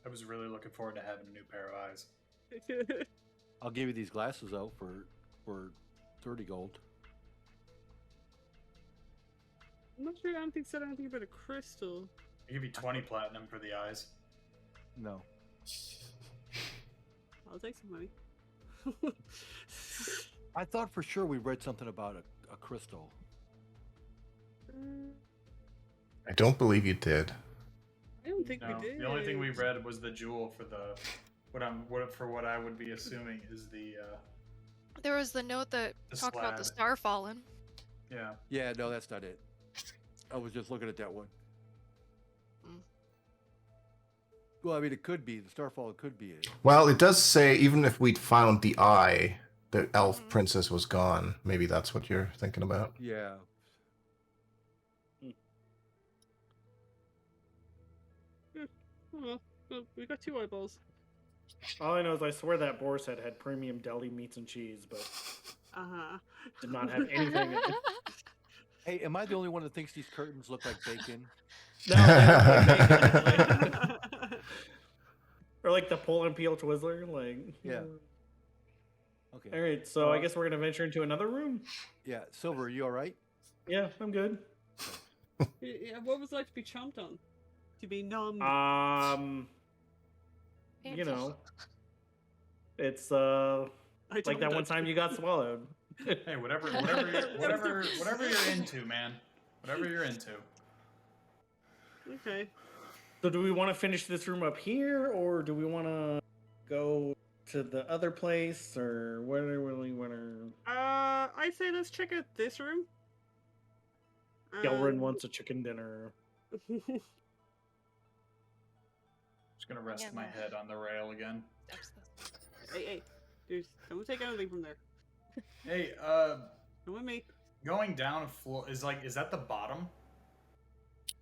I was really looking forward to having a new pair of eyes. I'll give you these glasses though for 30 gold. I'm not sure anything said anything about a crystal. I'll give you 20 platinum for the eyes. No. I'll take some money. I thought for sure we read something about a crystal. I don't believe you did. I don't think No, we did. the only thing we read was the jewel for the what I would be assuming is the There was the note that The talked about the slab. star fallen. yeah. Yeah, no, that's not it. I was just looking at that one. Mm. Well, I mean, it could be. The Starfall could be it. Well, it does say even if we'd found the eye, the elf princess was gone. Maybe that's what you're thinking about. Yeah. Oh, well, we got 2 eyeballs. All I know is I swear that boar's head had premium deli meats and cheese, but Uh-huh. did not have anything. in it. Hey, am I the only one that thinks these curtains look like bacon? No, like, or like the pull and peel Twizzler, like Yeah. Okay. All right, so I guess we're gonna venture into another room. Yeah, Silver, are you all right? Yeah, I'm good. Yeah, what was it like to be chomped on? To be numbed? You know, it's I like don't that know. one time you got swallowed. Hey, whatever you're into, man. Whatever you're into. Okay. So do we want to finish this room up here, or do we want to go to the other place, or what are we want to? I'd say let's check out this room. Gelrin wants a chicken dinner. Just gonna rest Yeah, my no. head on the rail again. Hey, dude, don't take anything from there. Hey, Come with me. going down a floor is that the bottom?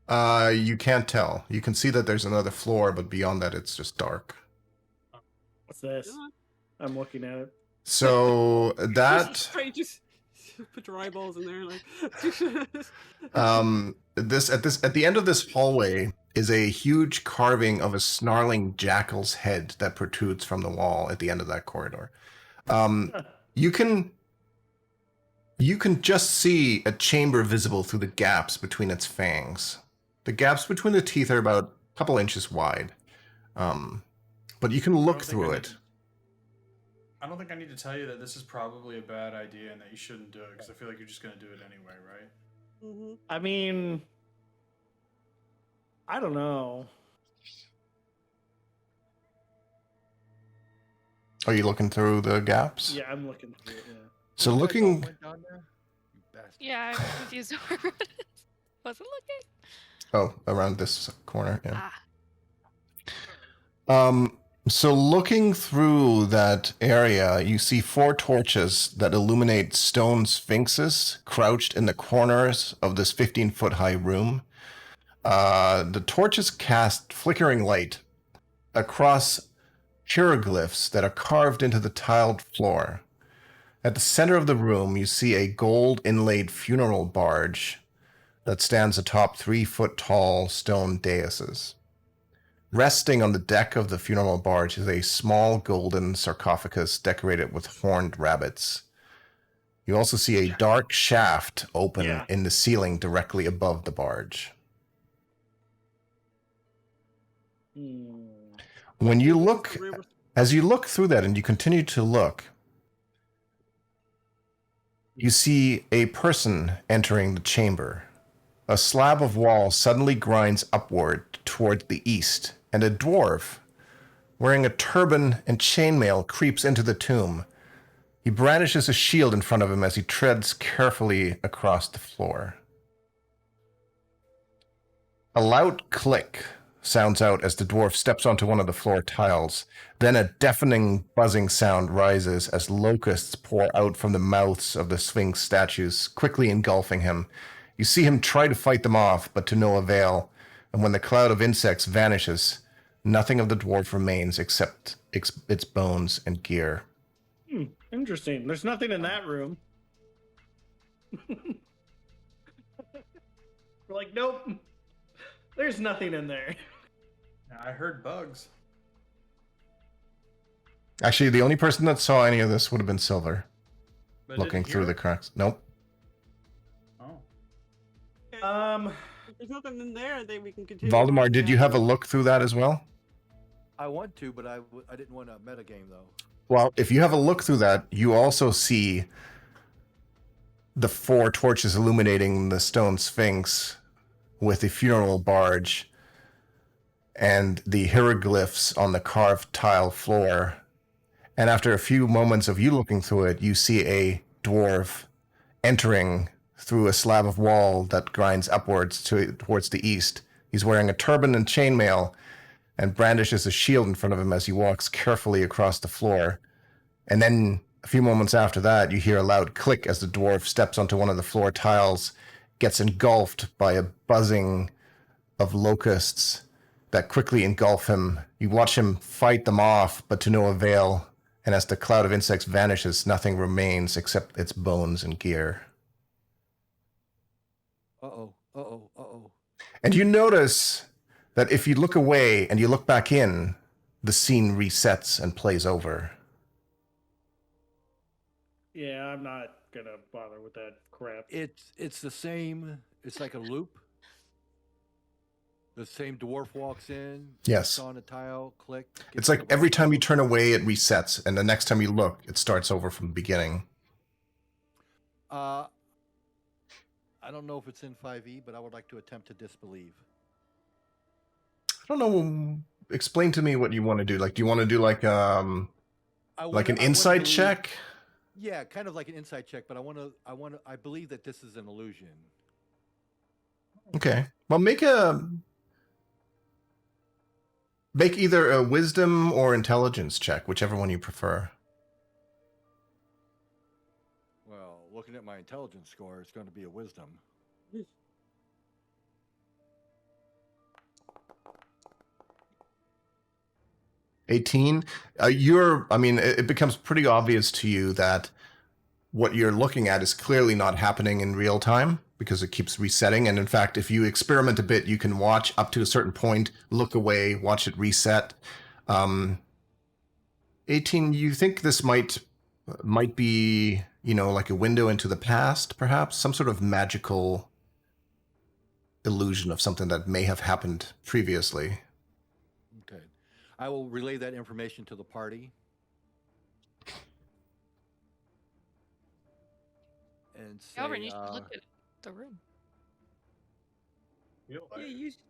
You can't tell. You can see that there's another floor, but beyond that, it's just dark. What's this? Come on. I'm looking at it. So that Sorry, just put your eyeballs in there, like. at the end of this hallway is a huge carving of a snarling jackal's head that protrudes from the wall at the end of that corridor. You can You can just see a chamber visible through the gaps between its fangs. The gaps between the teeth are about a couple inches wide. But you can look through it. I don't think I need to tell you that this is probably a bad idea and that you shouldn't do it, because I feel like you're just going to do it anyway, right? Mm-hmm. I mean, I don't know. Are you looking through the gaps? Yeah, I'm looking through it. Yeah. So You guys all looking... went down there? You bastard. Yeah, I'm confused where it is. Wasn't looking. Oh, around this corner, yeah. Ah. So looking through that area, you see 4 torches that illuminate stone sphinxes crouched in the corners of this 15-foot-high room. The torches cast flickering light across hieroglyphs that are carved into the tiled floor. At the center of the room, you see a gold-inlaid funeral barge that stands atop 3-foot-tall stone daises. Resting on the deck of the funeral barge is a small golden sarcophagus decorated with horned rabbits. You also see a dark shaft open in the ceiling directly above the barge. When you look, as you look through that and you continue to look, you see a person entering the chamber. A slab of wall suddenly grinds upward toward the east, and a dwarf, wearing a turban and chainmail, creeps into the tomb. He brandishes a shield in front of him as he treads carefully across the floor. A loud click sounds out as the dwarf steps onto one of the floor tiles. Then a deafening buzzing sound rises as locusts pour out from the mouths of the Sphinx statues, quickly engulfing him. You see him try to fight them off, but to no avail, and when the cloud of insects vanishes, nothing of the dwarf remains except its bones and gear. Interesting. There's nothing in that room. We're like, nope. There's nothing in there. I heard bugs. Actually, the only person that saw any of this would have been Silver, But looking didn't through hear the it? cracks. Nope. Oh. If there's nothing in there, then we can continue. Valdemar, on did you down. have a look through that as well? I want to, but I didn't want a metagame, though. Well, if you have a look through that, you also see the 4 torches illuminating the stone sphinx with the funeral barge and the hieroglyphs on the carved tile floor. And after a few moments of you looking through it, you see a dwarf entering through a slab of wall that grinds upwards towards the east. He's wearing a turban and chainmail and brandishes a shield in front of him as he walks carefully across the floor. And then a few moments after that, you hear a loud click as the dwarf steps onto one of the floor tiles, gets engulfed by a buzzing of locusts that quickly engulf him. You watch him fight them off, but to no avail. And as the cloud of insects vanishes, nothing remains except its bones and gear. Uh-oh, uh-oh, uh-oh. And you notice that if you look away and you look back in, the scene resets and plays over. Yeah, I'm not gonna bother with that crap. It's the same. It's like a loop. The same dwarf walks in. Yes. On a tile, click. It's like every time you turn away, it resets, and the next time you look, it starts over from the beginning. I don't know if it's in 5e, but I would like to attempt to disbelieve. I don't know. Explain to me what you want to do. Like, do you want to do like an insight check? Yeah, kind of like an insight check, but I believe that this is an illusion. Okay. Well, make either a wisdom or intelligence check, whichever one you prefer. Well, looking at my intelligence score, it's going to be a wisdom. 18. It becomes pretty obvious to you that what you're looking at is clearly not happening in real time because it keeps resetting. And in fact, if you experiment a bit, you can watch up to a certain point, look away, watch it reset. 18, you think this might be like a window into the past, perhaps some sort of magical illusion of something that may have happened previously. Okay. I will relay that information to the party. And say, Calvin, you should look at the room.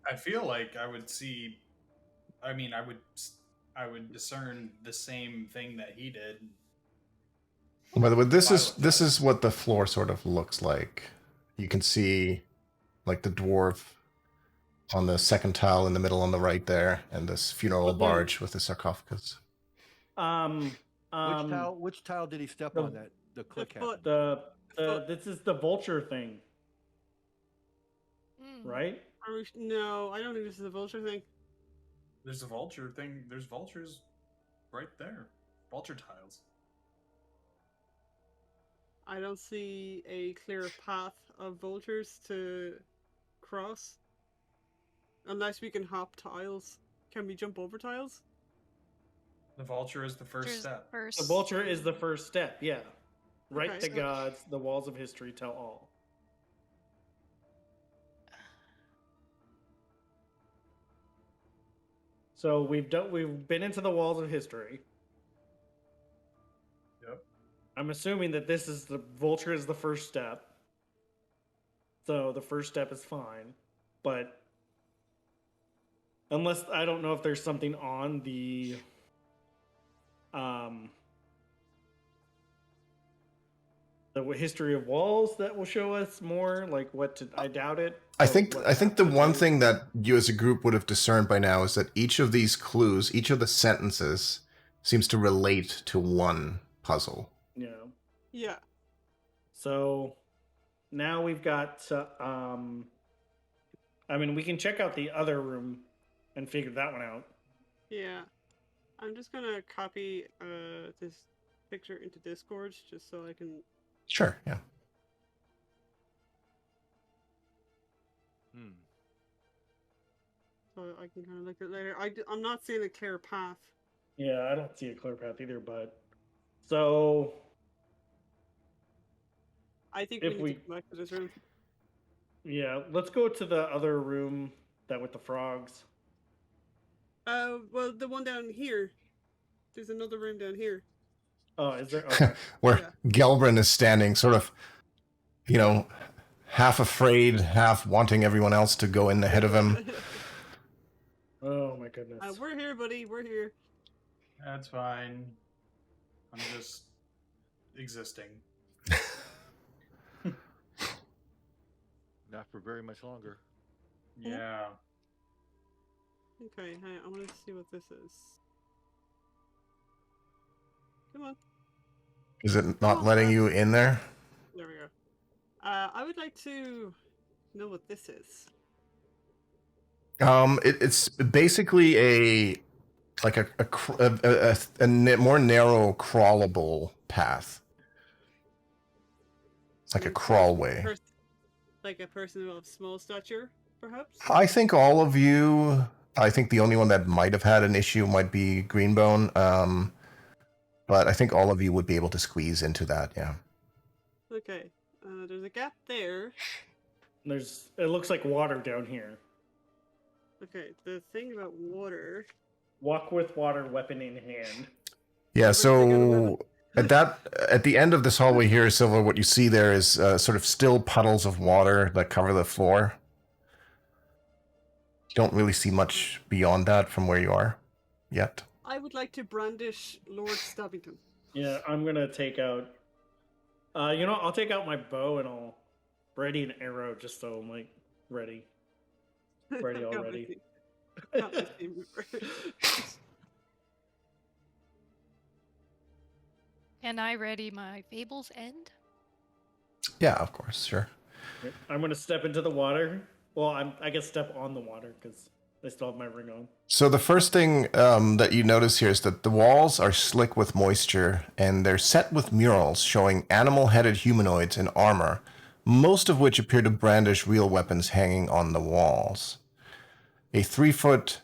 I feel like I would see. I mean, I would discern the same thing that he did. By the way, this is what the floor sort of looks like. You can see like the dwarf on the second tile in the middle on the right there, and this funeral barge with the sarcophagus. Which tile did he step on that the click happened? This is the vulture thing, right? No, I don't think this is a vulture thing. There's a vulture thing. There's vultures right there. Vulture tiles. I don't see a clear path of vultures to cross. Unless we can hop tiles. Can we jump over tiles? The vulture is the first step. The vulture is the first step, yeah. Right Okay. the gods, the walls of history tell all. So we've been into the walls of history. Yep. I'm assuming that this is the vulture is the first step. So the first step is fine. But unless I don't know if there's something on the history of walls that will show us more, like what to. I doubt it. I think the one thing that you as a group would have discerned by now is that each of these clues, each of the sentences, seems to relate to one puzzle. Yeah. Yeah. So now we've got. I mean, we can check out the other room and figure that one out. Yeah. I'm just gonna copy this picture into Discord just so I can. Sure, yeah. So I can kind of look at it later. I'm not seeing a clear path. Yeah, I don't see a clear path either, but so I think If we we- need to come back to this room. yeah, let's go to the other room that with the frogs. Well, the one down here. There's another room down here. Oh, is there? Okay. Where Gelbrin is standing, sort of, half afraid, half wanting everyone else to go in ahead of him. Oh my goodness. We're here, buddy. We're here. That's fine. I'm just existing. Not for very much longer. Yeah. Okay, hey, I want to see what this is. Come on. Is it not letting you in there? There we go. I would like to know what this is. It's basically a more narrow crawlable path. It's like a crawlway. Like a person of small stature, perhaps? I think all of you. I think the only one that might have had an issue might be Greenbone. But I think all of you would be able to squeeze into that, yeah. Okay. There's a gap there. It looks like water down here. Okay, the thing about water. Walk with water, weapon in hand. Yeah, so at the end of this hallway here, Silver, what you see there is sort of still puddles of water that cover the floor. You don't really see much beyond that from where you are yet. I would like to brandish Lord Stabbington. Yeah, I'm gonna take out. I'll take out my bow and I'll ready an arrow just so I'm like ready. Ready already. Can I ready my Fable's End? Yeah, of course, sure. I'm gonna step into the water. Well, I guess step on the water because I still have my ring on. So the first thing that you notice here is that the walls are slick with moisture, and they're set with murals showing animal-headed humanoids in armor, most of which appear to brandish real weapons hanging on the walls. A 3-foot,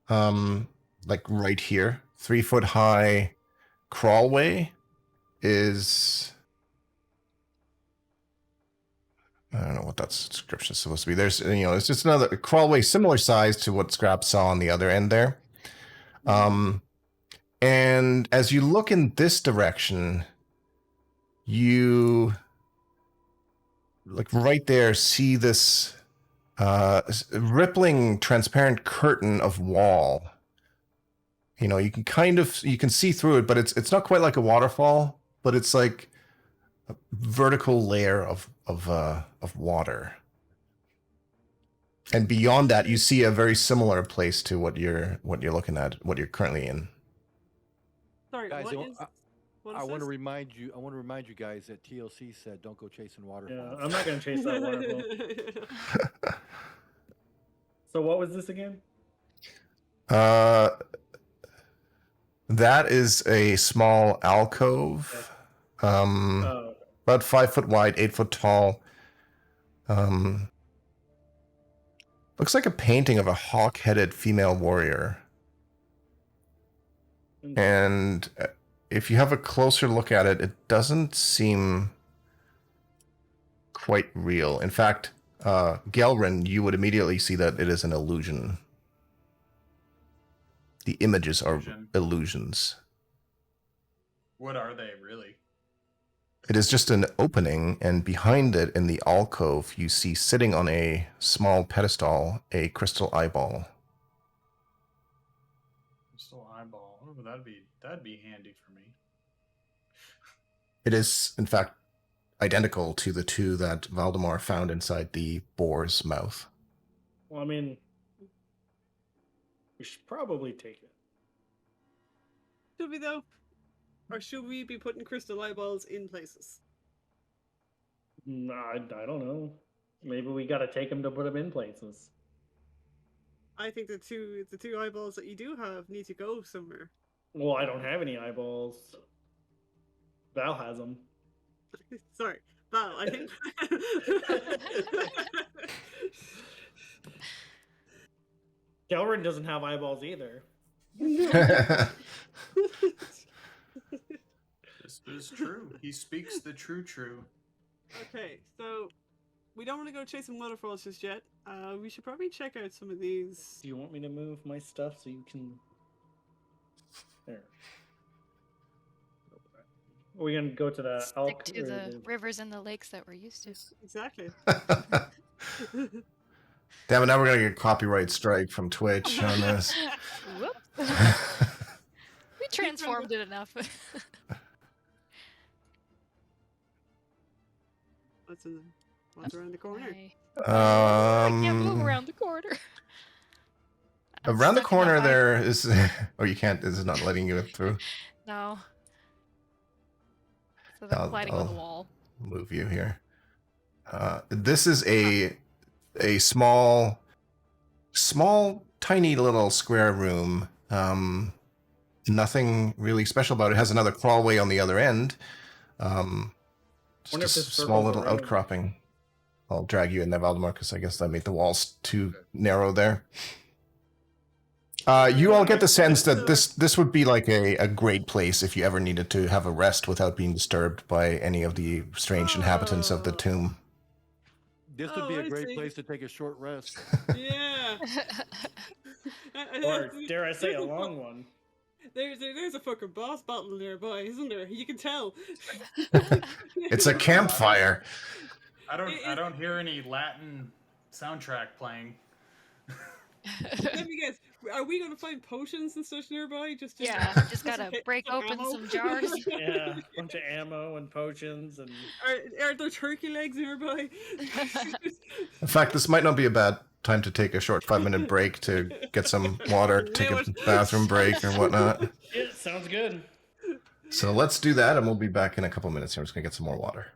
like right here, 3-foot high crawlway is I don't know what that description is supposed to be. There's, it's just another crawlway similar size to what Scrap saw on the other end there. And as you look in this direction, you like right there see this rippling transparent curtain of wall. You can see through it, but it's not quite like a waterfall, but it's like a vertical layer of water. And beyond that, you see a very similar place to what you're looking at, what you're currently in. Sorry, Guys, what I is want to this? remind you. I want to remind you guys that TLC said don't go chasing Yeah, waterfalls. I'm not gonna chase that waterfall. So what was this again? That is a small alcove, Oh, about 5 foot wide, 8 foot tall. Looks like a painting of a hawk-headed female warrior. And if you have a closer look at it, it doesn't seem quite real. In fact, Gelrin, you would immediately see that it is an illusion. The images are illusions. What are they really? It is just an opening, and behind it, in the alcove, you see sitting on a small pedestal a crystal eyeball. Crystal eyeball. Oh, that'd be handy for me. It is, in fact, identical to the two that Valdemar found inside the boar's mouth. well, I mean, we should probably take it. Should we though? Or should we be putting crystal eyeballs in places? I don't know. Maybe we gotta take them to put them in places. I think the two eyeballs that you do have need to go somewhere. Well, I don't have any eyeballs. Val has them. Sorry, Val. I think. Kelrin doesn't have eyeballs either. This is true. He speaks the true. Okay, so we don't want to go chasing waterfalls just yet. We should probably check out some of these. Do you want me to move my stuff so you can? There. Are we gonna go to the Stick to the rivers and the lakes that we're used to. Exactly. Damn it, now we're going to get copyright strike from Twitch on this. Whoops. We transformed it enough. What's around the corner? I can't move around the corner. I'm Around the stuck in corner pipe. there is... Oh, you can't... This is not letting you through. No. So they're colliding on the wall. Move you here. This is a small, tiny little square room. Nothing really special about it. It has another crawlway on the other end. Wonder if Just a this small circles little around. outcropping. I'll drag you in there, Valdemar, because I guess that made the walls too narrow there. You all get the sense that this would be like a great place if you ever needed to have a rest without being disturbed by any of the strange inhabitants of the tomb. This would be Oh, a I great see. place to take a short rest. Yeah. Or dare I say a long one? There's a fucking boss battle nearby, isn't there? You can tell. It's a campfire. I don't hear any Latin soundtrack playing. Let me guess. Are we gonna find potions and such nearby? Just Just gotta break some open ammo? some jars. Yeah, a bunch of ammo and potions and. Are there turkey legs nearby? In fact, this might not be a bad time to take a short 5-minute break to get some water, take a bathroom break or whatnot. Yeah, sounds good. So let's do that, and we'll be back in a couple minutes here. I'm just going to get some more water.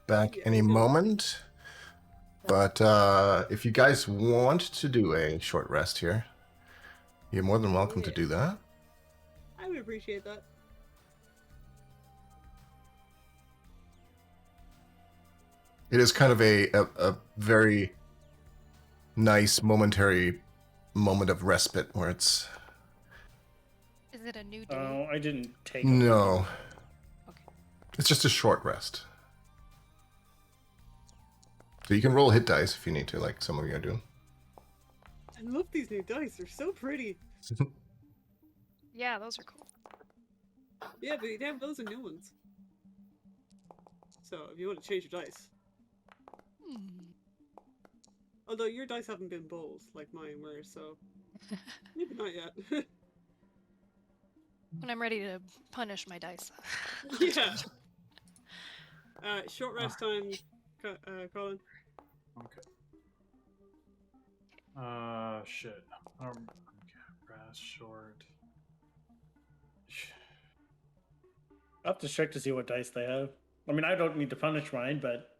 back Yeah, any he's gonna- moment. But if you guys want to do a short rest here, you're more than welcome to Yeah. do that. I would appreciate that. It is kind of a very nice momentary moment of respite where it's Is it a new day? Oh, I didn't take. no, Okay. it's just a short rest. So you can roll hit dice if you need to, like some of you are doing. I love these new dice. They're so pretty. Yeah, those are cool. Yeah, but you have those are new ones. So if you want to change your dice. Although your dice haven't been bowls like mine were, so maybe not yet. When I'm ready to punish my dice. Yeah. Short rest time, Colin. Okay. Shit. Rest short. I'll have to check to see what dice they have. I mean, I don't need to punish mine, but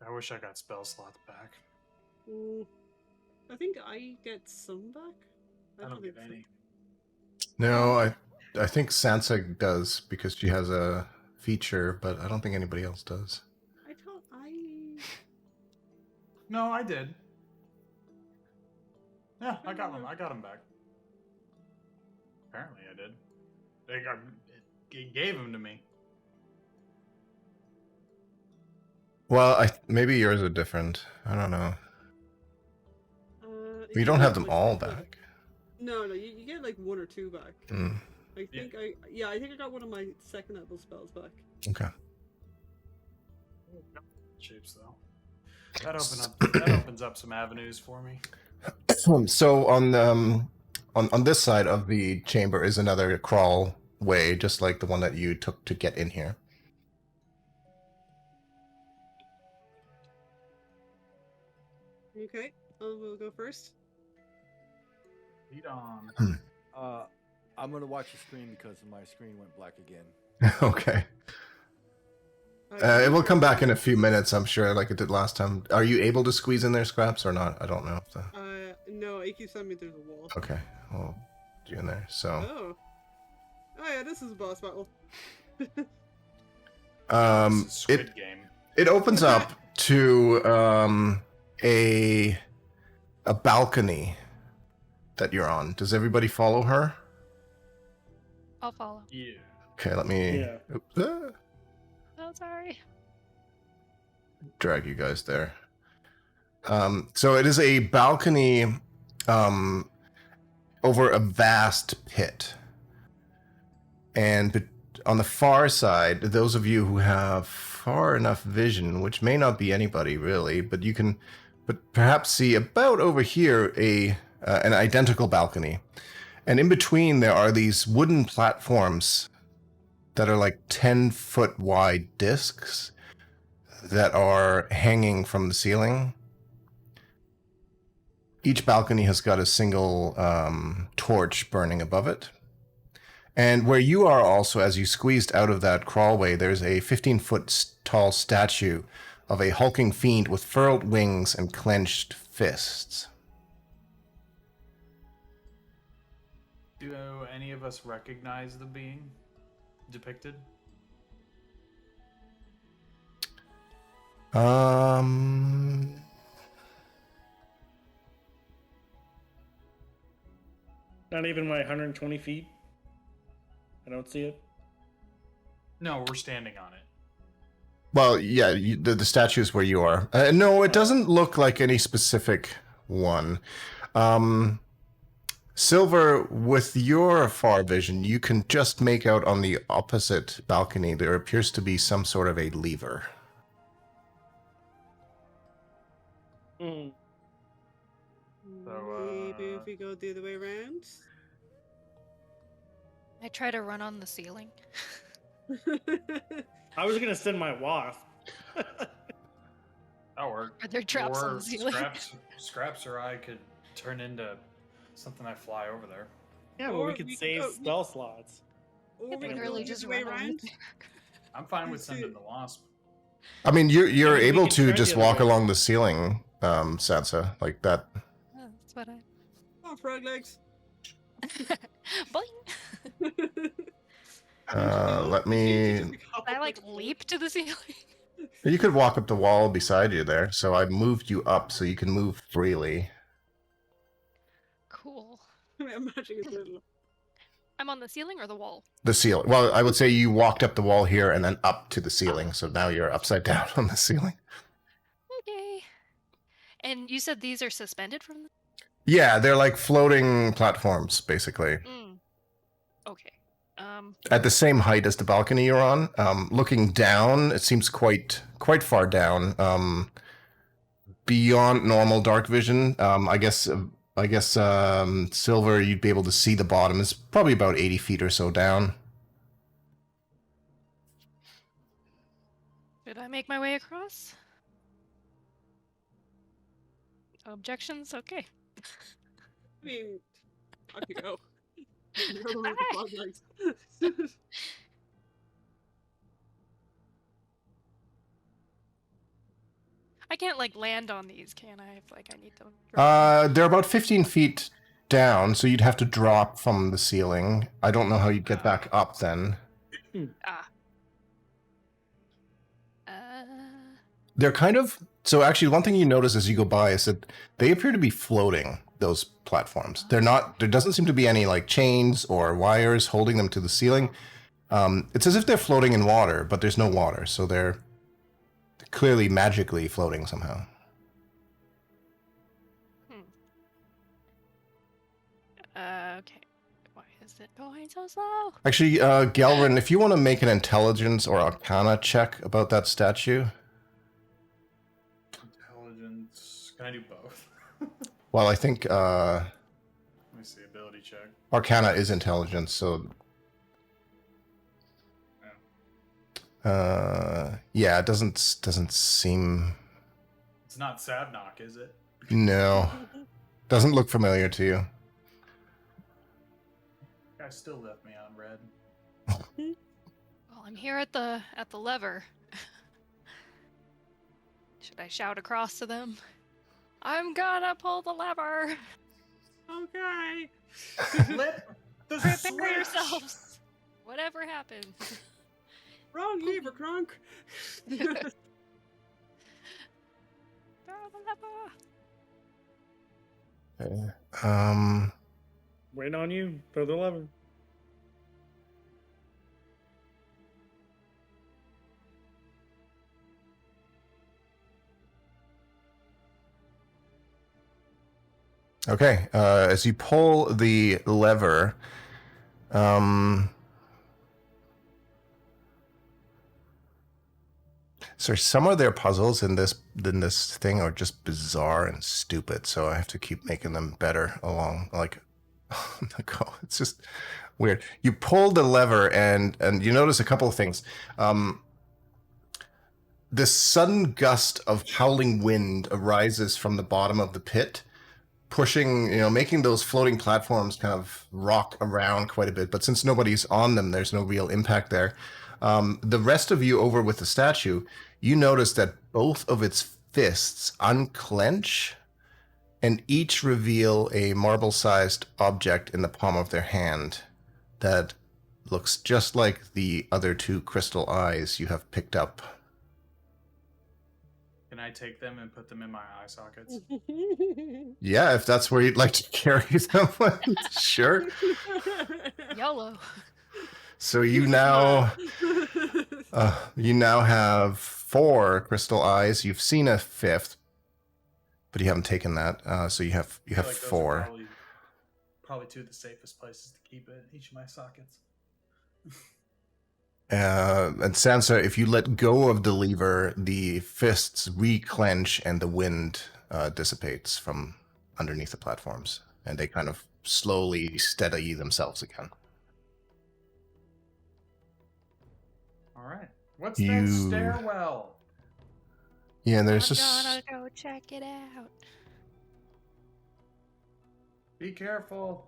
I wish I got spell slots back. I think I get some back. I don't get think any. No, I think Sansa does because she has a feature, but I don't think anybody else does. I thought I. No, I did. Yeah, I got them. I got them back. Apparently, I did. It gave them to me. Well, maybe yours are different. I don't know. You don't have them all back. No, you get like one or two back. Mm, I think I think I got one of my second level spells back. okay. Shapes though. That opens up some avenues for me. So on this side of the chamber is another crawl way, just like the one that you took to get in here. Okay, we'll go first. Lead on. I'm gonna watch the screen because my screen went black again. Okay. It will come back in a few minutes, I'm sure, like it did last time. Are you able to squeeze in there, Scraps, or not? I don't know. No, it keeps telling me there's a wall. Okay, well, you in there. So. Oh yeah, this is a boss battle. This is Squid Game. It opens up to a balcony that you're on. Does everybody follow her? I'll follow. Yeah. Okay, let me Yeah. oops, Oh, sorry. drag you guys there. So it is a balcony over a vast pit. And on the far side, those of you who have far enough vision, which may not be anybody really, but you can perhaps see about over here an identical balcony. And in between there are these wooden platforms that are like 10-foot wide discs that are hanging from the ceiling. Each balcony has got a single torch burning above it. And where you are also, as you squeezed out of that crawlway, there's a 15-foot tall statue of a hulking fiend with furled wings and clenched fists. Do any of us recognize the being depicted? not even my 120 feet. I don't see it. No, we're standing on it. Well, yeah, the statue is where you are. No, it doesn't look like any specific one. Silver, with your far vision, you can just make out on the opposite balcony there appears to be some sort of a lever. Mm. Maybe if we go the other way around. I try to run on the ceiling. I was gonna send my wasp. That worked. Are there traps on Or the ceiling? Scraps or I could turn into something I fly over there. Yeah, but Or we could we save go- spell slots. Or You we could can literally go just the way run around. I'm fine with Let's sending see. the wasp. I mean, you're I mean, we able can to turn just the other walk way. along the ceiling, Sansa, like that. Oh, that's what I. Oh, frog legs. Boing! Let me. I like leap to the ceiling. You could walk up the wall beside you there, so I moved you up so you can move freely. Cool. I'm imagining it's little. I'm on the ceiling or the wall? The ceiling. Well, I would say you walked up the wall here and then up to the ceiling, so now you're upside down on the ceiling. Okay. And you said these are suspended from the. Yeah, they're like floating platforms, basically. Okay. At the same height as the balcony you're on. Looking down, it seems quite far down. Beyond normal dark vision. I guess Silver, you'd be able to see the bottom. It's probably about 80 feet or so down. Should I make my way across? Objections? Okay. I mean, I could go. You're the one with the frog legs. I can't like land on these, can I? If like I need to. drop They're about 15 feet down, so you'd have to drop from the ceiling. I don't know how you'd get back up then. Ah. They're kind of... So actually, one thing you notice as you go by is that they appear to be floating, those platforms. They're not... There doesn't seem to be any like chains or wires holding them to the ceiling. It's as if they're floating in water, but there's no water, so they're clearly magically floating somehow. Okay. Why is it going so slow? Actually, Gelrin, if you want to make an intelligence or arcana check about that statue... Intelligence. Can I do both? Well, I think Let me see. Ability check. arcana is intelligence, so... Yeah, it doesn't seem... It's not Sabnock, is it? No. Doesn't look familiar to you. Guy still left me on red. Well, I'm here at the lever. Should I shout across to them? I'm gonna pull the lever. Okay. Flip the Prepare switch! yourselves. Whatever happens. Wrong lever, Kronk. Throw the lever. Okay. Waiting on you. Throw the lever. Okay. As you pull the lever, so some of their puzzles in this thing are just bizarre and stupid. So I have to keep making them better along like the go. It's just weird. You pull the lever and you notice a couple of things. This sudden gust of howling wind arises from the bottom of the pit, pushing, making those floating platforms kind of rock around quite a bit. But since nobody's on them, there's no real impact there. The rest of you over with the statue, you notice that both of its fists unclench and each reveal a marble-sized object in the palm of their hand that looks just like the other two crystal eyes you have picked up. Can I take them and put them in my eye sockets? Yeah, if that's where you'd like to carry them, sure. YOLO. So you now have 4 crystal eyes. You've seen a 5th, but you haven't taken that. So you have I feel like those are 4. Probably 2 of the safest places to keep it in each of my sockets. And Sansa, if you let go of the lever, the fists reclench and the wind dissipates from underneath the platforms, and they kind of slowly steady themselves again. All right. What's that stairwell? Yeah, there's I'm just... gonna go check it out. Be careful.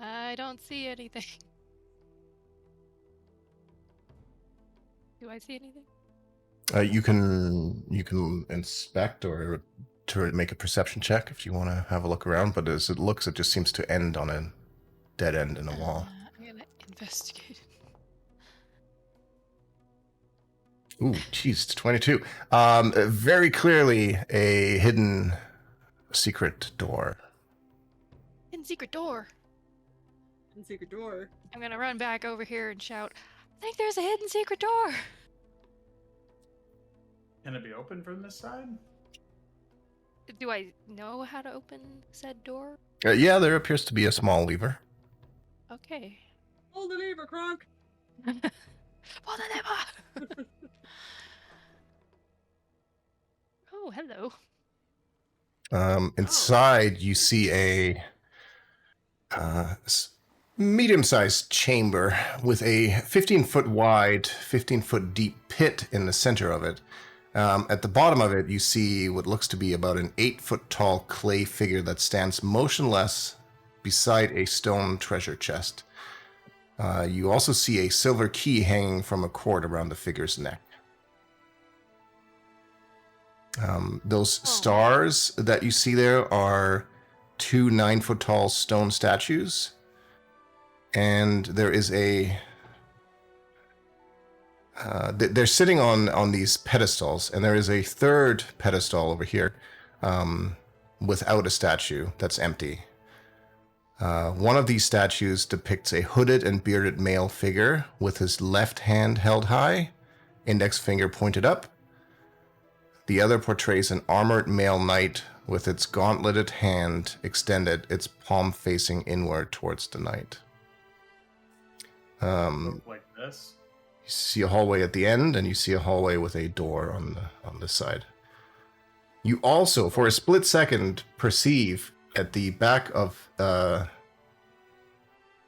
I don't see anything. Do I see anything? You can inspect or to make a perception check if you want to have a look around. But as it looks, it just seems to end on a dead end in a wall. I'm gonna investigate. Ooh, jeez, it's 22. Very clearly a hidden secret door. Hidden secret door. And secret door. I'm gonna run back over here and shout, I think there's a hidden secret door. Can it be open from this side? Do I know how to open said door? Yeah, there appears to be a small lever. Okay. Pull the lever, Kronk! Pull the lever! Oh, hello. Inside, you see a medium-sized chamber with a 15-foot wide, 15-foot deep pit in the center of it. At the bottom of it, you see what looks to be about an 8-foot tall clay figure that stands motionless beside a stone treasure chest. You also see a silver key hanging from a cord around the figure's neck. Those stars that you see there are 2 9-foot tall stone statues. And there is a... they're sitting on these pedestals, and there is a third pedestal over here without a statue that's empty. One of these statues depicts a hooded and bearded male figure with his left hand held high, index finger pointed up. The other portrays an armored male knight with its gauntleted hand extended, its palm facing inward towards the knight. Like this? You see a hallway at the end, and you see a hallway with a door on this side. You also, for a split second, perceive at the back of the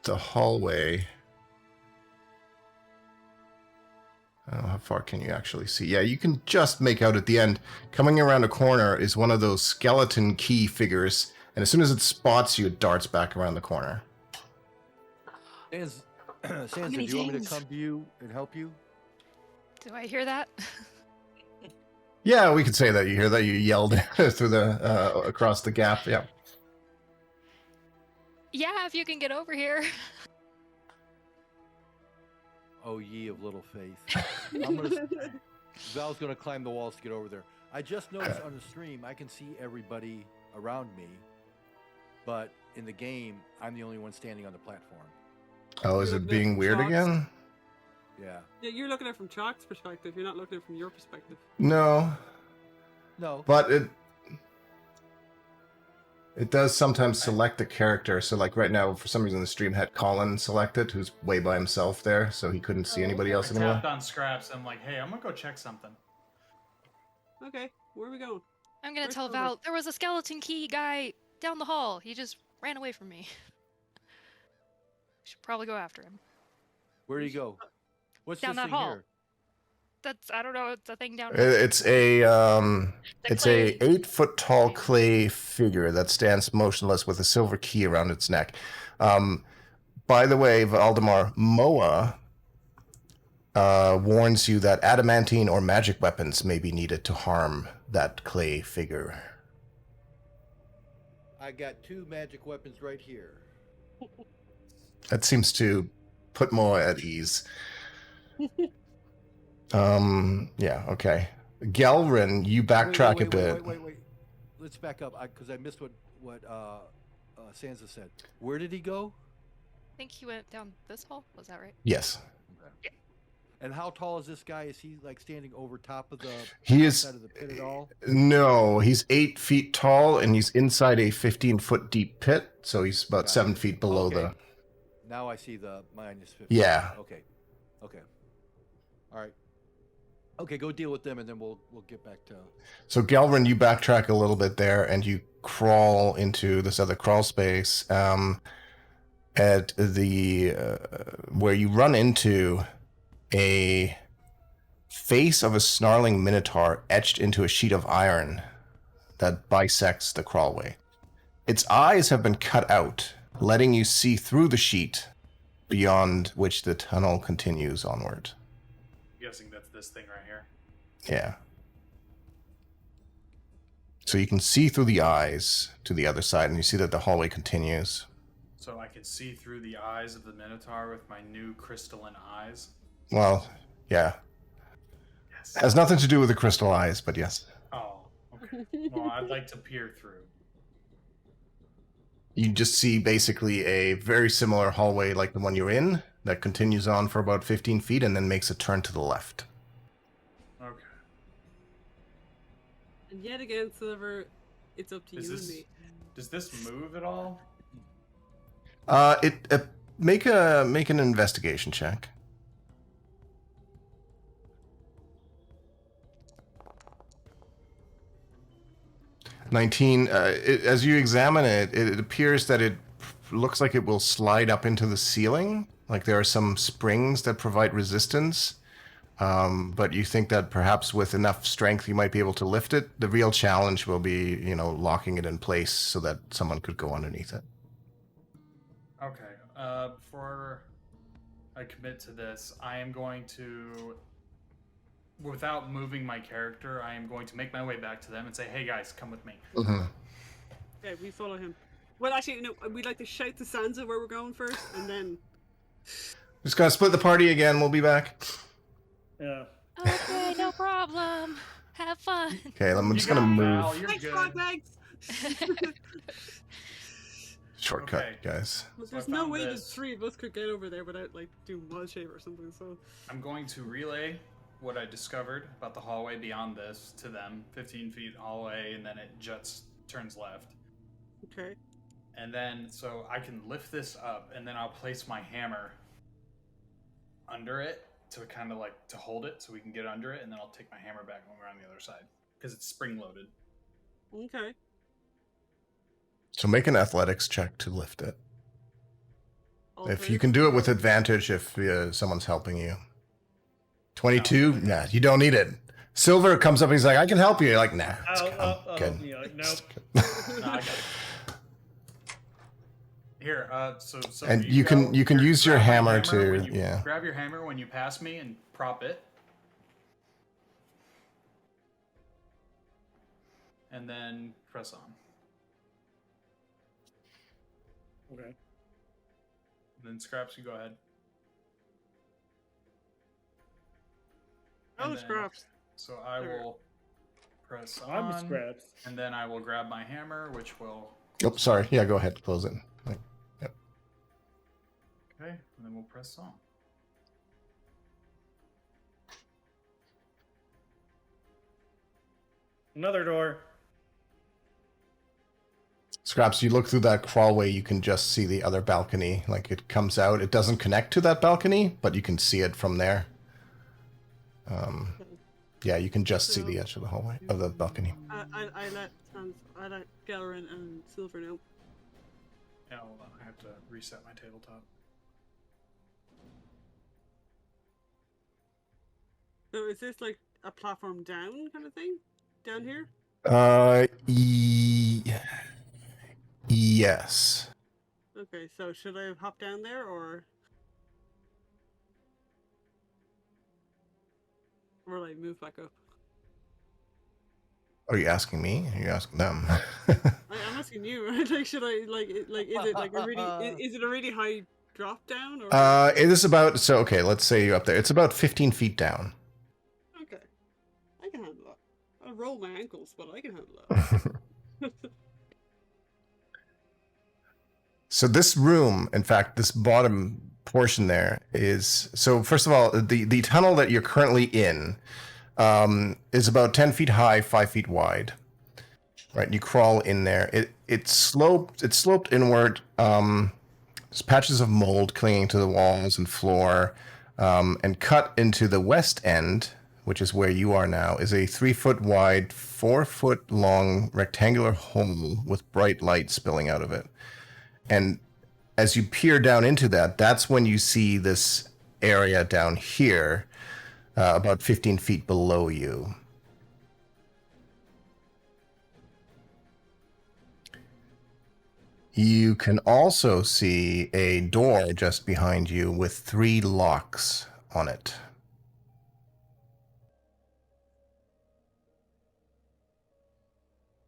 hallway. I don't know how far can you actually see. Yeah, you can just make out at the end. Coming around a corner is one of those skeleton key figures, and as soon as it spots you, it darts back around the corner. Sansa, do many you want me to things? come to you and help you? Do I hear that? Yeah, we could say that. You hear that? You yelled through the across the gap. Yeah. Yeah, if you can get over here. Oh, ye of little faith. Val's gonna climb the walls to get over there. I just noticed on the stream I can see everybody around me, but in the game I'm the only one standing on the platform. Oh, is it being weird again? Yeah. Yeah, you're looking at it from Chalk's perspective. You're not looking at it from your perspective. No, No. but it does sometimes select a character. So, like right now, for some reason, the stream had Colin selected, who's way by himself there, so he couldn't see anybody else I anymore. tapped on Scraps. I'm like, hey, I'm gonna go check something. Okay, where are we going? I'm gonna Where's tell Silver? Val, there was a skeleton key guy down the hall. He just ran away from me. Should probably go after him. Where do you go? What's Down this that thing hall. here? I don't know, it's a thing down It's a it's a clay. 8-foot tall clay figure that stands motionless with a silver key around its neck. By the way, Valdemar, Moa warns you that adamantine or magic weapons may be needed to harm that clay figure. I got 2 magic weapons right here. That seems to put Moa at ease. Yeah, okay. Gelrin, you backtrack a bit. Wait. Let's back up because I missed what Sansa said. Where did he go? I think he went down this hall. Was that right? Yes. And how tall is this guy? Is he like standing over top of the He is. side of the pit at all? No, he's 8 feet tall, and he's inside a 15-foot deep pit, so he's about 7 feet below the... Now I see the -50. Yeah. Okay. All right. Okay, go deal with them, and then we'll get back to. So, Gelrin, you backtrack a little bit there, and you crawl into this other crawl space at the... where you run into a face of a snarling minotaur etched into a sheet of iron that bisects the crawlway. Its eyes have been cut out, letting you see through the sheet, beyond which the tunnel continues onward. I'm guessing that's this thing right here. Yeah. So you can see through the eyes to the other side, and you see that the hallway continues. So I can see through the eyes of the Minotaur with my new crystalline eyes. Well, yeah. Yes. Has nothing to do with the crystal eyes, but yes. Oh, okay. Well, I'd like to peer through. You just see basically a very similar hallway like the one you're in that continues on for about 15 feet and then makes a turn to the left. Okay. And yet again, Silver, it's up to you and me. Does this move at all? Make an investigation check. 19. As you examine it, it appears that it looks like it will slide up into the ceiling. Like there are some springs that provide resistance. But you think that perhaps with enough strength you might be able to lift it. The real challenge will be, locking it in place so that someone could go underneath it. Okay. Before I commit to this, I am going to, without moving my character, I am going to make my way back to them and say, "Hey guys, come with me." Mm-hmm. Okay, we follow him. Well, actually, no, we'd like to shout to Sansa where we're going first, and then... Just gotta split the party again. We'll be back. Yeah. Okay, no problem. Have fun. Okay, I'm just You gonna got it, move. Val, you're Thanks, good. frog legs! Shortcut, Okay. guys. But So there's I no found way the this. three of us could get over there without, like, doing wild shape or something, so... I'm going to relay what I discovered about the hallway beyond this to them. 15 feet hallway, and then it just turns left. Okay. And then, so I can lift this up, and then I'll place my hammer under it to kind of like to hold it so we can get under it, and then I'll take my hammer back when we're on the other side because it's spring loaded. Okay. So make an athletics check to lift it. All If three you of can us? do it with advantage if someone's helping you. 22? Nah, you don't need it. Silver comes up and he's like, "I can help you." You're like, "Nah, it's good. Yeah, like, nope. No, I got it. Here, so And you can use your grab my hammer when to you grab your hammer when you pass me and prop it, and then press on. Okay. And then Scraps, you go ahead. Oh, And then- Scraps. So I There. will press I'm on, Scraps. and then I will grab my hammer, which will. Oh, sorry. Yeah, go ahead. Close it. Yep. Okay, and then we'll press on. Another door. Scraps, you look through that crawlway, you can just see the other balcony. Like it comes out. It doesn't connect to that balcony, but you can see it from there. Yeah, you can just see the edge of the hallway of the balcony. I let Galerin and Silver know. Yeah, hold on. I have to reset my tabletop. So is this like a platform down kind of thing? Down here? Yes. Okay, so should I hop down there or like move back up? Are you asking me? Are you asking them? I'm asking you. Like, should I is it a really high drop down or? It is about, so okay, let's say you're up there. It's about 15 feet down. Okay, I can handle that. I'll roll my ankles, but I can handle that. So this room, in fact, this bottom portion there is, so first of all, the tunnel that you're currently in is about 10 feet high, 5 feet wide. Right, you crawl in there. It's sloped inward. There's patches of mold clinging to the walls and floor, and cut into the west end, which is where you are now, is a 3 foot wide, 4 foot long rectangular hole with bright light spilling out of it. And as you peer down into that, that's when you see this area down here, about 15 feet below you. You can also see a door just behind you with 3 locks on it.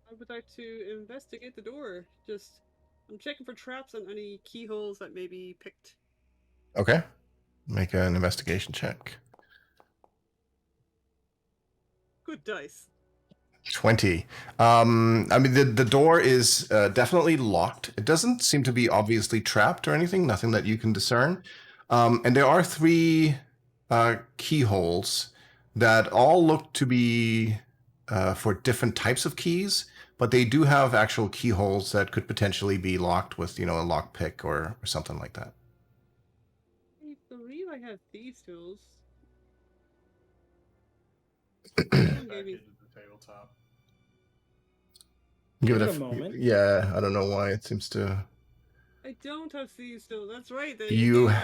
I would like to investigate the door. I'm checking for traps and any keyholes that may be picked. Okay. Make an investigation check. Good dice. 20. I mean, the door is definitely locked. It doesn't seem to be obviously trapped or anything, nothing that you can discern. And there are 3 keyholes that all look to be for different types of keys, but they do have actual keyholes that could potentially be locked with, a lock pick or something like that. I believe I have thieves' tools. Back into the tabletop. Give Give it it a moment. Yeah, I don't know why it seems to. I don't have thieves' tools. That's right. They Yeah,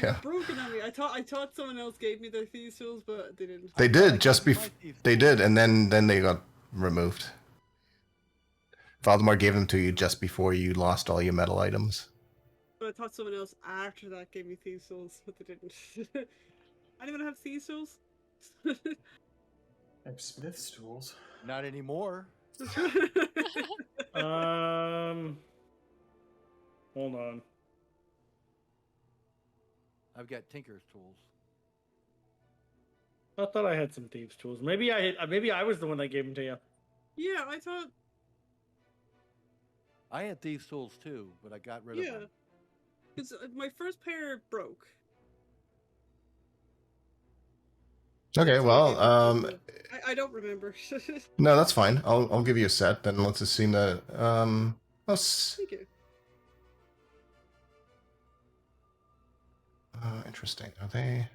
got broken on me. I thought someone else gave me their thieves' tools, but they didn't. they did just before. before. They did, and then they got removed. Valdemar gave them to you just before you lost all your metal items. But I thought someone else after that gave me thieves' tools, but they didn't. Anyone have thieves' tools? I have Smith's tools. Not anymore. Hold on. I've got Tinker's tools. I thought I had some thieves' tools. Maybe I was the one that gave them to you. Yeah, I thought. I had thieves' tools too, but I got rid of them. Because my first pair broke. Okay, well, I don't remember. no, that's fine. I'll give you a set. Then let's assume that. Thank you. Interesting. Are they?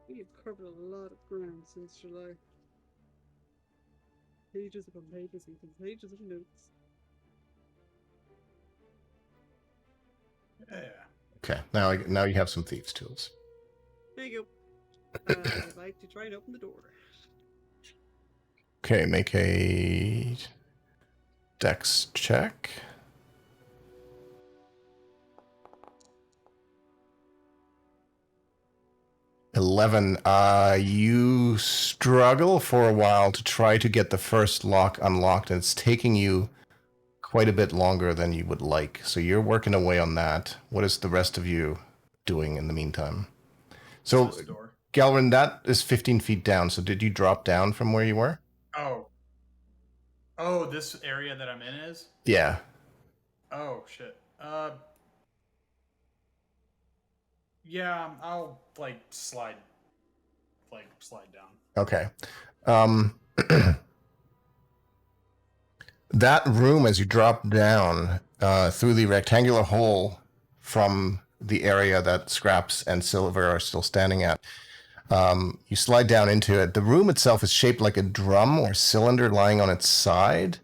We've covered a lot of ground since July. Pages upon pages and pages of notes. Yeah. Okay, now you have some thieves' tools. There you go. I'd like to try and open the door. Okay, make a dex check. 11. You struggle for a while to try to get the first lock unlocked, and it's taking you quite a bit longer than you would like. So you're working away on that. What is the rest of you doing in the meantime? So, Galvin, that is 15 feet down. So did you drop down from where you were? Oh, this area that I'm in is? Yeah. Oh, shit. Yeah, I'll, slide down. Okay. That room, as you drop down through the rectangular hole from the area that Scraps and Silver are still standing at, you slide down into it. The room itself is shaped like a drum or cylinder lying on its side,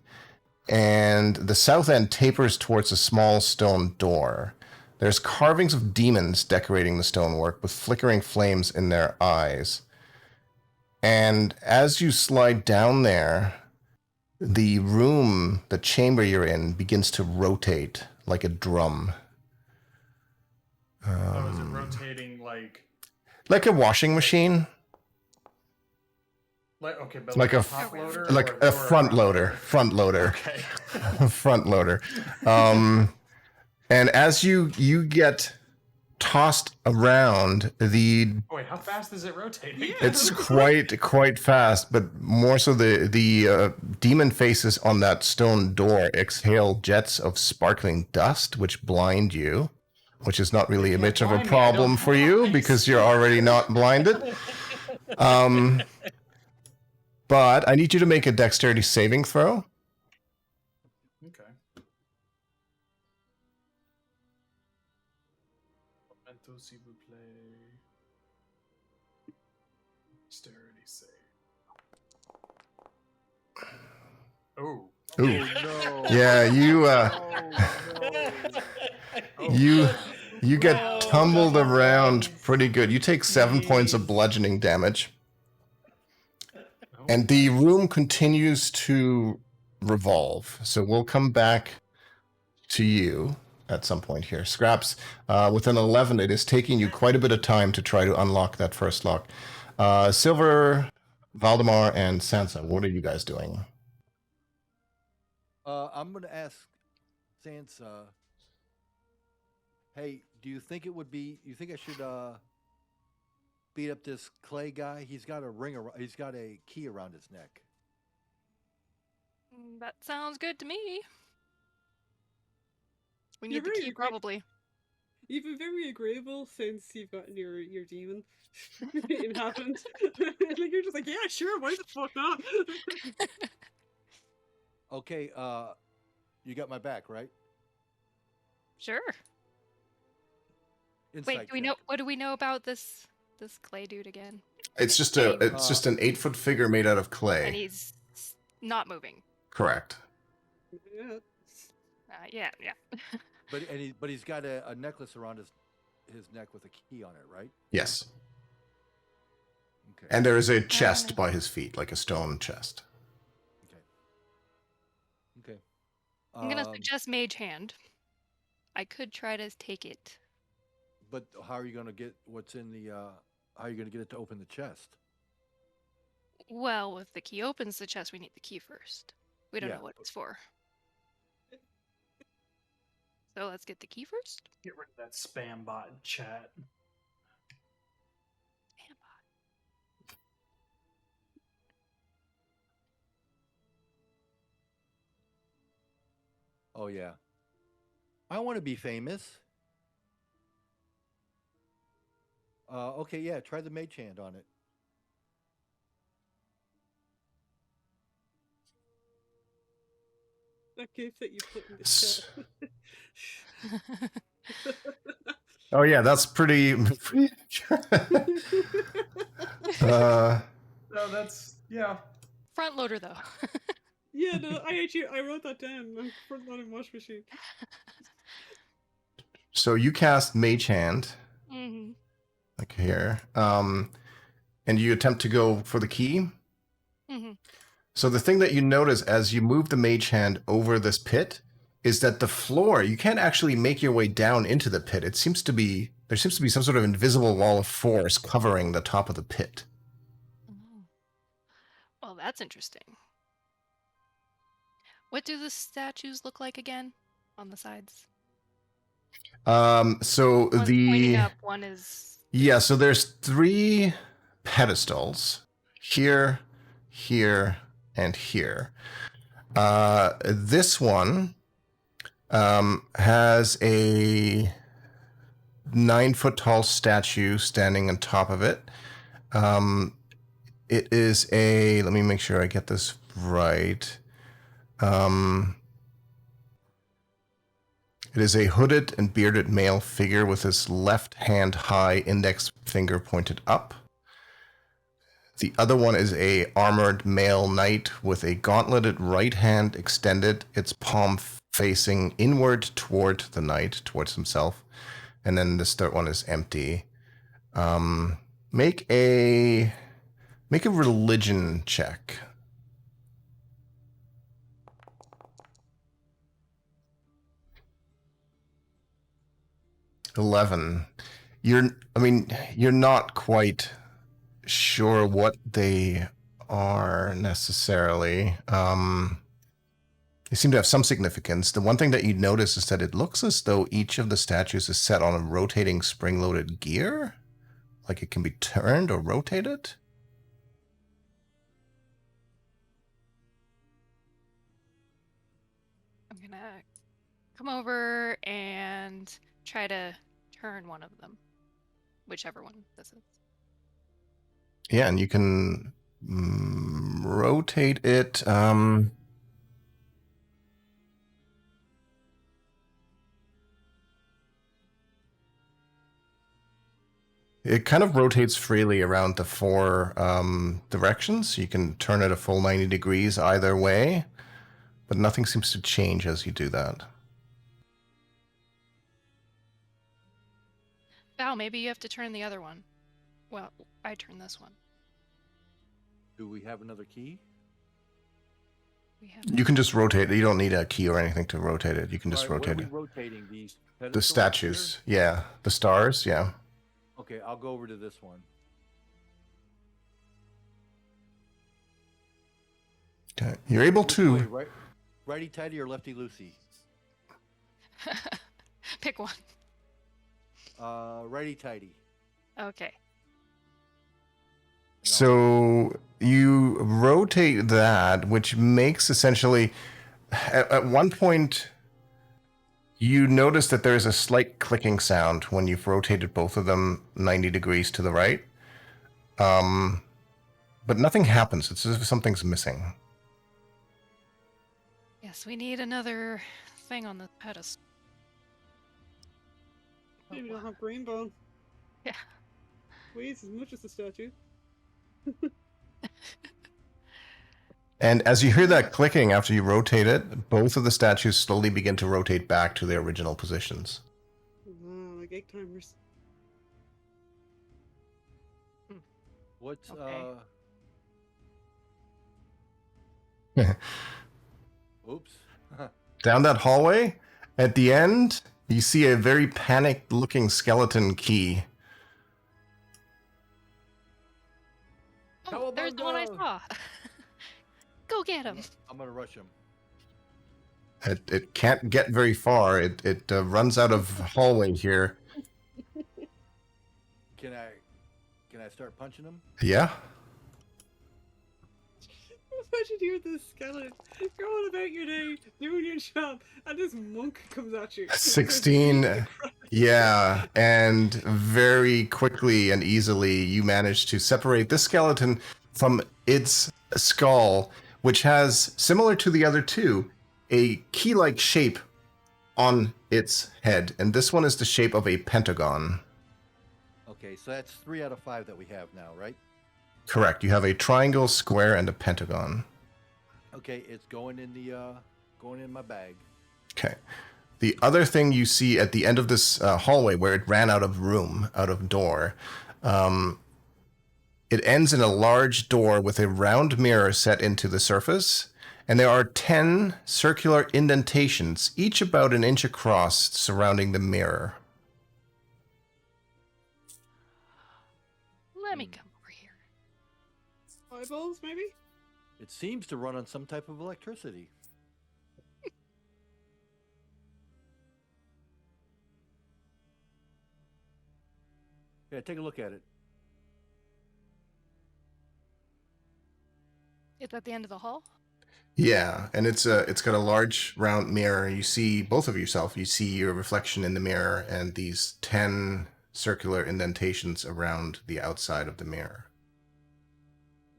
and the south end tapers towards a small stone door. There's carvings of demons decorating the stonework with flickering flames in their eyes. And as you slide down there, the room, the chamber you're in, begins to rotate like a drum. Is it rotating like a washing machine? But like a top loader? Like a front loader. Front loader. Okay. Front loader. And as you get tossed around, Wait, how fast is it rotating? it's quite fast, but more so the demon faces on that stone door exhale jets of sparkling dust, which blind you, which is not really much of a problem for you because you're already not blinded. But I need you to make a dexterity saving throw. Okay. Momento, s'il vous plaît. Dexterity save. Oh. Ooh. No. Yeah, you get tumbled around pretty good. You take 7 points of bludgeoning damage. And the room continues to revolve. So we'll come back to you at some point here. Scraps, with an 11, it is taking you quite a bit of time to try to unlock that first lock. Silver, Valdemar, and Sansa, what are you guys doing? I'm going to ask Sansa, hey, do you think it would be, you think I should beat up this Clay guy? He's got a ring around, he's got a key around his neck. That sounds good to me. We You're need the very key, agree- probably. You've been very agreeable since you've gotten your demon. It happened. Like you're just like, yeah, sure, why the fuck not? Okay, you got my back, right? Sure. Insight Wait, do we check. know what do we know about this Clay dude again? It's just an 8-foot figure made out of clay. And he's not moving. Correct. Yeah. Yeah. But he's got a necklace around his neck with a key on it, right? Yes. Okay. And there is a chest by his feet, like a stone chest. Okay. I'm gonna suggest Mage Hand. I could try to take it. But how are you going to get what's in the? How are you going to get it to open the chest? Well, if the key opens the chest, we need the key first. We don't Yeah. know what it's for. So let's get the key first. Get rid of that spam bot in chat. Oh yeah. I want to be famous. Okay, yeah. Try the Mage Hand on it. That gift that you put in the S- chat. Oh yeah, that's pretty. No, that's yeah. Front loader though. Yeah, no, I wrote that down. I'm putting that in Wash Machine. So you cast Mage Hand, Mm-hmm. like here, and you attempt to go for the key. Mm-hmm. So the thing that you notice as you move the Mage Hand over this pit is that the floor, you can't actually make your way down into the pit. There seems to be some sort of invisible wall of force covering the top of the pit. Well, that's interesting. What do the statues look like again on the sides? So One's pointing up, one is. Yeah, so there's 3 pedestals here, here, and here. This one has a 9-foot tall statue standing on top of it. It is let me make sure I get this right. It is a hooded and bearded male figure with his left hand high, index finger pointed up. The other one is a armored male knight with a gauntleted right hand extended, its palm facing inward toward the knight, towards himself. And then this third one is empty. Make a religion check. 11. You're not quite sure what they are necessarily. They seem to have some significance. The one thing that you notice is that it looks as though each of the statues is set on a rotating spring-loaded gear. Like it can be turned or rotated. I'm gonna come over and try to turn one of them. Whichever one this is. Yeah, and you can rotate it. It kind of rotates freely around the 4 directions. You can turn it a full 90 degrees either way, but nothing seems to change as you do that. Val, maybe you have to turn the other one. Well, I turn this one. Do we have another key? We have You can just rotate it. You don't need a key or anything to rotate it. You can just All right, what are rotate we it. rotating? These The pedestals statues, yeah. The stars, yeah. here? Okay, I'll go over to this one. Okay. You're able Which to. way, right, righty tighty or lefty loosey? Pick one. Righty tighty. Okay. So you rotate that, which makes essentially. At one point, you notice that there's a slight clicking sound when you've rotated both of them 90 degrees to the right. But nothing happens. It's as if something's missing. Yes, we need another thing on the pedestal. Maybe we don't have green bone. Yeah. Weighs as much as the statue. And as you hear that clicking after you rotate it, both of the statues slowly begin to rotate back to their original positions. Wow, like egg timers. What's Okay. Oops. Down that hallway, at the end, you see a very panicked looking skeleton key. Oh, there's the one I Cowabunga! saw. Go get him. I'm gonna rush him. It can't get very far. It runs out of hallway here. Can I start punching him? Yeah. Imagine you with this skeleton going about your day, doing your job, and this monk comes at you. 16. Yeah, and very quickly and easily you manage to separate this skeleton from its skull, which has, similar to the other two, a key-like shape on its head. And this one is the shape of a pentagon. Okay, so that's 3 out of 5 that we have now, right? Correct. You have a triangle, square, and a pentagon. Okay, it's going in my bag. Okay. The other thing you see at the end of this hallway, where it ran out of door, it ends in a large door with a round mirror set into the surface, and there are 10 circular indentations, each about an inch across, surrounding the mirror. Let me come over here. Eyeballs, maybe? It seems to run on some type of electricity. Yeah, take a look at it. It's at the end of the hall. Yeah, and it's got a large round mirror. You see both of yourself. You see your reflection in the mirror and these 10 circular indentations around the outside of the mirror.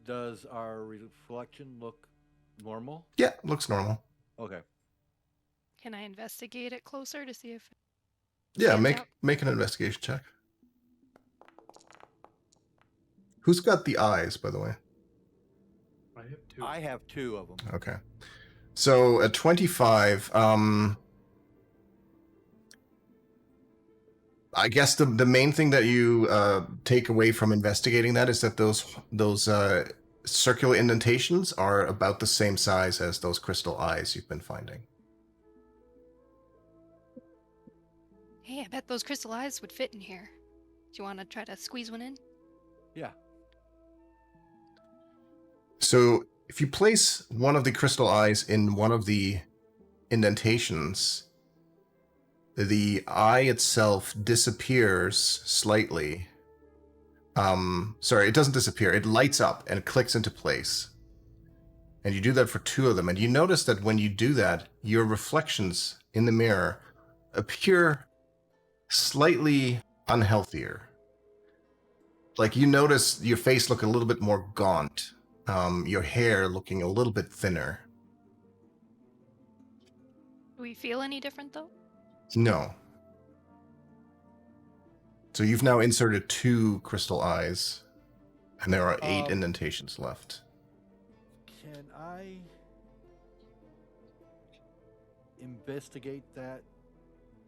Does our reflection look normal? Yeah, looks normal. Okay. Can I investigate it closer to see if? Yeah, Stands out. make an investigation check. Who's got the eyes, by the way? I have 2. I have 2 of them. Okay. So at 25, I guess the main thing that you take away from investigating that is that those circular indentations are about the same size as those crystal eyes you've been finding. Hey, I bet those crystal eyes would fit in here. Do you want to try to squeeze one in? Yeah. So if you place one of the crystal eyes in one of the indentations, the eye itself disappears slightly. Sorry, it doesn't disappear. It lights up and clicks into place. And you do that for 2 of them. And you notice that when you do that, your reflections in the mirror appear slightly unhealthier. Like you notice your face look a little bit more gaunt. Your hair looking a little bit thinner. Do we feel any different though? No. So you've now inserted 2 crystal eyes, and there are 8 indentations left. Can I investigate that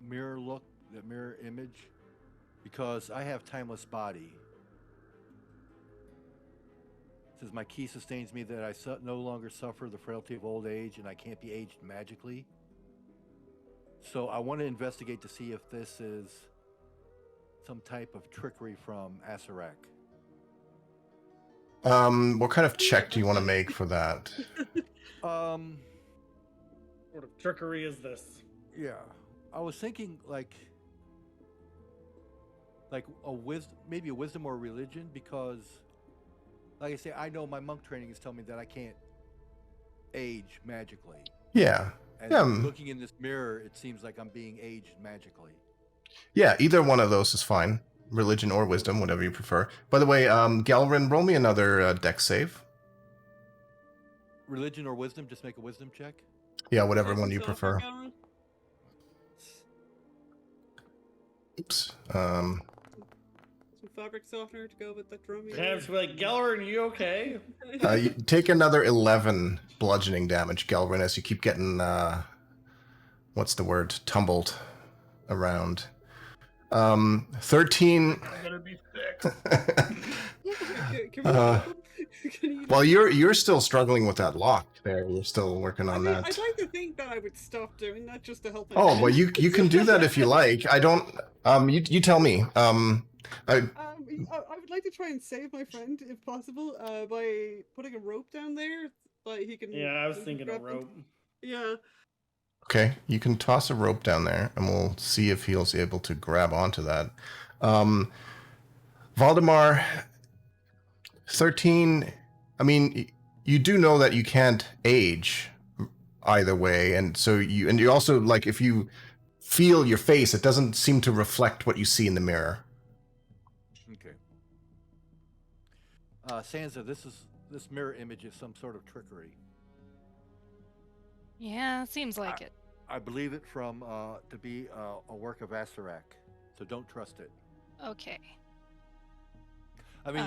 mirror look, that mirror image? Because I have timeless body. says my key sustains me that I no longer suffer the frailty of old age and I can't be aged magically. So I want to investigate to see if this is some type of trickery from Asarak. What kind of check do you want to make for that? What What of trickery is this? Yeah, I was thinking like maybe a wisdom or a religion, because, like I say, I know my monk training is telling me that I can't age magically. Yeah. And Yeah. looking in this mirror, it seems like I'm being aged magically. Yeah, either one of those is fine. Religion or wisdom, whatever you prefer. By the way, Galrin, roll me another dex save. Religion or wisdom, just make a wisdom check. Yeah, whatever Take one some you software, prefer. Gallery. Oops. Some fabric softener to go with the drum. I have to be like, Geller, are you okay? You take another 11 bludgeoning damage, Galrin, as you keep getting, what's the word, tumbled around. 13. I better be thick. Can we can you... Well, you're still struggling with that lock there. You're still working I on mean, that. I'd like to think that I would stop doing that just to help. Oh, well, you can do that if you like. I don't. You tell me. I would like to try and save my friend if possible, by putting a rope down there. Like he can. Yeah, I was he can thinking a grab rope. onto- Yeah. Okay, you can toss a rope down there, and we'll see if he's able to grab onto that. Valdemar, 13. I mean, you do know that you can't age either way, and so you also, like, if you feel your face, it doesn't seem to reflect what you see in the mirror. Okay. Sansa, this mirror image is some sort of trickery. Yeah, seems like it. I believe it to be a work of Asarak, so don't trust it. Okay. I mean,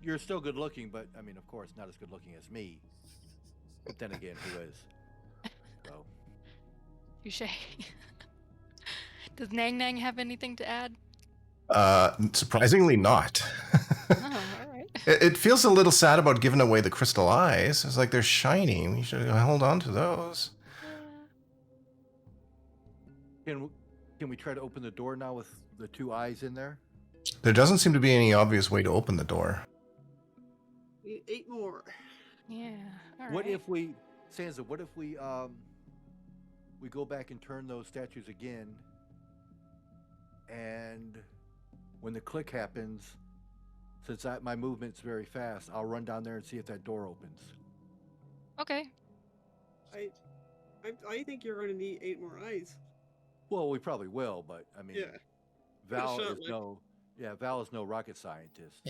you're still good looking, but I mean, of course, not as good looking as me. But then again, who is? So. Touche. Does Nang Nang have anything to add? Surprisingly not. Oh, all right. It feels a little sad about giving away the crystal eyes. It's like they're shiny. We should hold on to those. Can we try to open the door now with the two eyes in there? There doesn't seem to be any obvious way to open the door. Need 8 more. Yeah. All What right. if we, Sansa? What if we go back and turn those statues again, and when the click happens, since my movement's very fast, I'll run down there and see if that door opens. Okay. I think you're going to need 8 more eyes. Well, we probably will, but I mean, Yeah. Val shot, is like- Val is no rocket scientist.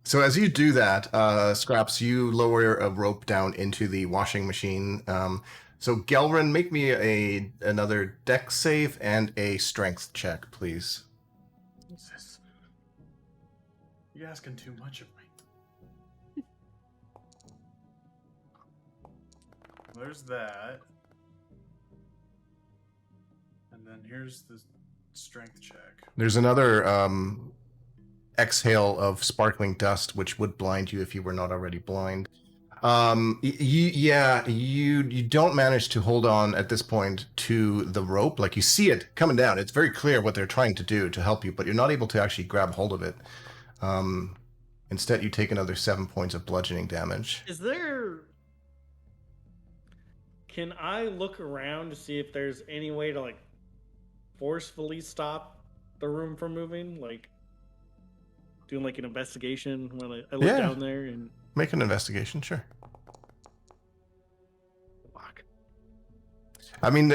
So as you do that, Scraps, you lower a rope down into the washing machine. So Gelrin, make me another dex save and a strength check, please. Jesus. You're asking too much of me. There's that. And then here's the strength check. There's another exhale of sparkling dust, which would blind you if you were not already blind. You don't manage to hold on at this point to the rope. Like, you see it coming down. It's very clear what they're trying to do to help you, but you're not able to actually grab hold of it. Instead, you take another 7 points of bludgeoning damage. Is there... Can I look around to see if there's any way to, like, forcefully stop the room from moving? Like, doing, like, an investigation when I look Yeah. down there and... Make an investigation, sure. Fuck. I mean,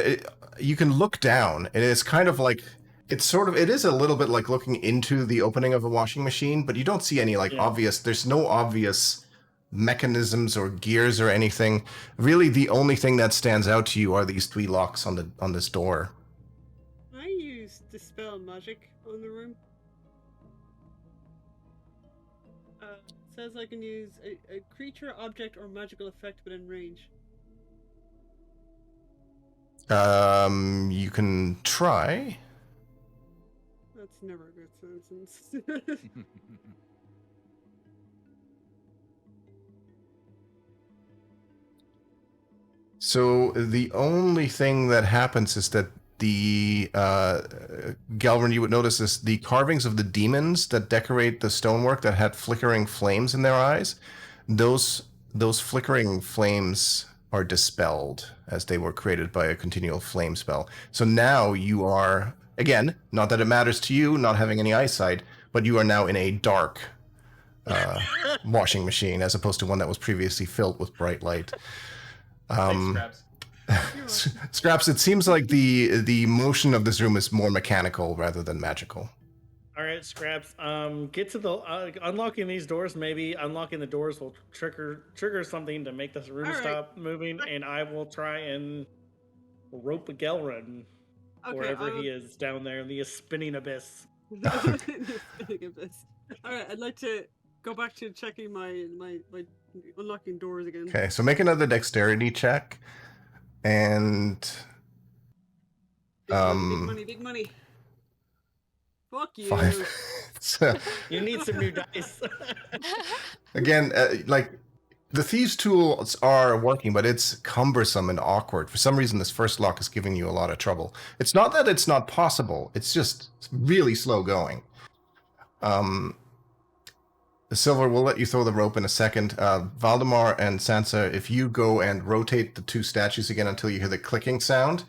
you can look down, and it's kind of like... it is a little bit like looking into the opening of a washing machine, but you don't see any, like, Yeah. obvious... There's no obvious mechanisms or gears or anything. Really, the only thing that stands out to you are these 3 locks on this door. I use Dispel Magic on the room. It says I can use a creature, object, or magical effect within range. You can try. That's never a good sentence. So the only thing that happens is that the Galvin, you would notice this: the carvings of the demons that decorate the stonework that had flickering flames in their eyes. Those flickering flames are dispelled as they were created by a continual flame spell. So now you are, again, not that it matters to you, not having any eyesight, but you are now in a dark washing machine as opposed to one that was previously filled with bright light. Thanks, Scraps. Scraps, it seems like the motion of this room is more mechanical rather than magical. All right, Scraps. Get to the unlocking these doors. Maybe unlocking the doors will trigger something to make this room All right. stop moving, and I will try and rope a Gelrun wherever he is down there in the spinning abyss. All right, I'd like to go back to checking my unlocking doors again. Okay, so make another dexterity check, and Big money. Fuck you. 5. So, You need some new dice. again, like the thieves' tools are working, but it's cumbersome and awkward. For some reason, this first lock is giving you a lot of trouble. It's not that it's not possible; it's just really slow going. Silver, we'll let you throw the rope in a second. Valdemar and Sansa, if you go and rotate the two statues again until you hear the clicking sound.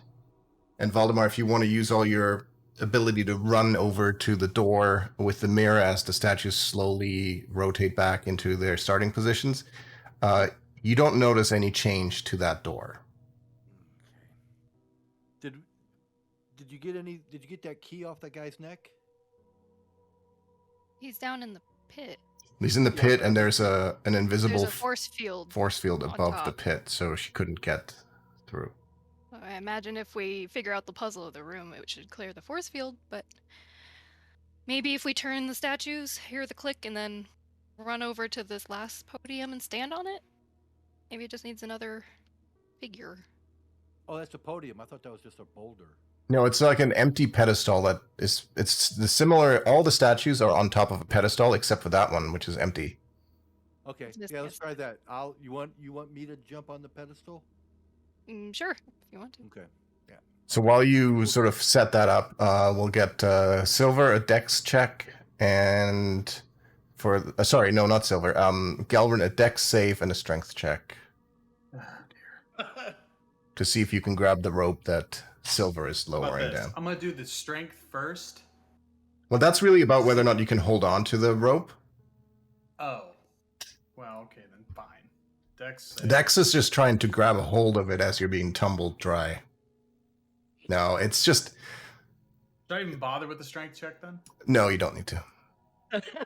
And Valdemar, if you want to use all your ability to run over to the door with the mirror as the statues slowly rotate back into their starting positions, you don't notice any change to that door. Did you get that key off that guy's neck? He's down in the pit. He's in the pit, and there's an invisible There's a force field. field on above the top. pit, so she couldn't get through. I imagine if we figure out the puzzle of the room, it should clear the force field, but maybe if we turn the statues, hear the click, and then run over to this last podium and stand on it? Maybe it just needs another figure. Oh, that's a podium. I thought that was just a boulder. No, it's like an empty pedestal that is, it's the similar, all the statues are on top of a pedestal except for that one, which is empty. Okay, It's missing yeah, a let's try that. You want me to jump on the pedestal? Sure, if you want to. Okay. Yeah. So while you sort of set that up, we'll get Silver a dex check, and for sorry, no, not Silver. Galvin a dex save and a strength check Oh, dear. to see if you can grab the rope that Silver is How about lowering this? down. I'm gonna do the strength first. Well, that's really about whether or not you can hold on to the rope. Oh. Well, okay then, fine. Dex save. Dex is just trying to grab a hold of it as you're being tumbled dry. No, it's just Should I even bother with the strength check then? no. You don't need to.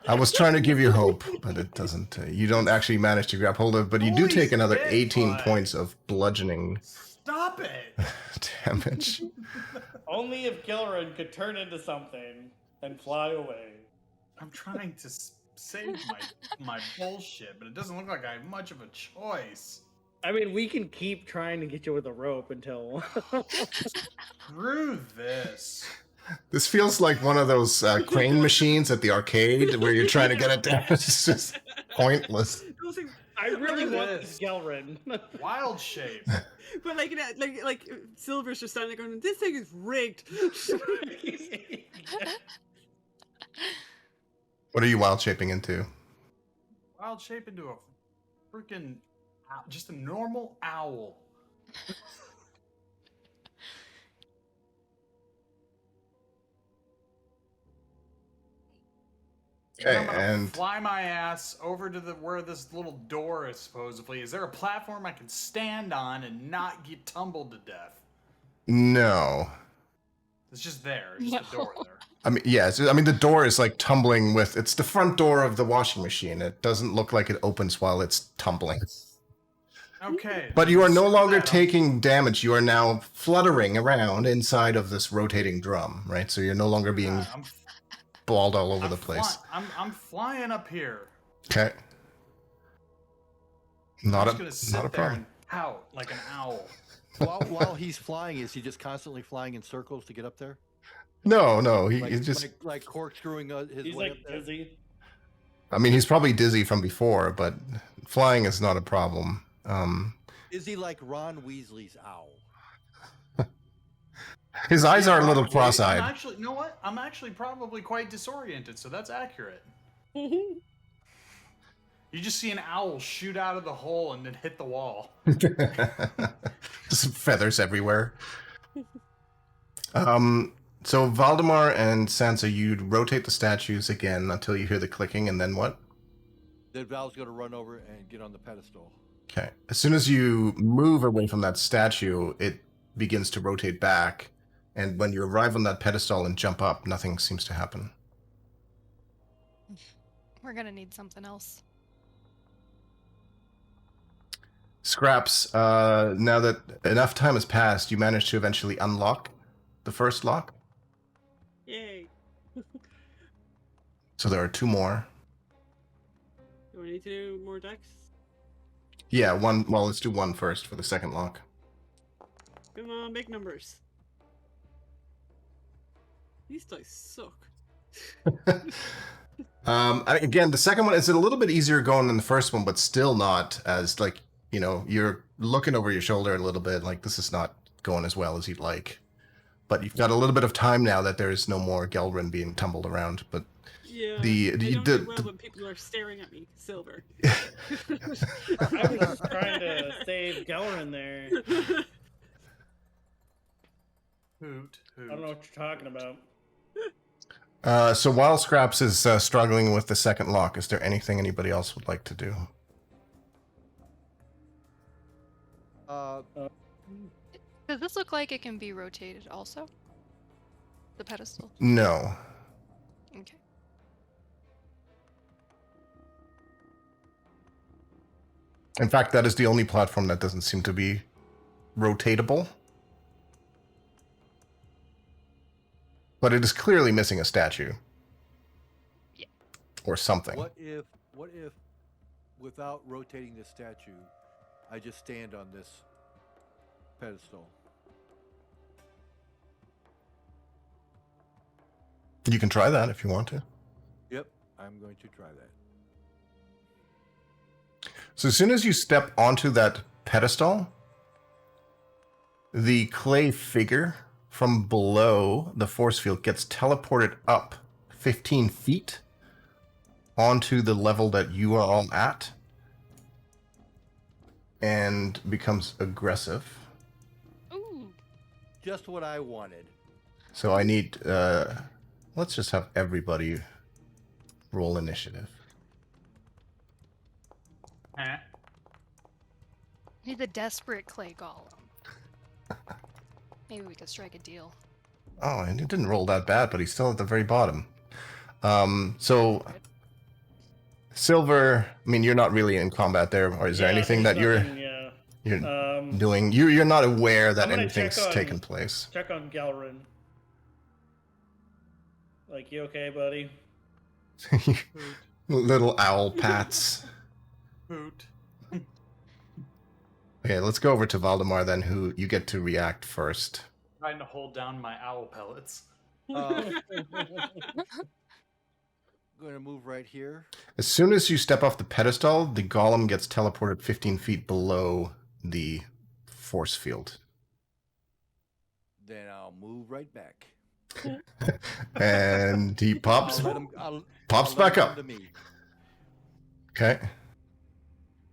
I was trying to give you hope, but it doesn't. You don't actually manage to grab hold of it, but you do Holy take another shit, 18 bud. points of bludgeoning Stop it! damage. Only if Gelrun could turn into something and fly away. I'm trying to save my bullshit, but it doesn't look like I have much of a choice. I mean, we can keep trying to get you with a rope until. Screw this. This feels like one of those crane machines at the arcade where you're trying to get it down. It's just pointless. I really want this. this Gelrun. Wild shape. But like Silver's just standing there going, this thing is rigged. What are you wild shaping into? Wild shape into a freaking just a normal owl. Okay, I'm gonna and fly my ass over to where this little door is supposedly. Is there a platform I can stand on and not get tumbled to death? no. It's just there. It's just a door there. I mean, yeah. I mean, the door is like tumbling with. It's the front door of the washing machine. It doesn't look like it opens while it's tumbling. Okay. But you are no screw longer that. taking damage. You are now fluttering around inside of this rotating drum, right? So you're no longer being I'm, balled all over I'm the place. I'm flying up here. Okay. I'm Not just gonna a sit not a there problem. and pout like an owl. While he's flying, is he just constantly flying in circles to get up there? No. Like, He's just. like corkscrewing his He's way like up there? dizzy. I mean, he's probably dizzy from before, but flying is not a problem. Is he like Ron Weasley's owl? His eyes Yeah, are a little probably. cross-eyed. I'm actually, you know what? I'm actually probably quite disoriented, so that's accurate. You just see an owl shoot out of the hole and then hit the wall. Just feathers everywhere. So Valdemar and Sansa, you'd rotate the statues again until you hear the clicking, and then what? Then Val's going to run over and get on the pedestal. Okay. As soon as you move away from that statue, it begins to rotate back, and when you arrive on that pedestal and jump up, nothing seems to happen. We're gonna need something else. Scraps, now that enough time has passed, you managed to eventually unlock the first lock. Yay. So there are 2 more. Do we need to do more decks? Yeah, one. Well, let's do 1 first for the second lock. Come on, big numbers. These dice suck. Again, the second one is a little bit easier going than the first one, but still not as, like, you know, you're looking over your shoulder a little bit, like this is not going as well as you'd like. But you've got a little bit of time now that there is no more Gelrin being tumbled around. But Yeah, I the don't do well when people are staring at me. Silver. I was just trying to save Gelrin there. Hoot, hoot. I don't know what you're talking about. So while Scraps is struggling with the second lock, is there anything anybody else would like to do? Does this look like it can be rotated also? The pedestal? No. Okay. In fact, that is the only platform that doesn't seem to be rotatable. But it is clearly missing a statue. Yeah. Or something. What if, without rotating the statue, I just stand on this pedestal? You can try that if you want to. Yep, I'm going to try that. So as soon as you step onto that pedestal, the clay figure from below the force field gets teleported up 15 feet onto the level that you are all at and becomes aggressive. Ooh. Just what I wanted. So I need, let's just have everybody roll initiative. Huh? Need the desperate clay golem. Maybe we could strike a deal. Oh, and he didn't roll that bad, but he's still at the very bottom. So, Silver, I mean, you're not really in combat there, or is there anything that you're doing? You're not aware that anything's taken place. Check on Galrin. Like, you okay, buddy? Little owl pats. Hoot. Okay, let's go over to Valdemar then, who you get to react first. Trying to hold down my owl pellets. Going to move right here. As soon as you step off the pedestal, the golem gets teleported 15 feet below the force field. Then I'll move right back. And he pops I'll back let him up. come to me. Okay.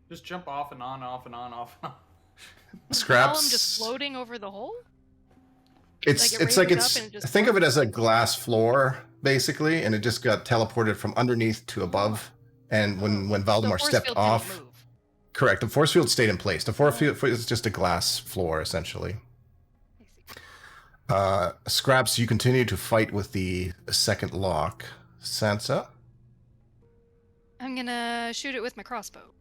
Just jump off and on, off and on, off and on. Scraps. Golem just floating over the hole? It's Like it like raises it's up and it just think of it floats? as a glass floor basically, and it just got teleported from underneath to above. And when The Valdemar force stepped field didn't off, move. correct, the force field stayed in place. The force field is just a glass floor essentially. I see. Scraps, you continue to fight with the second lock. Sansa, I'm gonna shoot it with my crossbow.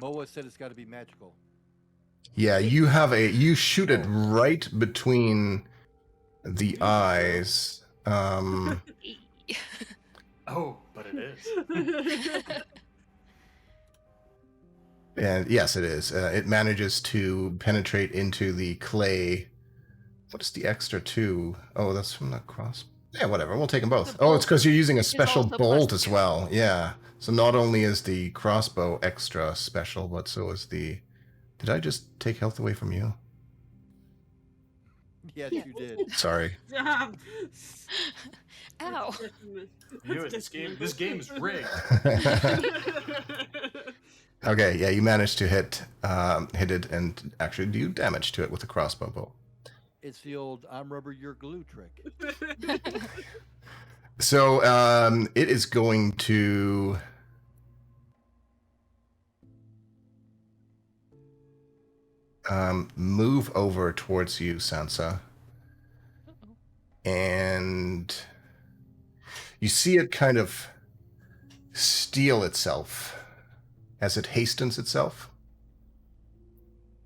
Moa said it's got to be magical. yeah, you shoot it right between the eyes. Oh, but it is. And yes, it is. It manages to penetrate into the clay. What is the extra 2? Oh, that's from the cross. Yeah, whatever. We'll take them both. The Oh, it's because you're using a is special also bolt plus as 2. well. Yeah. So not only is the crossbow extra special, but so is the... Did I just take health away from you? Yes, Yeah. you did. Sorry. Damn. Ow. You knew it. This game is rigged. Okay, yeah, you managed to hit it and actually do damage to it with a crossbow bolt. It's the old "I'm rubber, you're glue" trick. So it is going to... move over towards you, Sansa. And you see it kind of steel itself as it hastens itself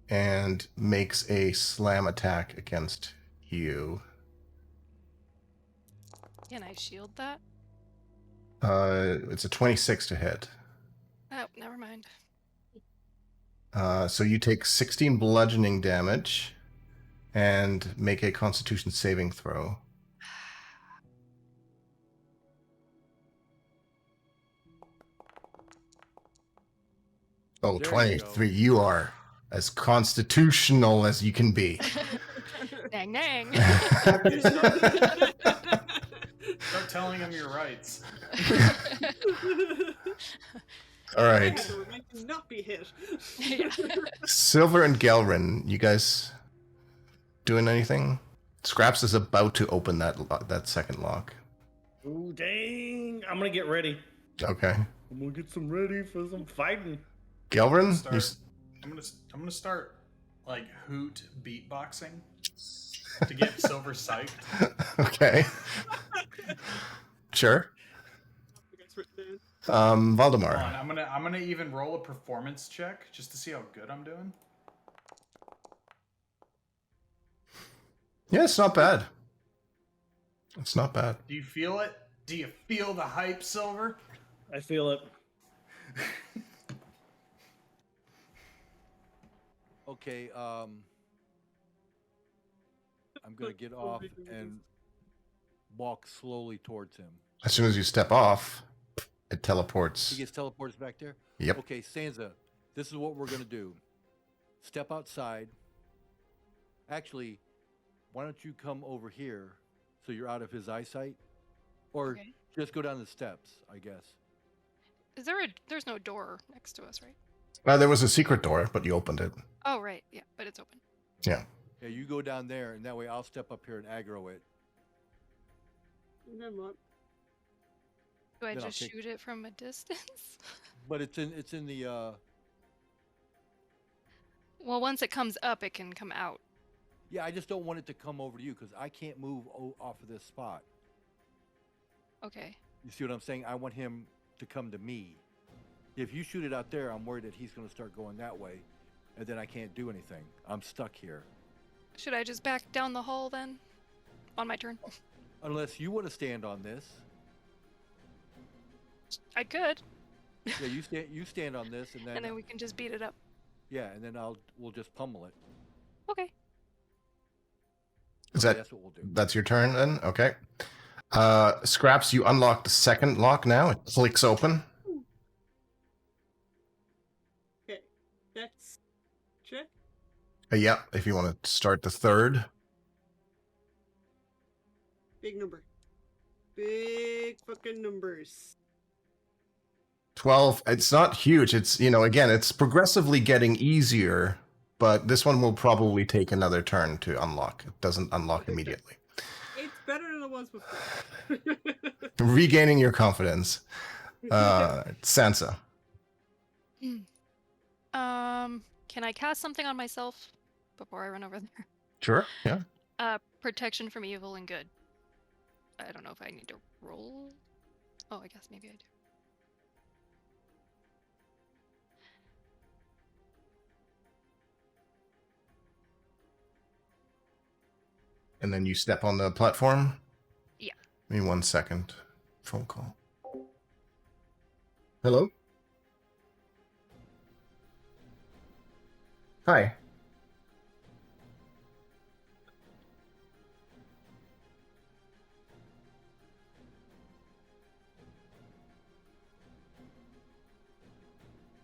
and makes a slam attack against you. Can I shield that? It's a 26 to hit. Oh, never mind. So you take 16 bludgeoning damage and make a Constitution saving throw. Oh, There you 23. You are as constitutional as you can be. Dang, dang. Start telling him your rights. All right. Not be hit. Yeah. Silver and Gelrin, you guys doing anything? Scraps is about to open that second lock. Ooh, dang. I'm going to get ready. Okay. I'm going to get some ready for some fighting. Gelrin? I'm gonna start like hoot beatboxing to get Silver psyched. Okay. Sure. Hold Valdemar. on, I'm gonna even roll a performance check just to see how good I'm doing. Yeah, it's not bad. It's not bad. Do you feel it? Do you feel the hype, Silver? I feel it. Okay, I'm gonna get off and walk slowly towards him. As soon as you step off, it teleports. He gets teleports back there? Yep. Okay, Sansa, this is what we're gonna do. Step outside. Actually, why don't you come over here so you're out of his eyesight? Or Okay. just go down the steps, I guess. There's no door next to us, right? There was a secret door, but you opened it. Oh, right. Yeah, but it's open. Yeah. Yeah, you go down there, and that way I'll step up here and aggro it. Never mind. Do I Then I'll just take- shoot it from a distance? But it's in the Well, once it comes up, it can come out. yeah, I just don't want it to come over to you because I can't move off of this spot. Okay. You see what I'm saying? I want him to come to me. If you shoot it out there, I'm worried that he's going to start going that way, and then I can't do anything. I'm stuck here. Should I just back down the hall then? On my turn? Unless you want to stand on this. I could, Yeah, you stand on this, and then, and then we can just beat it up. yeah, and then we'll just pummel it. Okay. Is Okay, that that's what we'll do. that's your turn then? Okay. Scraps, you unlock the second lock now. It clicks open. Okay. Let's check. Yeah, if you want to start the third. Big number. Big fucking numbers. 12. It's not huge. It's, again, it's progressively getting easier, but this one will probably take another turn to unlock. It doesn't unlock immediately. It's better than it was before. Regaining your confidence. Sansa. Can I cast something on myself before I run over there? Sure. Yeah. Protection from evil and good. I don't know if I need to roll. Oh, I guess maybe I do. And then you step on the platform? Yeah. Give me 1 second. Phone call. Hello? Hi.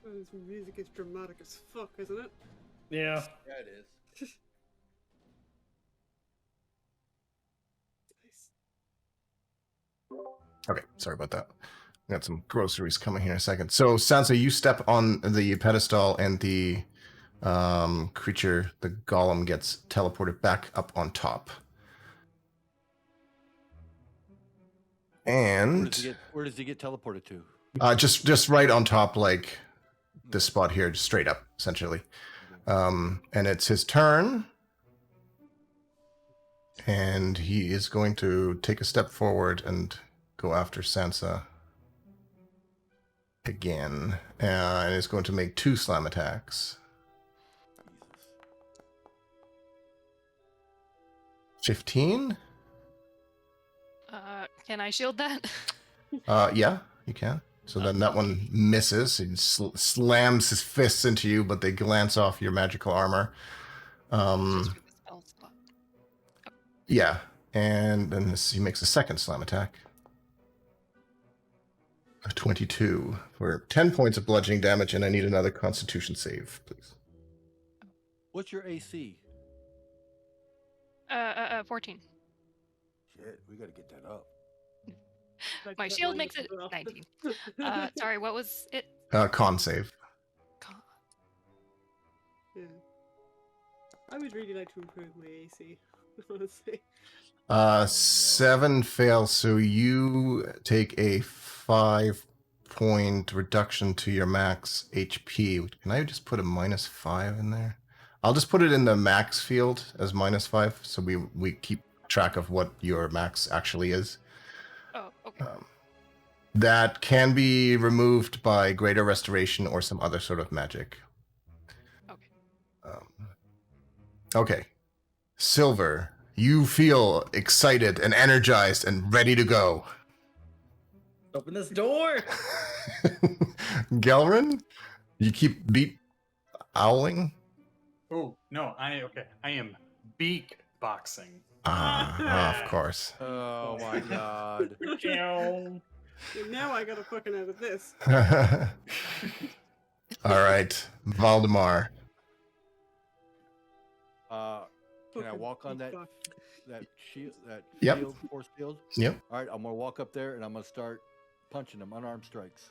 Oh, this music is dramatic as fuck, isn't it? Yeah. Yeah, it is. Nice. Okay, sorry about that. Got some groceries coming here in a second. So, Sansa, you step on the pedestal, and the creature, the golem, gets teleported back up on top. And Where does he get teleported to? just right on top, like this spot here, just straight up, essentially. And it's his turn, and he is going to take a step forward and go after Sansa again, and is going to make 2 slam attacks. 15? Can I shield that? Yeah, you can. So then that one misses. He slams his fists into you, but they glance off your magical armor. Just for the spell slot. Yeah, and then he makes a second slam attack. A 22 for 10 points of bludgeoning damage, and I need another Constitution save, please. What's your AC? 14. Shit, we gotta get that up. Like My that shield line makes as it well. 19. Sorry, what was it? Con save. Yeah. I would really like to improve my AC, honestly. 7 fails, so you take a 5-point reduction to your max HP. Can I just put a -5 in there? I'll just put it in the max field as -5, so we keep track of what your max actually is. Oh, okay. That can be removed by Greater Restoration or some other sort of magic. Okay. Okay. Silver, you feel excited and energized and ready to go. Open this door. Gelrin, you keep owling. Oh no, I am beak boxing. Of course. Oh my god. Meow. And now I gotta fucking out of this. All right, Valdemar. Can I walk on that shield, Yep. force field? Yep. All right, I'm gonna walk up there and I'm gonna start punching them, unarmed strikes.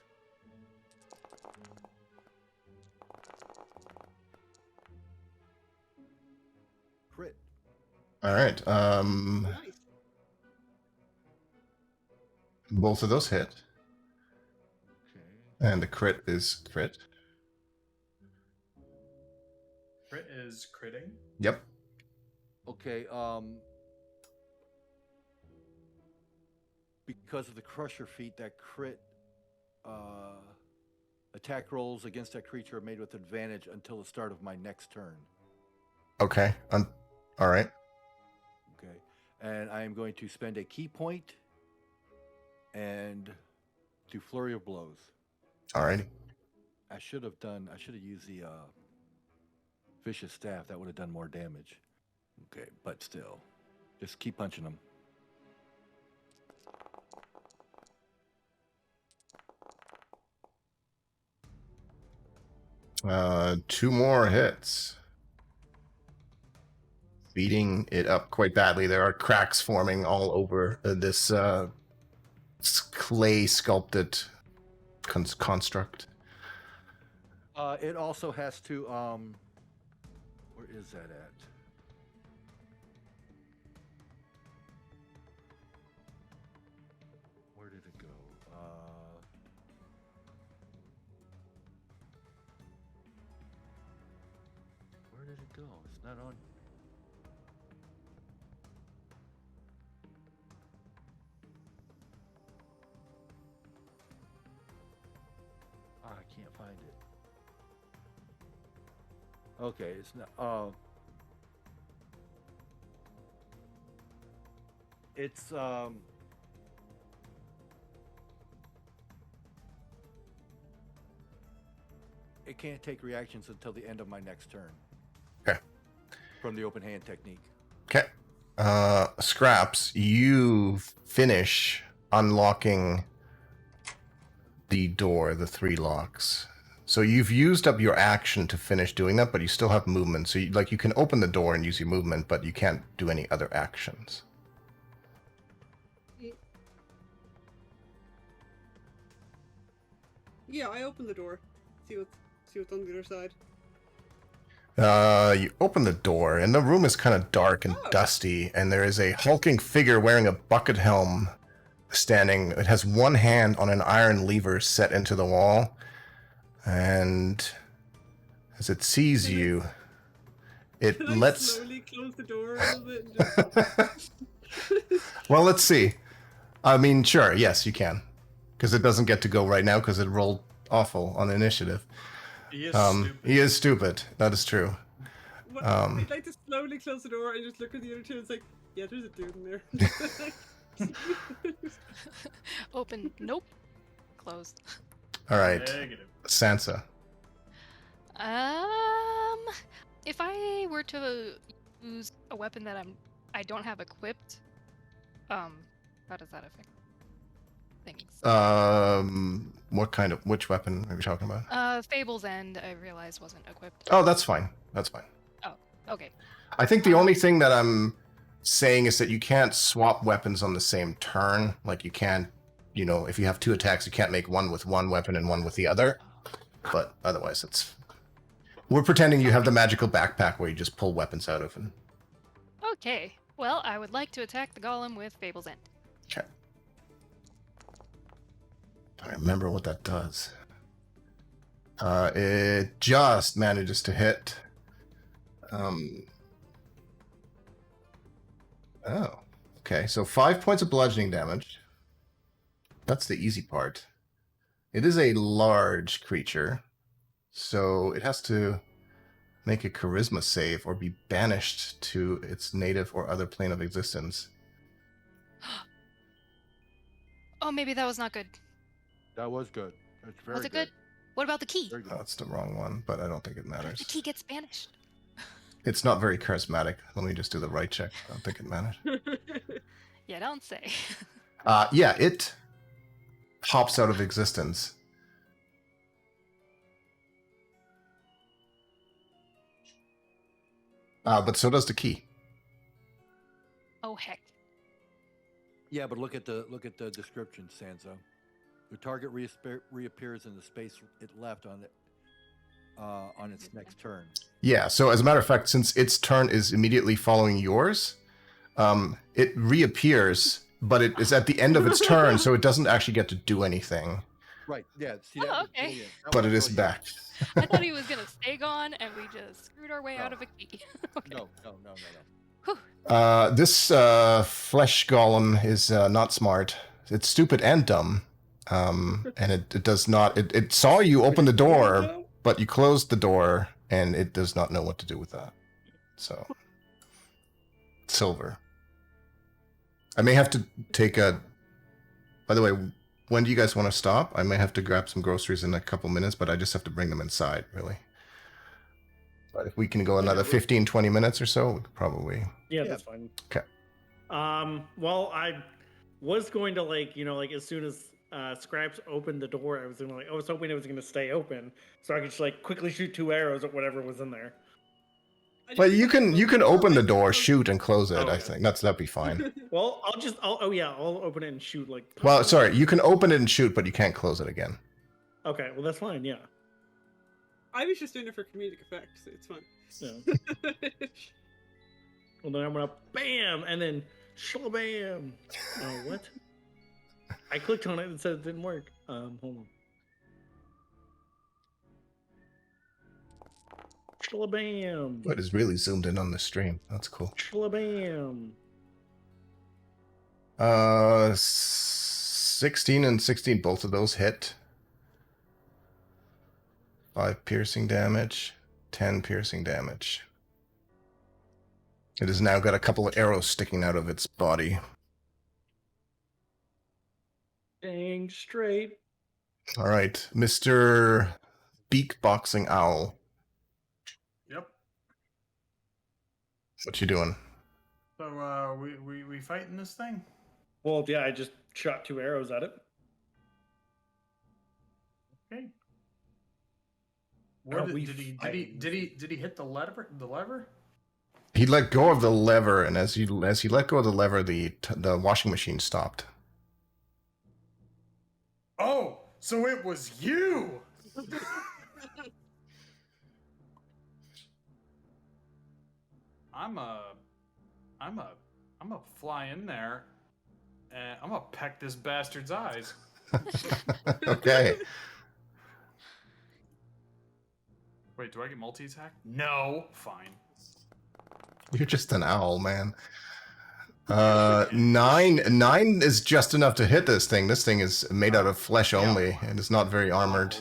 Crit. All right. Nice. Both of those hit, Okay. and the crit is crit. Crit is critting. Yep. Okay. Because of the crusher feat, that crit attack rolls against that creature are made with advantage until the start of my next turn. Okay. All right. Okay. And I am going to spend a key point and do flurry of blows. All right. I should have used the vicious staff. That would have done more damage. Okay, but still, just keep punching them. Two more hits. Beating it up quite badly. There are cracks forming all over this clay sculpted construct. It also has to. Where is that at? Where did it go? Where did it go? It's not on. I can't find it. Okay, it's not. It's It can't take reactions until the end of my next turn. Okay. From the open hand technique. Okay. Scraps, you finish unlocking the door, the 3 locks. So you've used up your action to finish doing that, but you still have movement. So you can open the door and use your movement, but you can't do any other actions. Yeah, I open the door. See what's on the other side. You open the door, and the room is kind of dark and dusty, and there is a hulking figure wearing a bucket helm standing. It has one hand on an iron lever set into the wall, and as it sees you, it Can I lets... slowly close the door a little bit? And just... Well, let's see. I mean, sure, yes, you can. Because it doesn't get to go right now because it rolled awful on initiative. He is stupid. He is stupid. That is true. Well, I'd like to slowly close the door and just look at the other two and it's like, yeah, there's a dude in there. Open. Nope. Closed. All right. Negative. Sansa. If I were to use a weapon that I don't have equipped, how does that affect things? Which weapon are we talking about? Fable's End, I realized wasn't equipped. Oh, that's fine. That's fine. Oh, okay. I think the only thing that I'm saying is that you can't swap weapons on the same turn. Like you can't, if you have two attacks, you can't make one with one weapon and one with the other. But otherwise, we're pretending you have the magical backpack where you just pull weapons out of. Okay. Well, I would like to attack the golem with Fable's End. Okay. I remember what that does. It just manages to hit. Oh, okay. So 5 points of bludgeoning damage. That's the easy part. It is a large creature, so it has to make a charisma save or be banished to its native or other plane of existence. Oh, maybe that was not good. That was good. That's very Was it good? What about the key? Very good. That's the wrong one, but I don't think it What if matters. the key gets banished? It's not very charismatic. Let me just do the right check. I don't think it matters. Yeah, don't say. Yeah, it pops out of existence. But so does the key. Oh, heck. Yeah, but look at the description, Sansa. The target reappears in the space it left on its next turn. Yeah, so as a matter of fact, since its turn is immediately following yours, it reappears, but it is at the end of its turn, so it doesn't actually get to do anything. Right. Yeah. See, Oh, that was okay. brilliant. That But was it is brilliant. back. I thought he was gonna stay gone, and we just screwed our way No. out of a key. Okay. No. Whew. This flesh golem is not smart. It's stupid and dumb. And it does not... It saw you open the door, but you closed the door, and it does not know what to do with that. So... Silver. I may have to take a... By the way, when do you guys want to stop? I may have to grab some groceries in a couple minutes, but I just have to bring them inside, really. But if we can go another 15, 20 minutes or so, we could probably... Yeah, that's fine. Okay. Well, I was going to as soon as Scraps opened the door, I was hoping it was going to stay open, so I could just quickly shoot 2 arrows at whatever was in there. But you can open the door, shoot, and close it. Oh, I yeah. think that'd be fine. Well, I'll open it and shoot Well, sorry, you can open it and shoot, but you can't close it again. Okay, well that's fine. Yeah. I was just doing it for comedic effect, so it's fine. Yeah. Well, then I'm gonna bam and then shlabam. Oh, what? I clicked on it and said it didn't work. Hold on. Shlabam. But it's really zoomed in on the stream. That's cool. Shlabam. 16 and 16, both of those hit. 5 piercing damage, 10 piercing damage. It has now got a couple of arrows sticking out of its body. Dang straight. All right, Mr. Beak Boxing Owl. Yep. What you doing? So we fighting this thing? Well, yeah, I just shot 2 arrows at it. Okay. What we did he fighting? hit the lever? The lever? He let go of the lever, and as he let go of the lever, the washing machine stopped. Oh, so it was you. I'm a fly in there, and I'm gonna peck this bastard's eyes. Okay. Wait, do I get multi-attack? No. Fine. You're just an owl, man. 9 is just enough to hit this thing. This thing is made out of flesh only, and it's not very armored.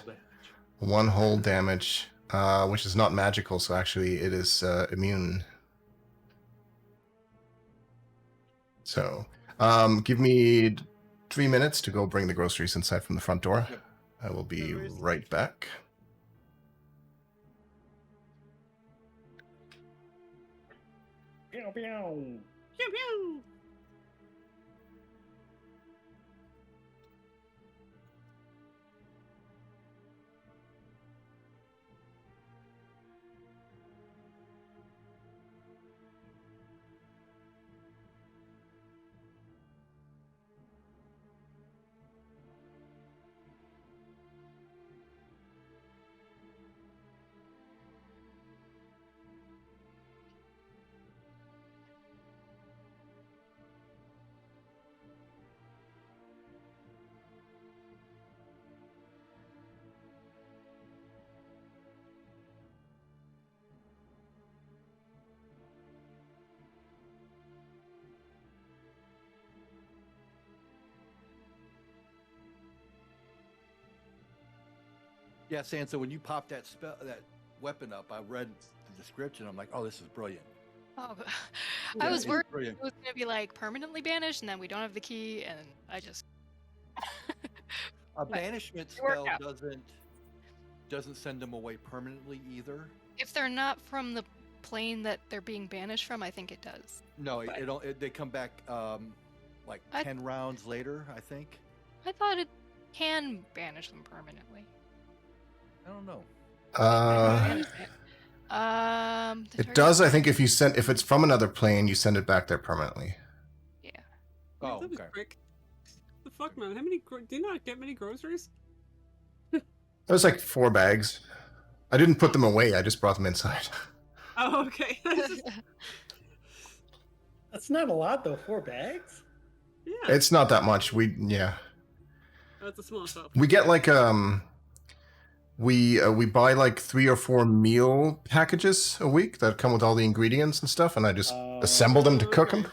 1 whole damage, which is not magical, so actually it is immune. So, give me 3 minutes to go bring the groceries inside from the front door. Yep. I will be right back. Pew, pew. Pew pew. Yeah, Sansa, when you popped that weapon up, I read the description. I'm like, oh, this is brilliant. Oh, Yeah, I was it's worried brilliant. it was going to be like permanently banished, and then we don't have the key, and I just. A banishment it worked spell out. doesn't send them away permanently either. If they're not from the plane that they're being banished from, I think it does. No, But- they come back like I- 10 rounds later, I think. I thought it can banish them permanently. I don't know. It does. I think if it's from another plane, you send it back there permanently. Yeah. Oh, that was okay. quick. The fuck, man? How many? Do you not get many groceries? It was like 4 bags. I didn't put them away. I just brought them inside. Oh, okay. That's not a lot though. 4 bags. Yeah, It's not that much. that's a small shop. We get like we buy like 3 or 4 meal packages a week that come with all the ingredients and stuff, and I just assemble them to cook them.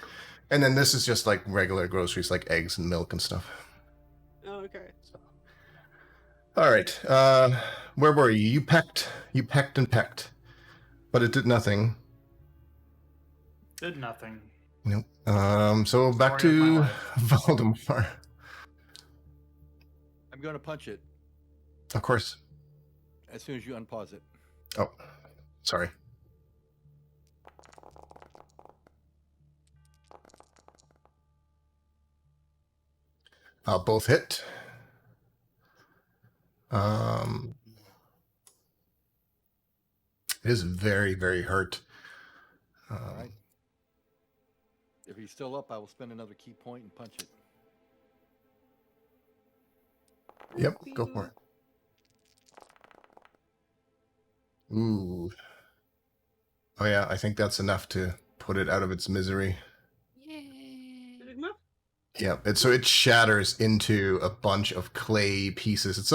And then this is just like regular groceries, like eggs and milk and stuff. Oh, okay. All right. Where were you? You pecked and pecked, but it did nothing. Did nothing. Nope. So back Story of to my life. Voldemort. I'm going to punch it Of course. as soon as you unpause it. Oh, sorry. Both hit. It is very, very hurt. All right. If he's still up, I will spend another key point and punch it. Yep, go for it. Ooh. Oh yeah, I think that's enough to put it out of its misery. Yay. Enigma? Yeah, so it shatters into a bunch of clay pieces. It's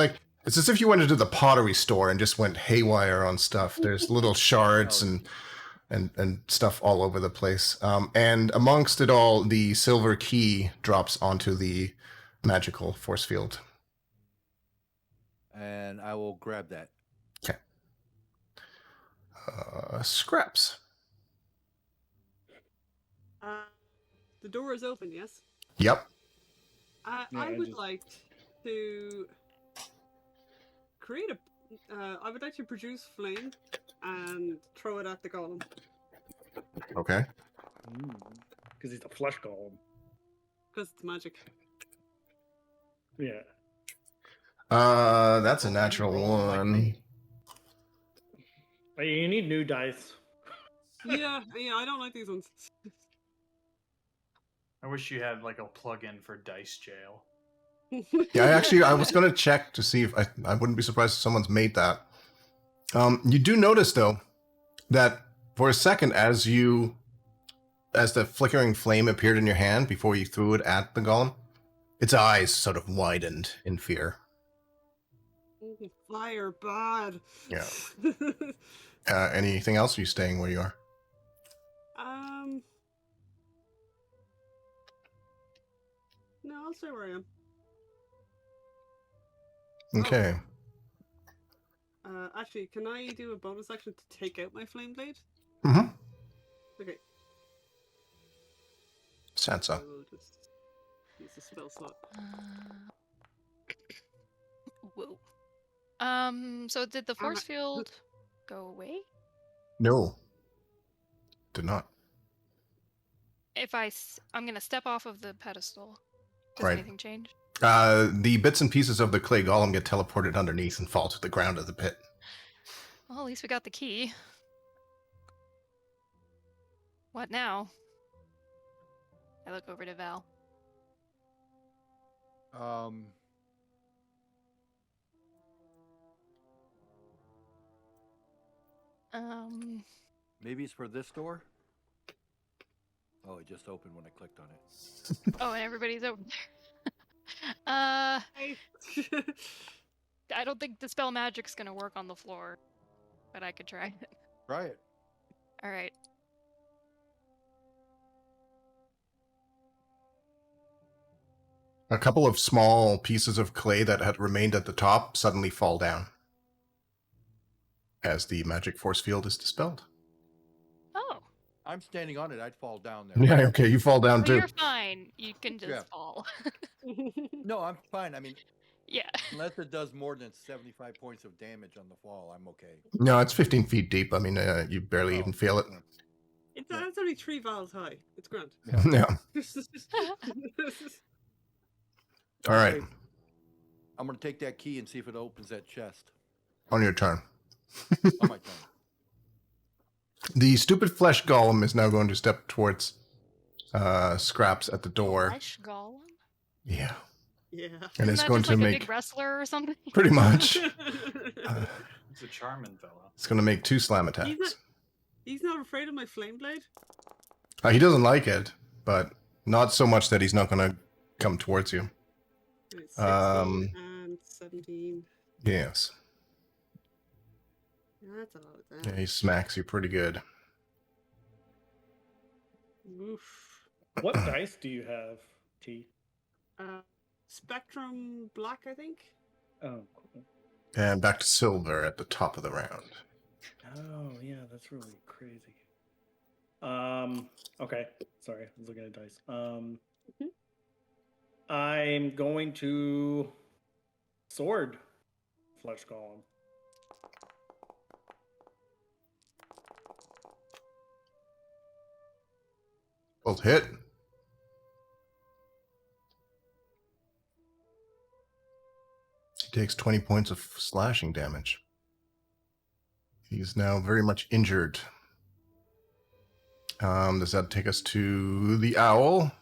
as if you went into the pottery store and just went haywire on stuff. There's little shards and stuff all over the place. And amongst it all, the silver key drops onto the magical force field. And I will grab that. Okay. Scraps. The door is open, yes? Yep. I would like to create I would like to produce flame and throw it at the golem. Okay. Because he's a flesh golem. Because it's magic. Yeah. That's a natural one. You need new dice. Yeah, I don't like these ones. I wish you had like a plug-in for dice jail. Yeah, I was gonna check to see if I wouldn't be surprised if someone's made that. You do notice though that for a second, as the flickering flame appeared in your hand before you threw it at the golem, its eyes sort of widened in fear. Fire bad. Yeah. Anything else? Or are you staying where you are? No, I'll stay where I am. Okay. Actually, can I do a bonus action to take out my flame blade? Mm-hmm. Okay. Sansa. I will just use the spell slot. Whoa. So did the force field go away? No. Did not. If I'm gonna step off of the pedestal. Does Right. anything change? The bits and pieces of the clay golem get teleported underneath and fall to the ground of the pit. Well, at least we got the key. What now? I look over to Val. Maybe it's for this door? Oh, it just opened when I clicked on it. Oh, and everybody's over there. Hey. I don't think Dispel Magic's gonna work on the floor, but I could try it. Try it. All right. A couple of small pieces of clay that had remained at the top suddenly fall down as the magic force field is dispelled. Oh. I'm standing on it. I'd fall down there. Yeah, okay, you fall down Well, too. you're fine. You can just Yeah. fall. No, I'm fine. I mean, Yeah. unless it does more than 75 points of damage on the fall, I'm okay. No, it's 15 feet deep. I mean, you barely Oh, even feel it. It's only 3 vials high. It's grand. Yeah. All right. I'm going to take that key and see if it opens that chest. On your turn. On my turn. The stupid flesh golem is now going to step towards Scraps at the door. Flesh golem? Yeah. Yeah. And Isn't it's that going just to like a make big wrestler or something? pretty much. He's a charming fellow. It's going to make 2 slam attacks. He's not afraid of my flame blade? He doesn't like it, but not so much that he's not going to come towards you. Right, 16 and 17. Yes. That's a lot of Yeah, damage. he smacks you pretty good. Oof. What dice do you have, T? Spectrum Black, I think. Oh, cool. And back to silver at the top of the round. Oh, yeah, that's really crazy. Okay. Sorry, I was looking at dice. I'm going to sword flesh golem. Both hit. He takes 20 points of slashing damage. He's now very much injured. Does that take us to the owl?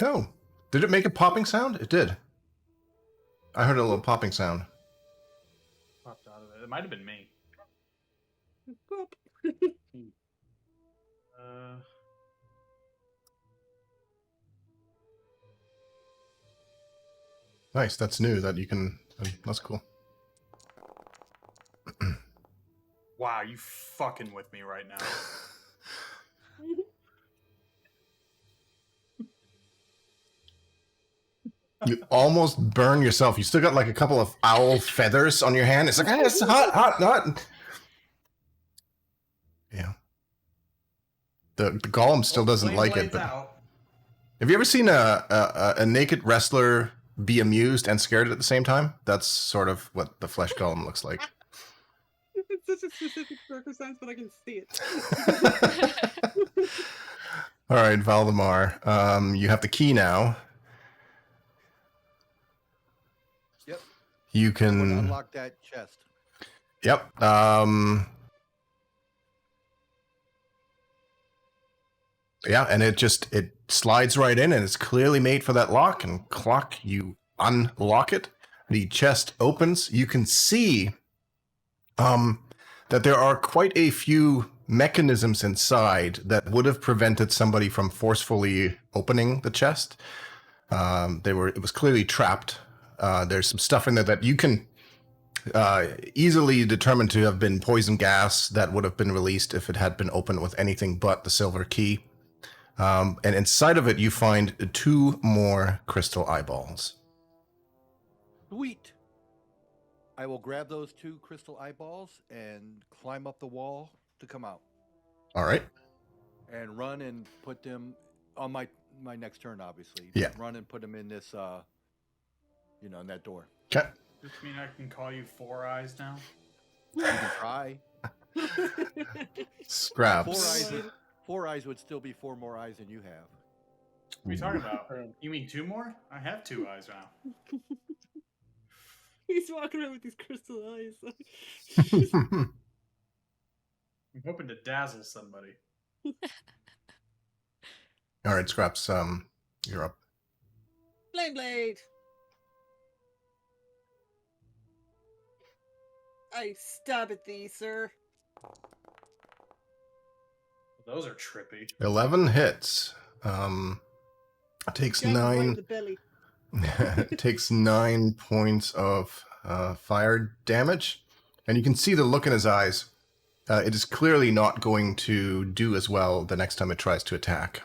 No. Did it make a popping sound? It did. I heard a little popping sound. Popped out of it. It might have been me. Boop. Nice, that's new. That you can. That's cool. Wow, you fucking with me right now. You almost burn yourself. You still got like a couple of owl feathers on your hand. It's like, it's hot, hot, hot. Yeah. The golem still doesn't Flame like it. blades But out. have you ever seen a naked wrestler be amused and scared at the same time? That's sort of what the flesh golem looks like. It's such a specific circumstance, but I can see it. All right, Valdemar. You have the key now. Yep. You I would can. unlock that chest. Yep. Yeah, and it slides right in, and it's clearly made for that lock. And clock, you unlock it. The chest opens. You can see that there are quite a few mechanisms inside that would have prevented somebody from forcefully opening the chest. It was clearly trapped. There's some stuff in there that you can easily determine to have been poison gas that would have been released if it had been opened with anything but the silver key. And inside of it, you find 2 more crystal eyeballs. Sweet. I will grab those 2 crystal eyeballs and climb up the wall to come out. All right. And run and put them on my next turn, obviously. Yeah. Run and put them in this, in that door. Okay. Does this mean I can call you Four Eyes now? You can try. Scraps. 4 eyes would still be 4 more eyes than you have. What are you talking about? You mean 2 more? I have 2 eyes now. He's walking around with these crystal eyes. I'm hoping to dazzle somebody. All right, Scraps. You're up. Flame blade. I stab at thee, sir. Those are trippy. 11 hits. Takes Jab him right in 9. the belly. Takes 9 points of fire damage, and you can see the look in his eyes. It is clearly not going to do as well the next time it tries to attack,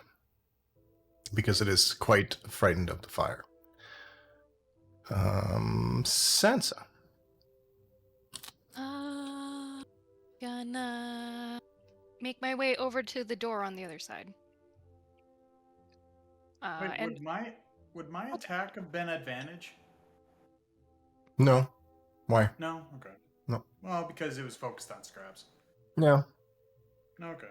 because it is quite frightened of the fire. Sansa. Gonna make my way over to the door on the other side. Wait, And would my attack have been advantage? No. Why? No? Okay. No. Well, because it was focused on Scraps. No. Okay.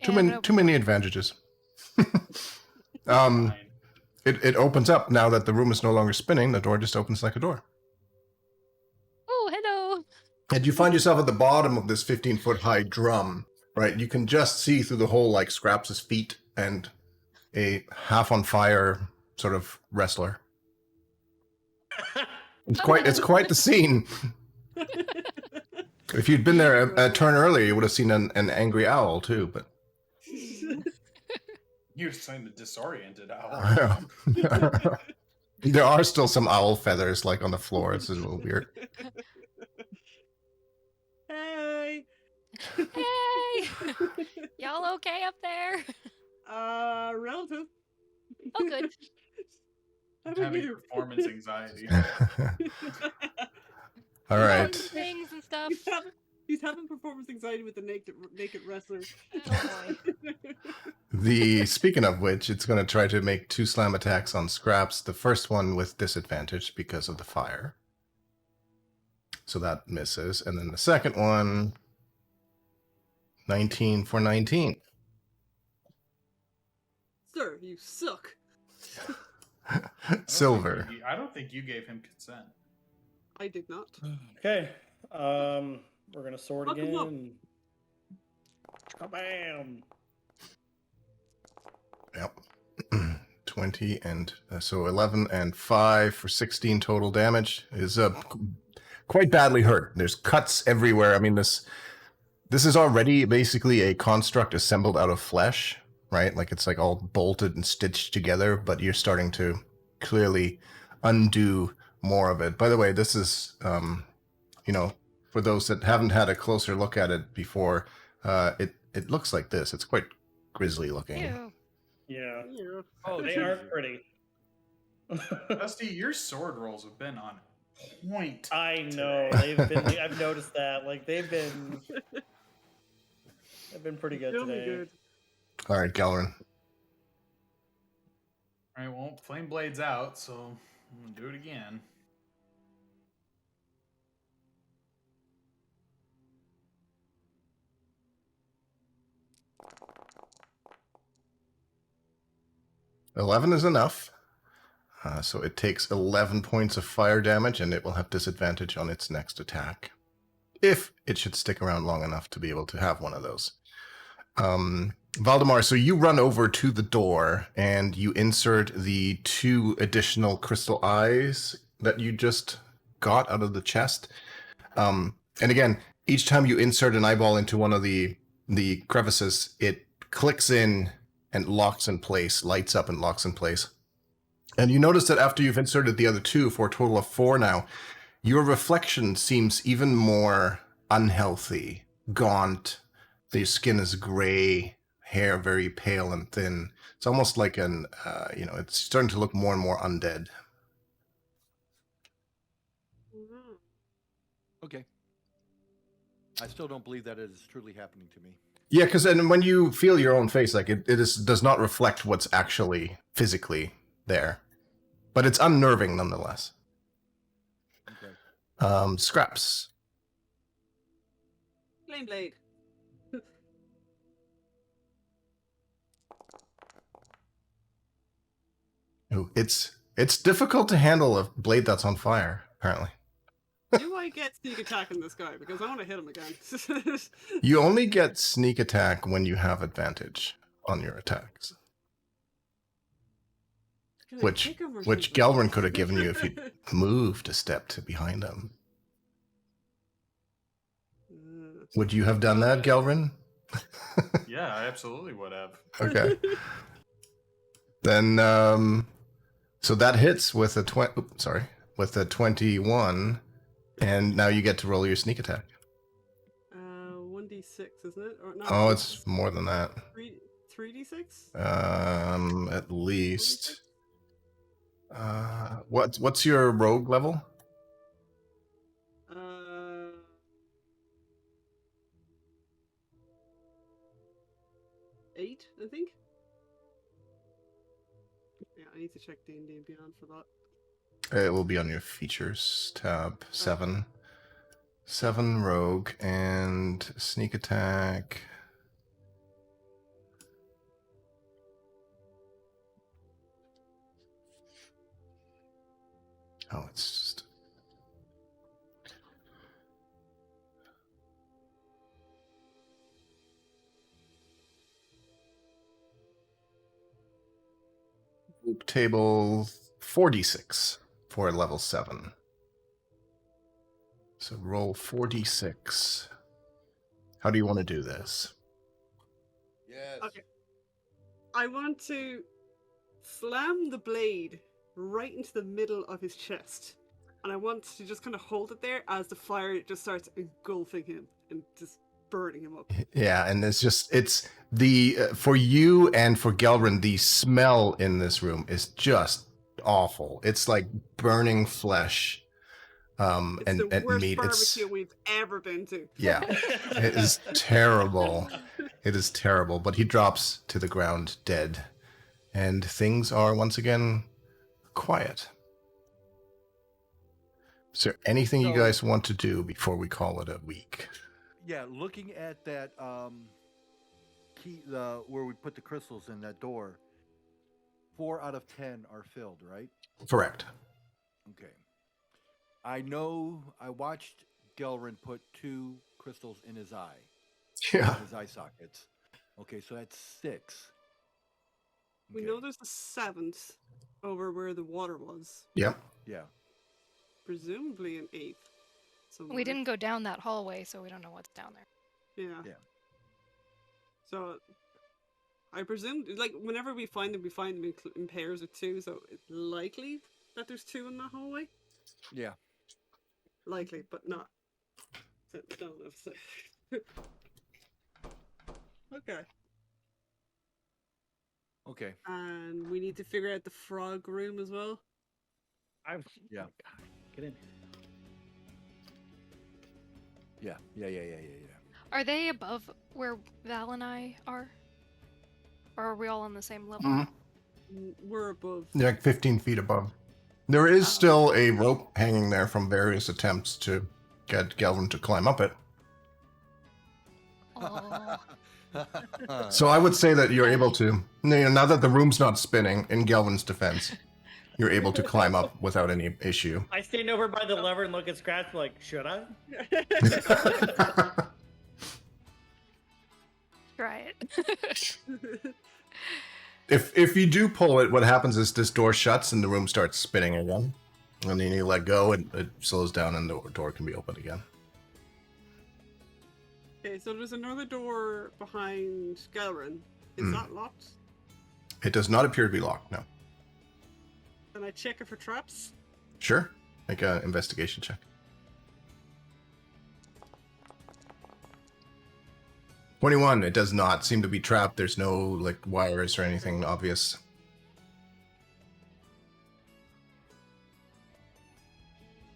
Too many advantages. Fine. It opens up now that the room is no longer spinning. The door just opens like a door. Oh, hello. And you find yourself at the bottom of this 15-foot high drum, right? You can just see through the hole like Scraps' feet and a half on fire sort of wrestler. It's quite the scene. If you'd been there a turn earlier, you would have seen an angry owl too, but You're saying the disoriented owl. there are still some owl feathers like on the floor. It's a little weird. Hey. Hey. Y'all okay up there? Relative. Oh, good. How I'm about having you? performance anxiety. All right. Things and stuff. He's having performance anxiety with the naked wrestler. Oh, boy. Speaking of which, it's going to try to make 2 slam attacks on Scraps. The first one with disadvantage because of the fire. So that misses. And then the second one, 19 for 19. Sir, you suck. Silver. I don't think you gave him consent. I did not. Okay. We're gonna sword Fuck 'em up. again. Bam. Yep. 20 and so 11 and 5 for 16 total damage is quite badly hurt. There's cuts everywhere. I mean, this is already basically a construct assembled out of flesh, right? Like it's like all bolted and stitched together, but you're starting to clearly undo more of it. By the way, this is, for those that haven't had a closer look at it before, it looks like this. It's quite grisly looking. Ew. Yeah. Yeah. Oh, they aren't pretty. Dusty, your sword rolls have been on point. I know. today. I've noticed that. Like they've been pretty good Really today. good. All right, Galrin. Alright, well, Flame Blade's out, so I'm gonna do it again. $11 is enough. So it takes 11 points of fire damage, and it will have disadvantage on its next attack. If it should stick around long enough to be able to have one of those. Valdemar, so you run over to the door, and you insert the 2 additional crystal eyes that you just got out of the chest. And again, each time you insert an eyeball into one of the crevices, it clicks in and locks in place, lights up and locks in place. And you notice that after you've inserted the other 2, for a total of 4 now, your reflection seems even more unhealthy, gaunt. The skin is gray, hair very pale and thin. It's almost like it's starting to look more and more undead. Okay. I still don't believe that it is truly happening to me. Yeah, because when you feel your own face, like it does not reflect what's actually physically there. But it's unnerving nonetheless. Okay. Scraps. Flame blade. Ooh, it's difficult to handle a blade that's on fire, apparently. Do I get sneak attack in this guy? Because I want to hit him again. You only get sneak attack when you have advantage on your attacks. Can I Which kick him or something? Gelrin could have given you if you moved a step to behind him. Would you have done that, Gelrin? Yeah, I absolutely would have. Okay. Then, so that hits with a 21, and now you get to roll your sneak attack. 1d6, isn't it? Or, no, Oh, it's more than that. 3d6? At least. What's your rogue level? 8, I think. Yeah, I need to check D&D and Beyond for that. It will be on your features tab. 7. 7 rogue and sneak attack. Oh, it's just... Group table 46 for level 7. So roll 46. How do you want to do this? Yes. Okay. I want to slam the blade right into the middle of his chest. And I want to just kind of hold it there as the fire just starts engulfing him and just burning him up. Yeah, and it's the for you and for Gelrin, the smell in this room is just awful. It's like burning flesh. It's and the worst meat. barbecue we've ever been to. Yeah, it is terrible. It is terrible. But he drops to the ground dead, and things are once again quiet. Is there anything you guys want to do before we call it a week? Yeah, looking at that key, where we put the crystals in that door, 4 out of 10 are filled, right? Correct. Okay. I know I watched Gelrin put 2 crystals in his eye. Yeah. In his eye sockets. Okay, so that's 6. We know there's the 7th over where the water was. Yep. Yeah. Presumably an 8th. We didn't go down that hallway, so we don't know what's down there. Yeah. Yeah. So, I presume, like, whenever we find them in pairs of 2, so it's likely that there's 2 in that hallway. Yeah. Likely, but not. Don't know. Okay. Okay. And we need to figure out the frog room as well. Yeah. Get in here. Yeah. Are they above where Val and I are? Or are we all on the same level? Mm-hmm. We're above. They're like 15 feet above. There is still a rope hanging there from various attempts to get Gelrin to climb up it. Oh. So I would say that you're able to, now that the room's not spinning, in Gelvin's defense, you're able to climb up without any issue. I stand over by the lever and look at Scratch like, should I? Try it. If you do pull it, what happens is this door shuts and the room starts spinning again. And then you let go and it slows down and the door can be opened again. Okay, so there's another door behind Galrin. Is that locked? It does not appear to be locked, no. Can I check it for traps? Sure. Make an investigation check. 21. It does not seem to be trapped. There's no like wires or anything obvious.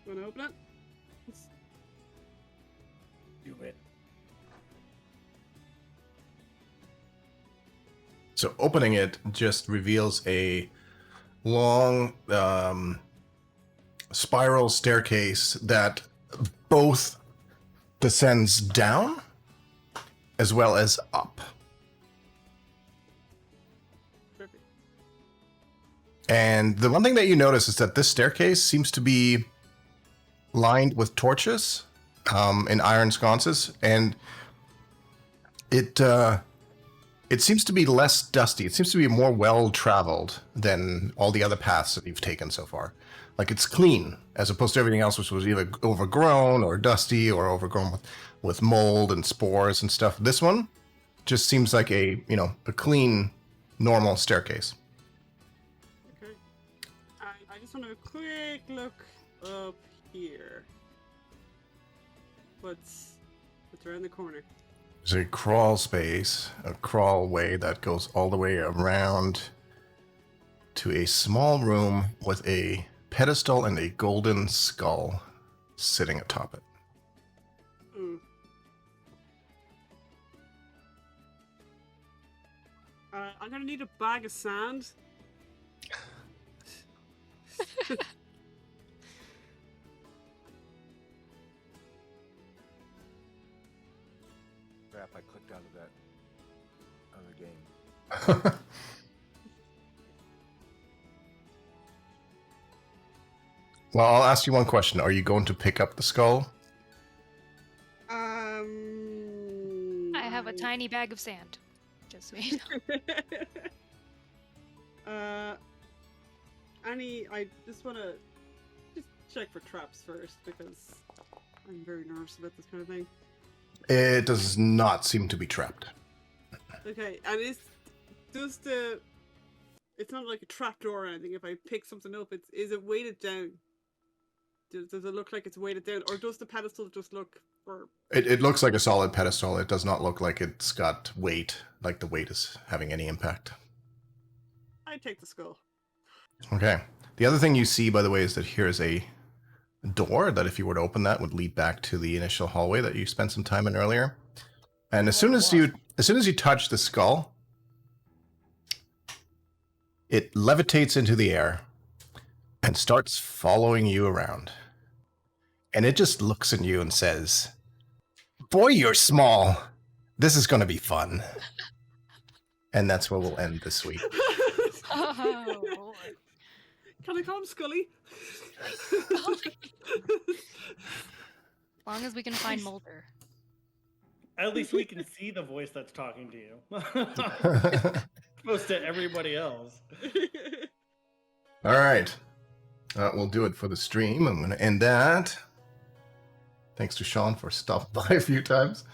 Wanna open it? Do it. So opening it just reveals a long spiral staircase that both descends down as well as up. Perfect. And the one thing that you notice is that this staircase seems to be lined with torches in iron sconces, and it seems to be less dusty. It seems to be more well-traveled than all the other paths that you've taken so far. Like, it's clean, as opposed to everything else, which was either overgrown or dusty or overgrown with mold and spores and stuff. This one just seems like a clean, normal staircase. Okay. I just want to have a quick look up here. What's around the corner? There's a crawl space, a crawl way that goes all the way around to a small room with a pedestal and a golden skull sitting atop it. I'm gonna need a bag of sand. Crap, I clicked out of that other game. Well, I'll ask you one question. Are you going to pick up the skull? I have a tiny bag of sand. Just me. I just want to check for traps first because I'm very nervous about this kind of thing. It does not seem to be trapped. Okay, and it's not like a trap door or anything. If I pick something up, is it weighted down? Does it look like it's weighted down, or does the pedestal just look for? It looks like a solid pedestal. It does not look like it's got weight, like the weight is having any impact. I take the skull. Okay. The other thing you see, by the way, is that here is a door that if you were to open that would lead back to the initial hallway that you spent some time in earlier. And as soon as you touch the skull, it levitates into the air and starts following you around. And it just looks at you and says, "Boy, you're small. This is going to be fun." And that's where we'll end this week. Oh, Lord. Can I call him Scully? As long as we can find Mulder. At least we can see the voice that's talking to you. Opposed to everybody else. All right. We'll do it for the stream. I'm going to end that. Thanks to Sean for stopping by a few times.